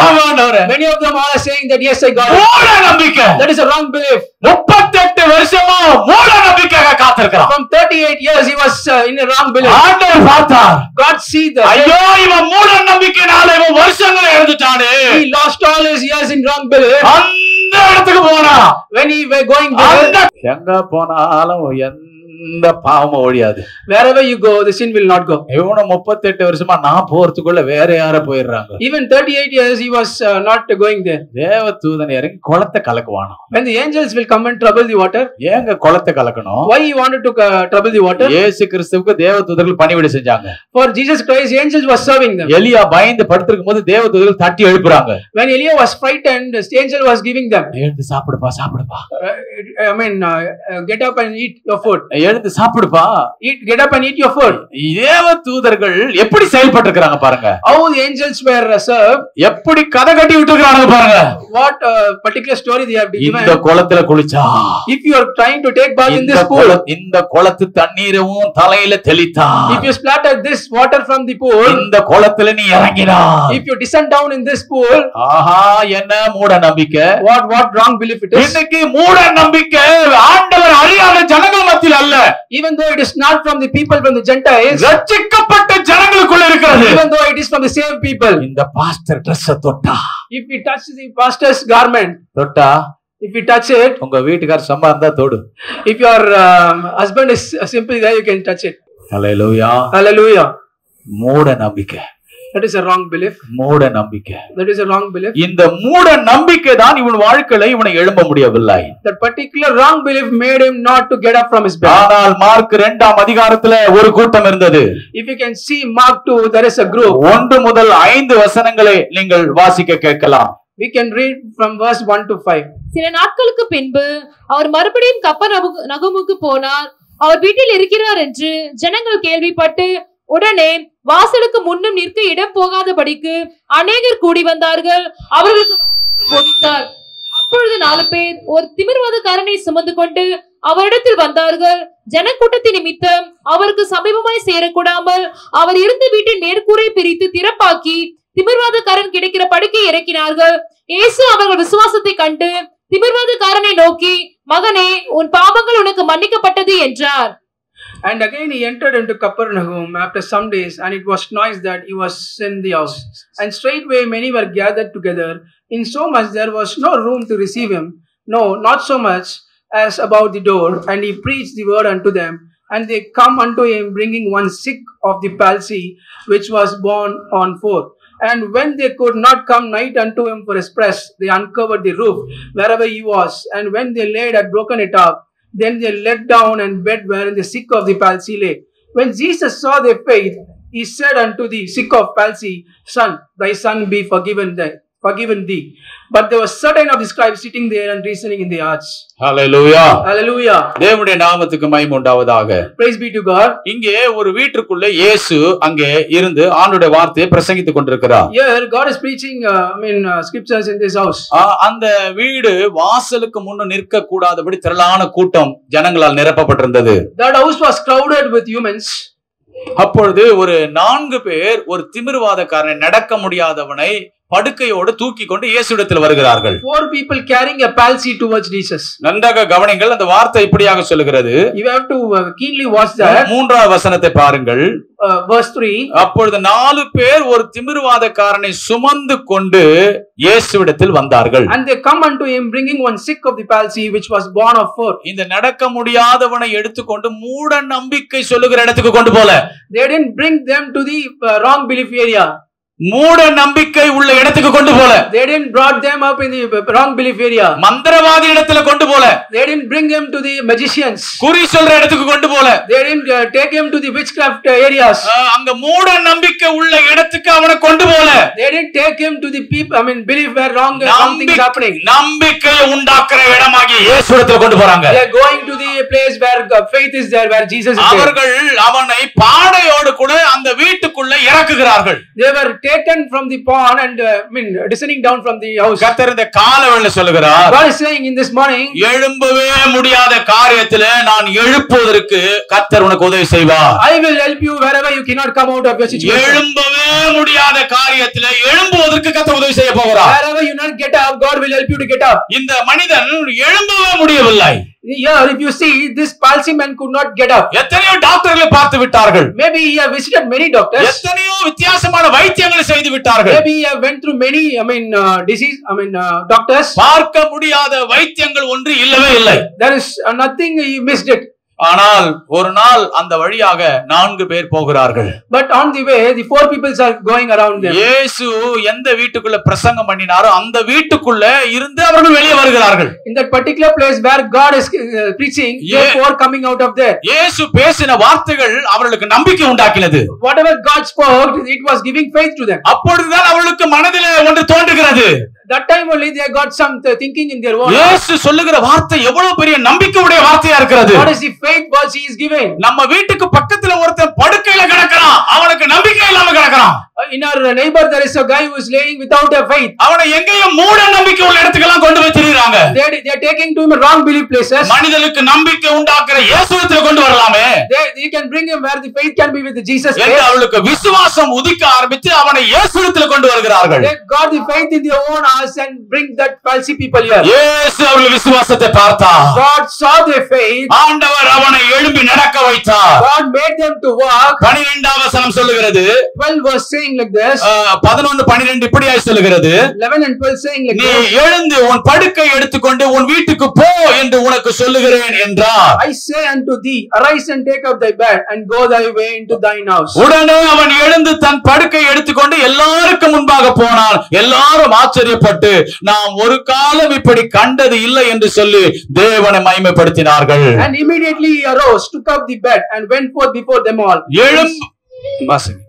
ஆமாண்டவரே. Many of them are saying that yes, I got it. மூட நம்பிக்கை. That is a wrong belief. 38 வருஷமா மூட நம்பிக்கையாக காத்திருக்கிறான். From 38 years he was in a wrong belief. ஆண்டவர் பார்த்தார். God see that. ஐயோ இவன் மூட நம்பிக்கைனால இவன் வருஷங்களை எழுதிட்டானே. He lost all his years in wrong belief. அந்த இடத்துக்கு போனா, when he were going there, எங்க போனாலும் எந்த பாவமும் ஒழியாது. Wherever you go, the sin will not go. இவனும் 38 வருஷமா நான் போறதுக்குள்ள வேற யார போயிடுறாங்க. Even 38 years he was not going there. தேவதூதன் இறங்கி குளத்தை கலக்குவானோ. When the angels will come and trouble the water. ஏங்க குளத்தை கலக்கணும்? Why he wanted to trouble the water? இயேசு கிறிஸ்துவுக்கு தேவதூதர்கள் பணிவிடை செஞ்சாங்க. For Jesus Christ, angels was serving them. எலியா பயந்து படுத்திருக்கும் போது தேவதூதர்கள் தட்டி எழுப்புறாங்க. When Elia was frightened, the angel was giving them. எழுந்து சாப்பிடுப்பா. Get up and eat your food. எழுந்து சாப்பிடுப்பா. Get up and eat your food. தேவதூதர்கள் எப்படி செயல்பட்டிருக்காங்க பாருங்க. How the angels were served. எப்படி கதை கட்டி விட்டுருக்காங்க பாருங்க. What particular story they have given. இந்த குளத்துல குளிச்சா, if you are trying to take bath in this pool, இந்த குளத்து தண்ணீரும் தலையில தெளித்தா, if you splatter this water from the pool, இந்த குளத்துல நீ இறங்கினா, if you descend down in this pool, ஆஹா என்ன மூட நம்பிக்கை. what wrong belief it is. இன்னைக்கு மூட நம்பிக்கை ஆண்டவர் அறியாத ஜனங்கள் மத்தியில் அல்ல. Even though it is not from the people, from the Gentiles, ரட்சிக்கப்பட்ட ஜனங்களுக்குள்ள இருக்கிறது. even though it is from the saved people. இந்த பாஸ்டர் Dress தொட்டா, if we touch the pastor's garment, தொட்டா If you touch it, உங்க வீட்டுக்கார சம்மா இருந்தா தொடு. if your husband is simply there, you can touch it. Hallelujah. Hallelujah. மூட நம்பிக்கை. That is a wrong belief. மூட நம்பிக்கை. That is a wrong belief. இந்த மூட நம்பிக்கை தான் இவன் வாழ்க்கையில இவனை எழும்ப முடியவில்லை. That particular wrong belief made him not to get up from his bed. ஆனால் மார்க் 2ஆம் அதிகாரத்துல ஒரு கூட்டம் இருந்தது. If you can see Mark 2, there is a group. 1 முதல் 5 வசனங்களை நீங்கள் வாசிக்க கேட்கலாம். We can read from verse 1 to 5. சில நாட்களுக்கு பின்பு அவர் மறுபடியும் கப்பர்நகூமுக்கு போனார். அவர் வீட்டில் இருக்கிறார் என்று ஜனங்கள் கேள்விப்பட்டு உடனே வாசலுக்கு முன்னும் நிற்க இடம் போகாதபடிக்கு அநேகர் கூடி வந்தார்கள். அவர்களுக்கு போதித்தார். அப்பொழுது 4 பேர் ஒரு திமிர்வாதக்காரனை சுமந்து கொண்டு அவரிடத்தில் வந்தார்கள். ஜனக்கூட்டத்தின் நிமித்தம் அவருக்கு சமீபமாய் சேரக்கூடாமல் அவர் இருந்த வீட்டின் மேற்கூரை பிரித்து திறப்பாக்கி திமிர்வாதக்காரன் கிடைக்கிற படுக்கை இறக்கினார்கள். இயேசு அவர்கள் விசுவாசத்தை கண்டு திமிர்வாதக்காரனை நோக்கி, மகனே, உன் பாவங்கள் உனக்கு மன்னிக்கப்பட்டது என்றார். And again he entered into Capernaum after some days, and it was noise that he was in the house. And straightway many were gathered together, insomuch there was no room to receive him, no, not so much as about the door. And he preached the word unto them. And they come unto him, bringing one sick of the palsy, which was borne on forth. And when they could not come nigh unto him for express, they uncovered the roof wherever he was. And when they laid had broken it up, then they let down and bed wherein the sick of the palsy lay. When Jesus saw their faith, he said unto the sick of palsy, Son, thy son be forgiven thee. But there was certain of the scribes sitting there and reasoning in their hearts. Hallelujah. Hallelujah. தேவனுடைய நாமத்துக்கு மகிமை உண்டாவதாக. Praise be to God. இங்கே ஒரு வீட்டுக்குள்ள இயேசு அங்கே இருந்து ஆண்டவருடைய வார்த்தையை பிரசங்கித்துக் கொண்டிருக்கிறார். Here God is preaching scriptures in this house. அந்த வீடு வாசலுக்கு முன்ன நிற்க கூடாதபடி திரளான கூட்டம் ஜனங்களால் நிரப்பப்பட்டிருந்தது. That house was crowded with humans. அப்பொழுது ஒரு 4 பேர் ஒரு திமிர்வாதக்காரனை நடக்க முடியாதவனை படுக்கையோடு தூக்கி கொண்டு இயேசுவிடத்தில் வருகிறார்கள். 4 people carrying a palsy towards Jesus. நன்றாக கவனிங்கள், அந்த வார்த்தை இப்படியாக சொல்லுகிறது. You have to keenly watch that. 3ஆவது வசனத்தை பாருங்கள். Verse 3. அப்பொழுது 4 பேர் ஒரு திமிர்வாதக்காரனை சுமந்து கொண்டு இயேசுவிடத்தில் வந்தார்கள். And they come unto him, bringing one sick of the palsy, which was born of forth. இந்த நடக்க முடியாதவனை எடுத்துக்கொண்டு மூட நம்பிக்கை சொல்லுகிற இடத்துக்கு கொண்டு போல. They didn't bring them to the wrong belief area. மூட நம்பிக்கை உள்ள இடத்துக்கு கொண்டு போல. They didn't brought them up in the wrong belief area. மந்திரவாதி இடத்துல கொண்டு போல. They didn't bring them to the magicians. குறி சொல்ற இடத்துக்கு கொண்டு போல. They didn't take him to the witchcraft areas. அங்க மூட நம்பிக்கை உள்ள இடத்துக்கு அவனை கொண்டு போல. They didn't take him to the people, belief where wrong things happening. நம்பிக்கையை உண்டாக்குற இடமாகி இயேசுவிடத்துல கொண்டு போறாங்க. They are going to the place where faith is there, where Jesus is there. அவர்கள் அவனை பாடையோடு கூட அந்த வீட்டுக்குள்ள இறக்குகிறார்கள். They were taken from the pond and descending down from the house. கர்த்தர் இந்த காலவேளை சொல்லுகிறார். God is saying in this morning, எழும்பவே முடியாத காரியத்திலே நான் எழுப்புவதற்கு கர்த்தர் உனக்கு உதவி செய்வார். I will help you wherever you cannot come out of your situation. எழும்பவே முடியாத காரியத்திலே எழும்புவதற்கு கர்த்தர் உதவி செய்ய போகிறார். Wherever you not get up, God will help you to get up. இந்த மனிதன் எழும்பவே முடியவில்லை. Here, if you see, this palsy man could not get up. எத்தனையோ டாக்டர்களை பார்த்து விட்டார்கள். Maybe he have visited many doctors. எத்தனையோ வித்தியாசமான வைத்தியங்களை செய்து விட்டார்கள். Maybe he have went through many, doctors. பார்க்க முடியாத வைத்தியங்கள் ஒன்று இல்லவே இல்லை. There is nothing, he missed it. ஆனால் ஒரு நாள் அந்த வழியாக 4 பேர் போகிறார்கள். But on the way, the 4 people are going around them. இயேசு எந்த வீட்டுக்குள்ள பிரசங்கம் பண்ணினாரோ அந்த வீட்டுக்குள்ள இருந்து அவர்கள் வெளியே வருகிறார்கள். In that particular place where God is preaching, therefore coming out of there. இயேசு பேசின வார்த்தைகள் அவர்களுக்கு நம்பிக்கை உண்டாக்கினது. Whatever God spoke, it was giving faith to them. அப்பொழுதுதான் அவர்களுக்கு மனதிலே ஒன்று தோன்றுகிறது. That time only they got some thinking in their own. இயேசு சொல்லுகிற வார்த்தை எவ்வளவு பெரிய நம்பிக்கையுடைய வார்த்தையா இருக்கிறது. What is the faith words he is giving? நம்ம வீட்டுக்கு பக்கத்துல ஒருத்தன் படுக்கையில கிடக்குறான், அவனுக்கு நம்பிக்கை இல்லாம கிடக்குறான். In our neighbor there is a guy who is laying without a faith. அவனை எங்கேயும் மூட நம்பிக்கை உள்ள இடத்துக்கெல்லாம் கொண்டு போய் திரிறாங்க. They are taking to him wrong belief places. மனிதனுக்கு நம்பிக்கை உண்டாக்குற இயேசுவிடத்தில் கொண்டு வரலாமே. They can bring him where the faith can be with Jesus. என்று அவளுக்கு விசுவாசம் உதிக்க ஆரம்பித்து அவனை இயேசுவிடத்தில் கொண்டு வருகிறார்கள். They got the faith in their own hearts and bring that palsy people here. இயேசு அவர்கள் விசுவாசத்தை பார்த்தார். God saw their faith. ஆண்டவர் அவனை எழும்பி நடக்க வைத்தார். God made them to walk. 12ஆம் வசனம் சொல்லுகிறது. 12 verse saying saying like this. 11 12 இப்படியாய் சொல்லுகிறது. 11 and 12 saying like நீ this. எழுந்து உன் படுக்கை எடுத்துக்கொண்டு உன் வீட்டுக்கு போ என்று உனக்கு சொல்லுகிறேன் என்றார். I say unto thee, arise and take up thy bed and go thy way into thine house. உடனே அவன் எழுந்து தன் படுக்கை எடுத்துக்கொண்டு எல்லாருக்கும் முன்பாக போனான். எல்லாரும் ஆச்சரியப்பட்டு நாம் ஒரு காலம் இப்படி கண்டது இல்லை என்று சொல்லி தேவனை மகிமைப்படுத்தினார்கள். And immediately he arose, took up the bed and went forth before them all.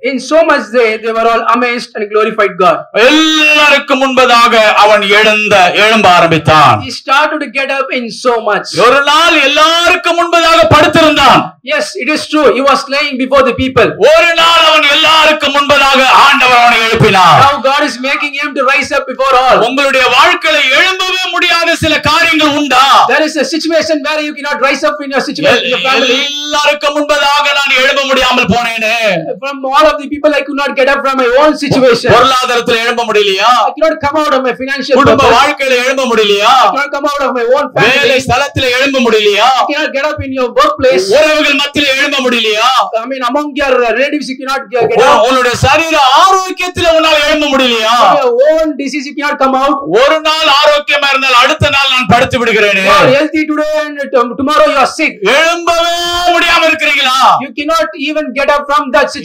In so much they were all amazed and glorified God. எல்லாருக்கும் முன்பதாக அவன் எழும்ப ஆரம்பித்தான். He started to get up in so much. ஒரு நாள் எல்லாருக்கும் முன்பதாக படுத்திருந்தான். Yes, it is true. He was laying before the people. ஒரு நாள் அவன் எல்லாருக்கும் முன்பதாக ஆண்டவர் அவனை எழுப்பினார். Now God is making him to rise up before all. உங்களுடைய வாழ்க்கையில எழும்பவே முடியாத சில காரியங்கள் உண்டா? There is a situation where you cannot rise up in your situation, in your family. எல்லாருக்கும் முன்பதாக நான் எழும்ப முடியாமல் போனேனே. From all of the people I could not get up from my own situation. பொருளாதாரத்துல எழும்ப முடியலையா? I cannot come out of my financial குடும்ப வாழ்க்கையில எழும்ப முடியலையா? I cannot come out of my own family. வேலை ஸ்தலத்துல எழும்ப முடியலையா? I cannot get up in your workplace. உறவுகள் மத்தியில எழும்ப முடியலையா? I mean among your relatives you cannot get up. உன்னுடைய சரீர ஆரோக்கியத்துல உன்னால எழும்ப முடியலையா? Your own disease you cannot come out. ஒரு நாள் ஆரோக்கியமா இருந்தால் அடுத்த நாள் நான் படுத்து விடுகிறேனே. You are healthy today and tomorrow you are sick. எழும்பவே முடியாம இருக்கீங்களா? You cannot even get up from that situation.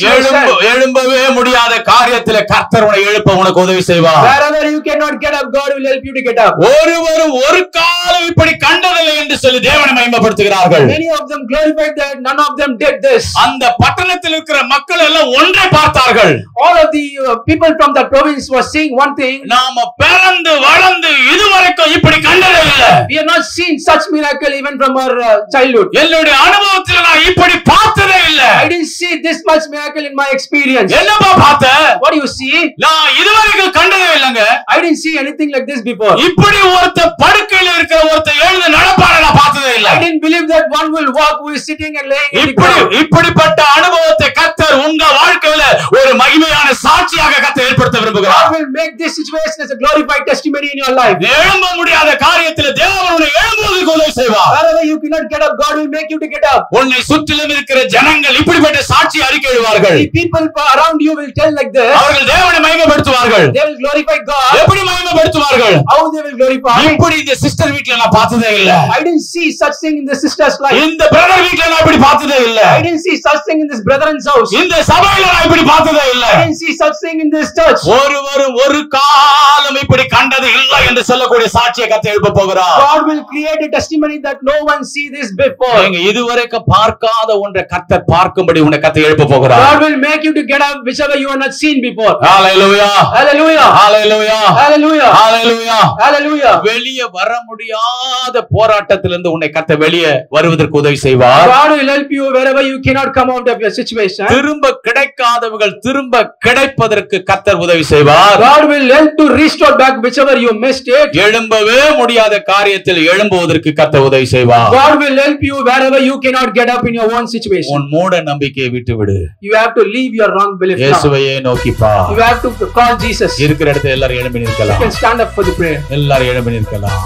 எழும்பவே முடியாத காரியத்துல கர்த்தர் உன்னை எழுப்ப உனக்கு உதவி செய்வார். Wherever you cannot get up, God will help you to get up. ஒருவரும் ஒரு காலம் இப்படி கண்டதில்லை என்று சொல்லி தேவனை மகிமைப்படுத்துகிறார்கள். Many of them glorified that none of them did this. அந்த பட்டணத்தில் இருக்கிற மக்கள் எல்லாம் ஒன்றை பார்த்தார்கள். All of the people from that province were seeing one thing. நாம பிறந்து வளர்ந்து இதுவரைக்கும் இப்படி கண்டதே இல்லை. We have not seen such miracle even from our childhood. என்னுடைய அனுபவத்தில் நான் இப்படி பார்த்ததே இல்லை. I didn't see this much miracle in my experience. என்னப்பா பார்த்த? What do you see? நான் இதுவரைக்கும் கண்டதே இல்லங்க. I didn't see anything like this before. இப்படி ஒருத்த படுக்கையில இருக்கிற ஒருத்த எழுந்து நடப்பார நான் பார்த்ததே இல்லை. I didn't believe that one will walk who is sitting and laying in the ground. இப்படிப்பட்ட அனுபவத்தை கர்த்தர் உங்க வாழ்க்கையில ஒரு மகிமையான சாட்சியாக கர்த்தர் ஏற்படுத்த விரும்புகிறார். God will make this situation as a glorified testimony in your life. எழும்ப முடியாத காரியத்தில் தேவன் உன்னை எழும்புவதற்கு உதவி செய்வார். Wherever you cannot get up, God will make you to get up. உன்னை சுற்றிலும் இருக்கிற ஜனங்கள் இப்படிப்பட்ட சாட்சி அறிக்கையிடுவார்கள். The people around you will tell like this. அவர்கள் தேவனை மகிமைப்படுத்துவார்கள். They will glorify God. எப்படி மகிமைப்படுத்துவார்கள்? How they will glorify? இப்படி இந்த சிஸ்டர் வீட்ல நான் பார்த்ததே இல்ல. I didn't see such thing in the sister's life. இந்த பிரதர் வீட்ல நான் இப்படி பார்த்ததே இல்ல. I didn't see such thing in this brother's house. இந்த சபையில நான் இப்படி பார்த்ததே இல்ல. I didn't see such thing in this church. ஒருவரும் ஒரு காலம் இப்படி கண்டது இல்லை என்று சொல்லக்கூடிய சாட்சியை கர்த்தர் எழுப்ப போகிறார். God will create a testimony that no one see this before. நீங்க இதுவரைக்கும் பார்க்காத ஒன்றை கர்த்தர் பார்க்கும்படி உன்னை கர்த்தர் எழுப்ப போகிறார். God will make you to get up whichever you have not seen before. Hallelujah. Hallelujah. Hallelujah. Hallelujah. Hallelujah. Hallelujah. வெளியே வர முடியாத போராட்டத்திலிருந்து உன்னை கர்த்தர் வெளியே வருவதற்கு உதவி செய்வார். God will help you wherever you cannot come out of your situation. திரும்ப கிடைக்காதவர்கள் திரும்ப கிடைப்பதற்கு கர்த்தர் உதவி செய்வார். God will help to restore back whichever you missed it. எழும்பவே முடியாத காரியத்தில் எழும்புவதற்கு கர்த்தர் உதவி செய்வார். God will help you wherever you cannot get up in your own situation. உன் மூட நம்பிக்கையை விட்டுவிடு. You have to leave your wrong belief now. இயேசுவையே நோக்கி பார். You have to call Jesus. இருக்கிற இடத்துல எல்லாரும் எழும்பி நிற்கலாம். You can stand up for the prayer. எல்லாரும் எழும்பி நிற்கலாம்.